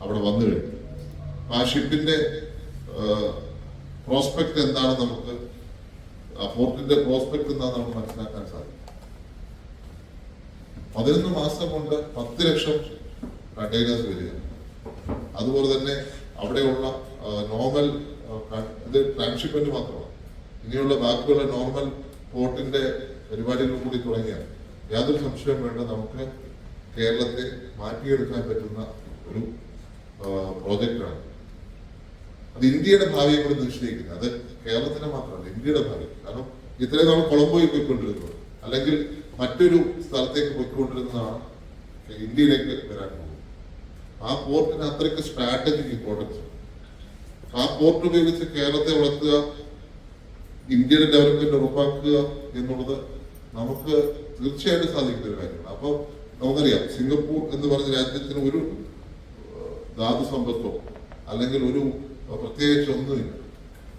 അവിടെ വന്നു കഴിഞ്ഞു. ആ ഷിപ്പിന്റെ പ്രോസ്പെക്ട് എന്താണ്, നമുക്ക് ആ പോർട്ടിന്റെ പ്രോസ്പെക്ട് എന്താണെന്ന് നമുക്ക് മനസ്സിലാക്കാൻ സാധിക്കും. 11 മാസം കൊണ്ട് 10 ലക്ഷം കണ്ടെയ്നേഴ്സ് വരിക. അതുപോലെ തന്നെ അവിടെയുള്ള നോർമൽ ഇത് ട്രാൻസ്ഷിപ്മെന്റ് മാത്രമാണ്. ഇനിയുള്ള ബാക്കിയുള്ള നോർമൽ പോർട്ടിന്റെ പരിപാടികൾ കൂടി തുടങ്ങിയാൽ യാതൊരു സംശയം വേണ്ട, നമുക്ക് കേരളത്തെ മാറ്റിയെടുക്കാൻ പറ്റുന്ന ഒരു പ്രോജക്റ്റാണ്. അത് ഇന്ത്യയുടെ ഭാവിയെ കൂടി നിശ്ചയിക്കുന്നത്. അത് കേരളത്തിന്റെ മാത്രമല്ല, ഇന്ത്യയുടെ ഭാവി. കാരണം ഇത്രയും നാൾ കൊളംബോയിൽ പോയിക്കൊണ്ടിരുന്നത് അല്ലെങ്കിൽ മറ്റൊരു സ്ഥലത്തേക്ക് പോയിക്കൊണ്ടിരുന്നതാണ് ഇന്ത്യയിലേക്ക് വരാൻ പോകുന്നത്. ആ പോർട്ടിന് അത്രയ്ക്ക് സ്ട്രാറ്റജിക് ഇമ്പോർട്ടൻസ്. ആ പോർട്ട് ഉപയോഗിച്ച് കേരളത്തെ വളർത്തുക, ഇന്ത്യയുടെ ഡെവലപ്മെന്റ് ഉറപ്പാക്കുക എന്നുള്ളത് നമുക്ക് തീർച്ചയായിട്ടും സാധിക്കുന്ന ഒരു കാര്യമാണ്. അപ്പോൾ നമുക്കറിയാം, സിംഗപ്പൂർ എന്ന് പറഞ്ഞ രാജ്യത്തിന് ഒരു ധാതു സമ്പത്തോ അല്ലെങ്കിൽ ഒരു പ്രത്യേകിച്ച് ഒന്നുമില്ല.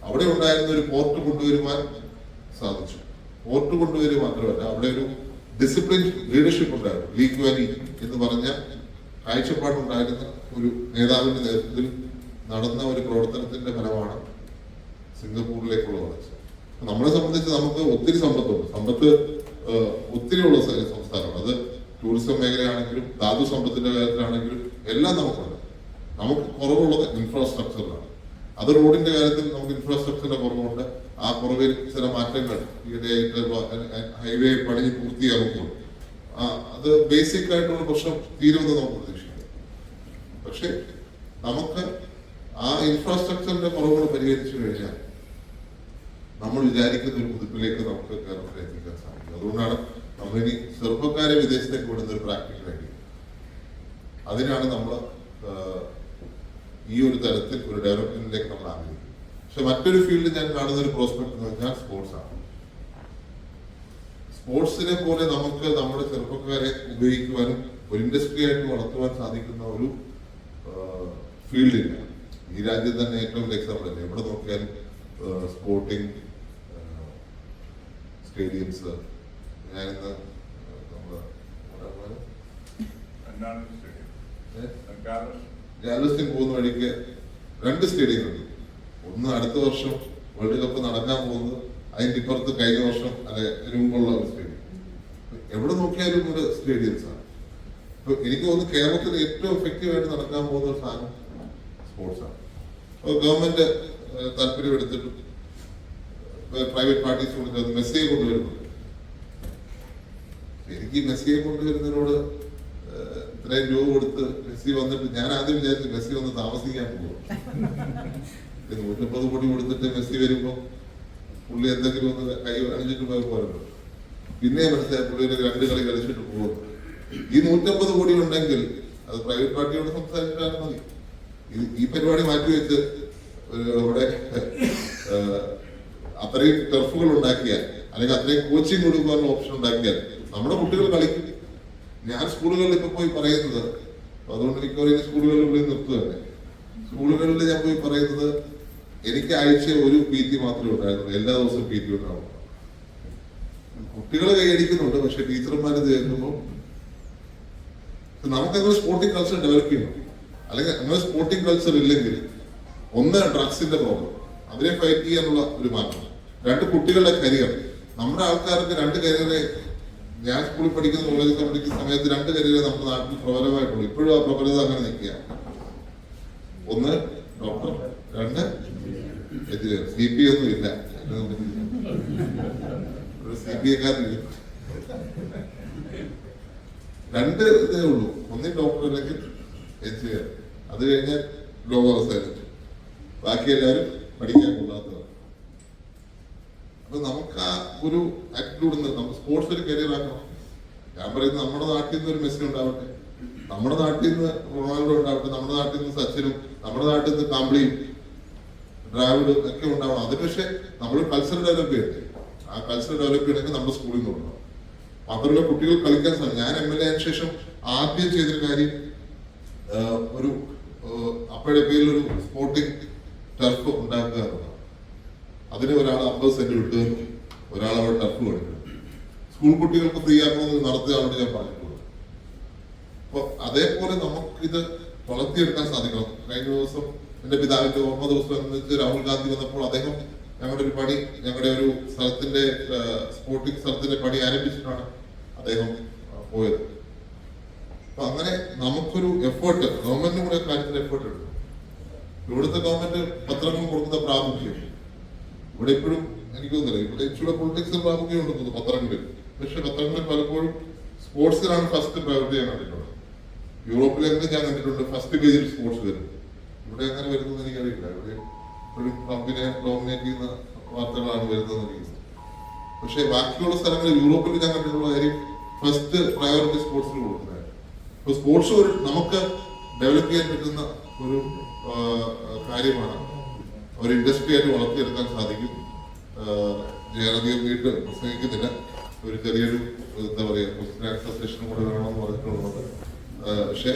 അവിടെ ഉണ്ടായിരുന്ന ഒരു പോർട്ട് കൊണ്ടുവരുവാൻ സാധിച്ചു. പോർട്ട് കൊണ്ടുവരിക മാത്രമല്ല, അവിടെ ഒരു ഡിസിപ്ലിൻ ലീഡർഷിപ്പ് ഉണ്ടായിരുന്നു. ലീ ക്വാൻ യീ എന്ന് പറഞ്ഞ കാഴ്ചപ്പാടുണ്ടായിരുന്ന ഒരു നേതാവിന്റെ നേതൃത്വത്തിൽ നടന്ന ഒരു പ്രവർത്തനത്തിന്റെ ഫലമാണ് സിംഗപ്പൂരിലേക്കുള്ള വളർച്ച. നമ്മളെ സംബന്ധിച്ച് നമുക്ക് ഒത്തിരി സമ്പത്തുണ്ട്. സമ്പത്ത് ഒത്തിരിയുള്ള സംസ്ഥാനമാണ്. അത് ടൂറിസം മേഖലയാണെങ്കിലും ധാതു സമ്പത്തിന്റെ കാര്യത്തിലാണെങ്കിലും എല്ലാം നമുക്കുണ്ട്. നമുക്ക് കുറവുള്ളത് ഇൻഫ്രാസ്ട്രക്ചറിലാണ്. അത് റോഡിന്റെ കാര്യത്തിൽ നമുക്ക് ഇൻഫ്രാസ്ട്രക്ചറിന്റെ കുറവുണ്ട്. ആ കുറവിൽ ചില മാറ്റങ്ങൾ ഈയിടെയായിട്ട് ഹൈവേ പണിഞ്ഞ് പൂർത്തിയാകുമ്പോൾ അത് ബേസിക് ആയിട്ടുള്ള പ്രശ്നം തീരുമെന്ന് നമുക്ക് പ്രതീക്ഷിക്കാം. പക്ഷെ നമുക്ക് ആ ഇൻഫ്രാസ്ട്രക്ചറിന്റെ കുറവുകൾ പരിഹരിച്ചു കഴിഞ്ഞാൽ നമ്മൾ വിചാരിക്കുന്ന ഒരു കുതിപ്പിലേക്ക് നമുക്ക് കേരളത്തിൽ എത്തിക്കാൻ സാധിക്കും. അതുകൊണ്ടാണ് നമ്മളിനി ചെറുപ്പക്കാരെ വിദേശത്തേക്ക് വിടുന്ന ഒരു പ്രാക്ടിക്കൽ ഐഡിയ. അതിനാണ് നമ്മൾ ഈ ഒരു തരത്തിൽ ഒരു ഡെവലപ്മെന്റിലേക്ക് നമ്മൾ ആഗ്രഹിക്കുന്നത്. പക്ഷെ മറ്റൊരു ഫീൽഡ് ഞാൻ കാണുന്ന ഒരു പ്രോസ്പെക്ട് എന്ന് വെച്ചാൽ സ്പോർട്സ് ആണ്. സ്പോർട്സിനെ പോലെ നമുക്ക് നമ്മുടെ ചെറുപ്പക്കാരെ ഉപയോഗിക്കുവാനും ഒരു ഇൻഡസ്ട്രി ആയിട്ട് വളർത്തുവാൻ സാധിക്കുന്ന ഒരു ഫീൽഡില്ല. ഈ രാജ്യത്ത് തന്നെ ഏറ്റവും വലിയ എക്സാമ്പിൾ അല്ലേ, എവിടെ നോക്കിയാലും സ്പോർട്ടിംഗ് സ്റ്റേഡിയംസ്. ഞാനിന്ന് ഗാലസ്റ്റിൻ പോകുന്ന വഴിക്ക് 2 സ്റ്റേഡിയം ഉണ്ട്. ഒന്ന് അടുത്ത വർഷം വേൾഡ് കപ്പ് നടക്കാൻ പോകുന്നത്, അതിന്റെ ഇപ്പുറത്ത് കഴിഞ്ഞ വർഷം അല്ലെ മുമ്പുള്ള ഒരു സ്റ്റേഡിയം. എവിടെ നോക്കിയാലും ഇവിടെ സ്റ്റേഡിയംസ് ആണ്. ഇപ്പൊ എനിക്ക് തോന്നുന്നു കേരളത്തിൽ ഏറ്റവും എഫക്റ്റീവായിട്ട് നടക്കാൻ പോകുന്ന ഒരു സാധനം സ്പോർട്സ് ആണ്. അപ്പോൾ ഗവൺമെന്റ് താല്പര്യം എടുത്തിട്ട് പ്രൈവറ്റ് പാർട്ടീസ് കൊണ്ട് മെസ്സിയെ കൊണ്ടുവരുന്നുണ്ട്. എനിക്ക് മെസ്സിയെ കൊണ്ടുവരുന്നതിനോട് ഇത്രയും രൂപ കൊടുത്ത് മെസ്സി വന്നിട്ട് ഞാൻ ആദ്യം വിചാരിച്ചു മെസ്സി വന്ന് താമസിക്കാൻ പോകും. 150 കോടി കൊടുത്തിട്ട് മെസ്സി വരുമ്പോ പുള്ളി എന്തെങ്കിലും ഒന്ന് കൈ അണിഞ്ഞിട്ട് പോയ പോലെ. പിന്നെ മനസ്സിലായി പുള്ളി ഒരു 2 കളി കളിച്ചിട്ട് പോകും. ഈ 150 കോടി ഉണ്ടെങ്കിൽ അത് പ്രൈവറ്റ് പാർട്ടിയോട് സംസാരിച്ചാൽ മതി. ഈ പരിപാടി മാറ്റിവെച്ച് ഇവിടെ അത്രയും ടർഫുകൾ ഉണ്ടാക്കിയാൽ അല്ലെങ്കിൽ അത്രയും കോച്ചിങ് കൊടുക്കാനുള്ള ഓപ്ഷൻ ഉണ്ടാക്കിയാൽ നമ്മുടെ കുട്ടികൾ കളിക്കും. ഞാൻ സ്കൂളുകളിൽ ഇപ്പൊ പോയി പറയുന്നത്, അതുകൊണ്ട് മിക്കവാറും സ്കൂളുകളിൽ പോയി നിർത്തുക തന്നെ. സ്കൂളുകളിൽ ഞാൻ പോയി പറയുന്നത്, എനിക്ക് ആഴ്ച ഒരു PT മാത്രമേ ഉണ്ടായിരുന്നുള്ളൂ. എല്ലാ ദിവസവും PT ഉണ്ടാവും. കുട്ടികൾ കൈയടിക്കുന്നുണ്ട്, പക്ഷെ ടീച്ചർമാർ കേൾക്കുമ്പോൾ നമുക്കങ്ങനെ സ്പോർട്ടിംഗ് കൾച്ചർ ഡെവലപ്പ് ചെയ്യണം. അല്ലെങ്കിൽ അങ്ങനെ സ്പോർട്ടിംഗ് കൾച്ചർ ഇല്ലെങ്കിൽ ഒന്ന് ഡ്രഗ്സിന്റെ പ്രോബ്ലം, അതിനെ ഫൈറ്റ് ചെയ്യാനുള്ള ഒരു മാർഗം. 2 കുട്ടികളുടെ കരിയർ. നമ്മുടെ ആൾക്കാർക്ക് 2 കരിയറെ, ഞാൻ സ്കൂളിൽ പഠിക്കുന്ന കോളേജിൽ പഠിക്കുന്ന സമയത്ത് 2 കരിയറെ നമ്മുടെ നാട്ടിൽ പ്രബലമായിട്ടുള്ളൂ. ഇപ്പോഴും ആ പ്രബലത അങ്ങനെ നിൽക്കുക. ഒന്ന് ഡോക്ടർ, 2 എഞ്ചിനീയർ. CP ഒന്നും ഇല്ല, ഒരു CPക്കാരില്ല. 2 ഇതേ ഉള്ളൂ. ഒന്നേ ഡോക്ടർ അല്ലെങ്കിൽ എഞ്ചിനീയർ. അത് കഴിഞ്ഞാൽ ലോകവസ്ഥ. ബാക്കി എല്ലാവരും പഠിക്കാൻ കൊള്ളാത്തതാണ്. അപ്പൊ നമുക്ക് ആ ഒരു ആറ്റിറ്റ്യൂഡ് നമുക്ക് സ്പോർട്സ് ഒരു കരിയർ ആക്കണം. ഞാൻ പറയുന്നത് നമ്മുടെ നാട്ടിൽ നിന്ന് ഒരു മെസ്സി ഉണ്ടാവട്ടെ, നമ്മുടെ നാട്ടിൽ നിന്ന് റൊണാൾഡോ ഉണ്ടാവട്ടെ, നമ്മുടെ നാട്ടിൽ നിന്ന് സച്ചിനും, നമ്മുടെ നാട്ടിൽ നിന്ന് കാംബ്ലിയും ഡ്രാവിഡും ഒക്കെ ഉണ്ടാവണം. അത് പക്ഷേ നമ്മൾ കൾച്ചർ ഡെവലപ്പ് ചെയ്യട്ടെ. ആ കൾച്ചർ ഡെവലപ്പ് ചെയ്യണമെങ്കിൽ നമ്മുടെ സ്കൂളിൽ നിന്ന് തുടങ്ങണം. മാത്രമല്ല കുട്ടികൾ കളിക്കാൻ സാധിക്കും. ഞാൻ MLA ആയതിനു ശേഷം ആദ്യം ചെയ്തൊരു കാര്യം, ഒരു അപ്പോഴത്തെ പേരിൽ ഒരു സ്പോർട്ടിംഗ് ടർഫ് ഉണ്ടാക്കുക എന്നുള്ളതാണ്. അതിന് ഒരാൾ 50 സെന്റ് വിട്ടു, ഒരാൾ അവിടെ ടർഫ് കൊടുക്കും. സ്കൂൾ കുട്ടികൾക്ക് ഫ്രീ ആക്കണമെന്ന് നടത്തുകയാണെന്ന് ഞാൻ പറഞ്ഞിട്ടുള്ളത്. അപ്പൊ അതേപോലെ നമുക്കിത് വളർത്തിയെടുക്കാൻ സാധിക്കണം. കഴിഞ്ഞ ദിവസം എന്റെ പിതാവിന്റെ ഓർമ്മ ദിവസം എന്ന് വെച്ച് രാഹുൽ ഗാന്ധി വന്നപ്പോൾ അദ്ദേഹം ഞങ്ങളുടെ ഒരു പണി, ഞങ്ങളുടെ ഒരു സ്ഥലത്തിന്റെ സ്പോർട്ടിംഗ് സ്ഥലത്തിന്റെ പണി ആരംഭിച്ചിട്ടാണ് അദ്ദേഹം പോയത്. അപ്പൊ അങ്ങനെ നമുക്കൊരു എഫേർട്ട്, ഗവൺമെന്റിനും കൂടെ കാര്യത്തിൽ എഫേർട്ട് എടുക്കും. ഇവിടുത്തെ ഗവൺമെന്റ് പത്രങ്ങൾ കൊടുക്കുന്ന പ്രാമുഖ്യം ഇവിടെ ഇപ്പോഴും എനിക്ക് തോന്നുന്നില്ല, ഇവിടെ ഇച്ചിരി പൊളിറ്റിക്സിൽ പ്രാമുഖ്യം ഉണ്ടെന്ന് പത്രങ്ങളിൽ. പക്ഷെ പത്രങ്ങളിൽ പലപ്പോഴും സ്പോർട്സിനാണ് ഫസ്റ്റ് പ്രയോറിറ്റി ഞാൻ കണ്ടിട്ടുള്ളത്. യൂറോപ്പിലൊക്കെ ഞാൻ കണ്ടിട്ടുണ്ട് ഫസ്റ്റ് പേജിൽ സ്പോർട്സ് വരും. ഇവിടെ അങ്ങനെ വരുന്നത് എനിക്കറിയില്ല. ഇവിടെ ഒരു ട്രംപിനെ ഡോമിനേറ്റ് ചെയ്യുന്ന വാർത്തകളാണ് വരുന്നതെന്ന് എനിക്ക്. പക്ഷെ ബാക്കിയുള്ള സ്ഥലങ്ങളിൽ യൂറോപ്പിൽ ഞാൻ കണ്ടിട്ടുള്ള കാര്യം ഫസ്റ്റ് പ്രയോറിറ്റി സ്പോർട്സിന് കൊടുക്കുന്നത്. ഇപ്പൊ സ്പോർട്സ് ഒരു നമുക്ക് ഡെവലപ്പ് ചെയ്യാൻ പറ്റുന്ന ഒരു കാര്യമാണ്. ഒരു ഇൻഡസ്ട്രി ആയിട്ട് വളർത്തിയെടുക്കാൻ സാധിക്കും. ഞാനധികം വീട്ട് പ്രസംഗിക്കുന്നില്ല. ഒരു ചെറിയൊരു എന്താ പറയുക ക്വസ്റ്റ്യൻ ആൻസർ സെഷൻ കൂടെ വേണമെന്ന് പറഞ്ഞിട്ടുള്ളത്. പക്ഷെ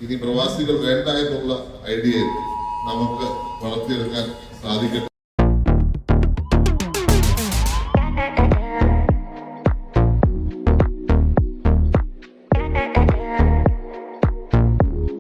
ഇനി പ്രവാസികൾ വേണ്ട എന്നുള്ള ഐഡിയയിൽ നമുക്ക് വളർത്തിയെടുക്കാൻ സാധിക്കട്ടെ.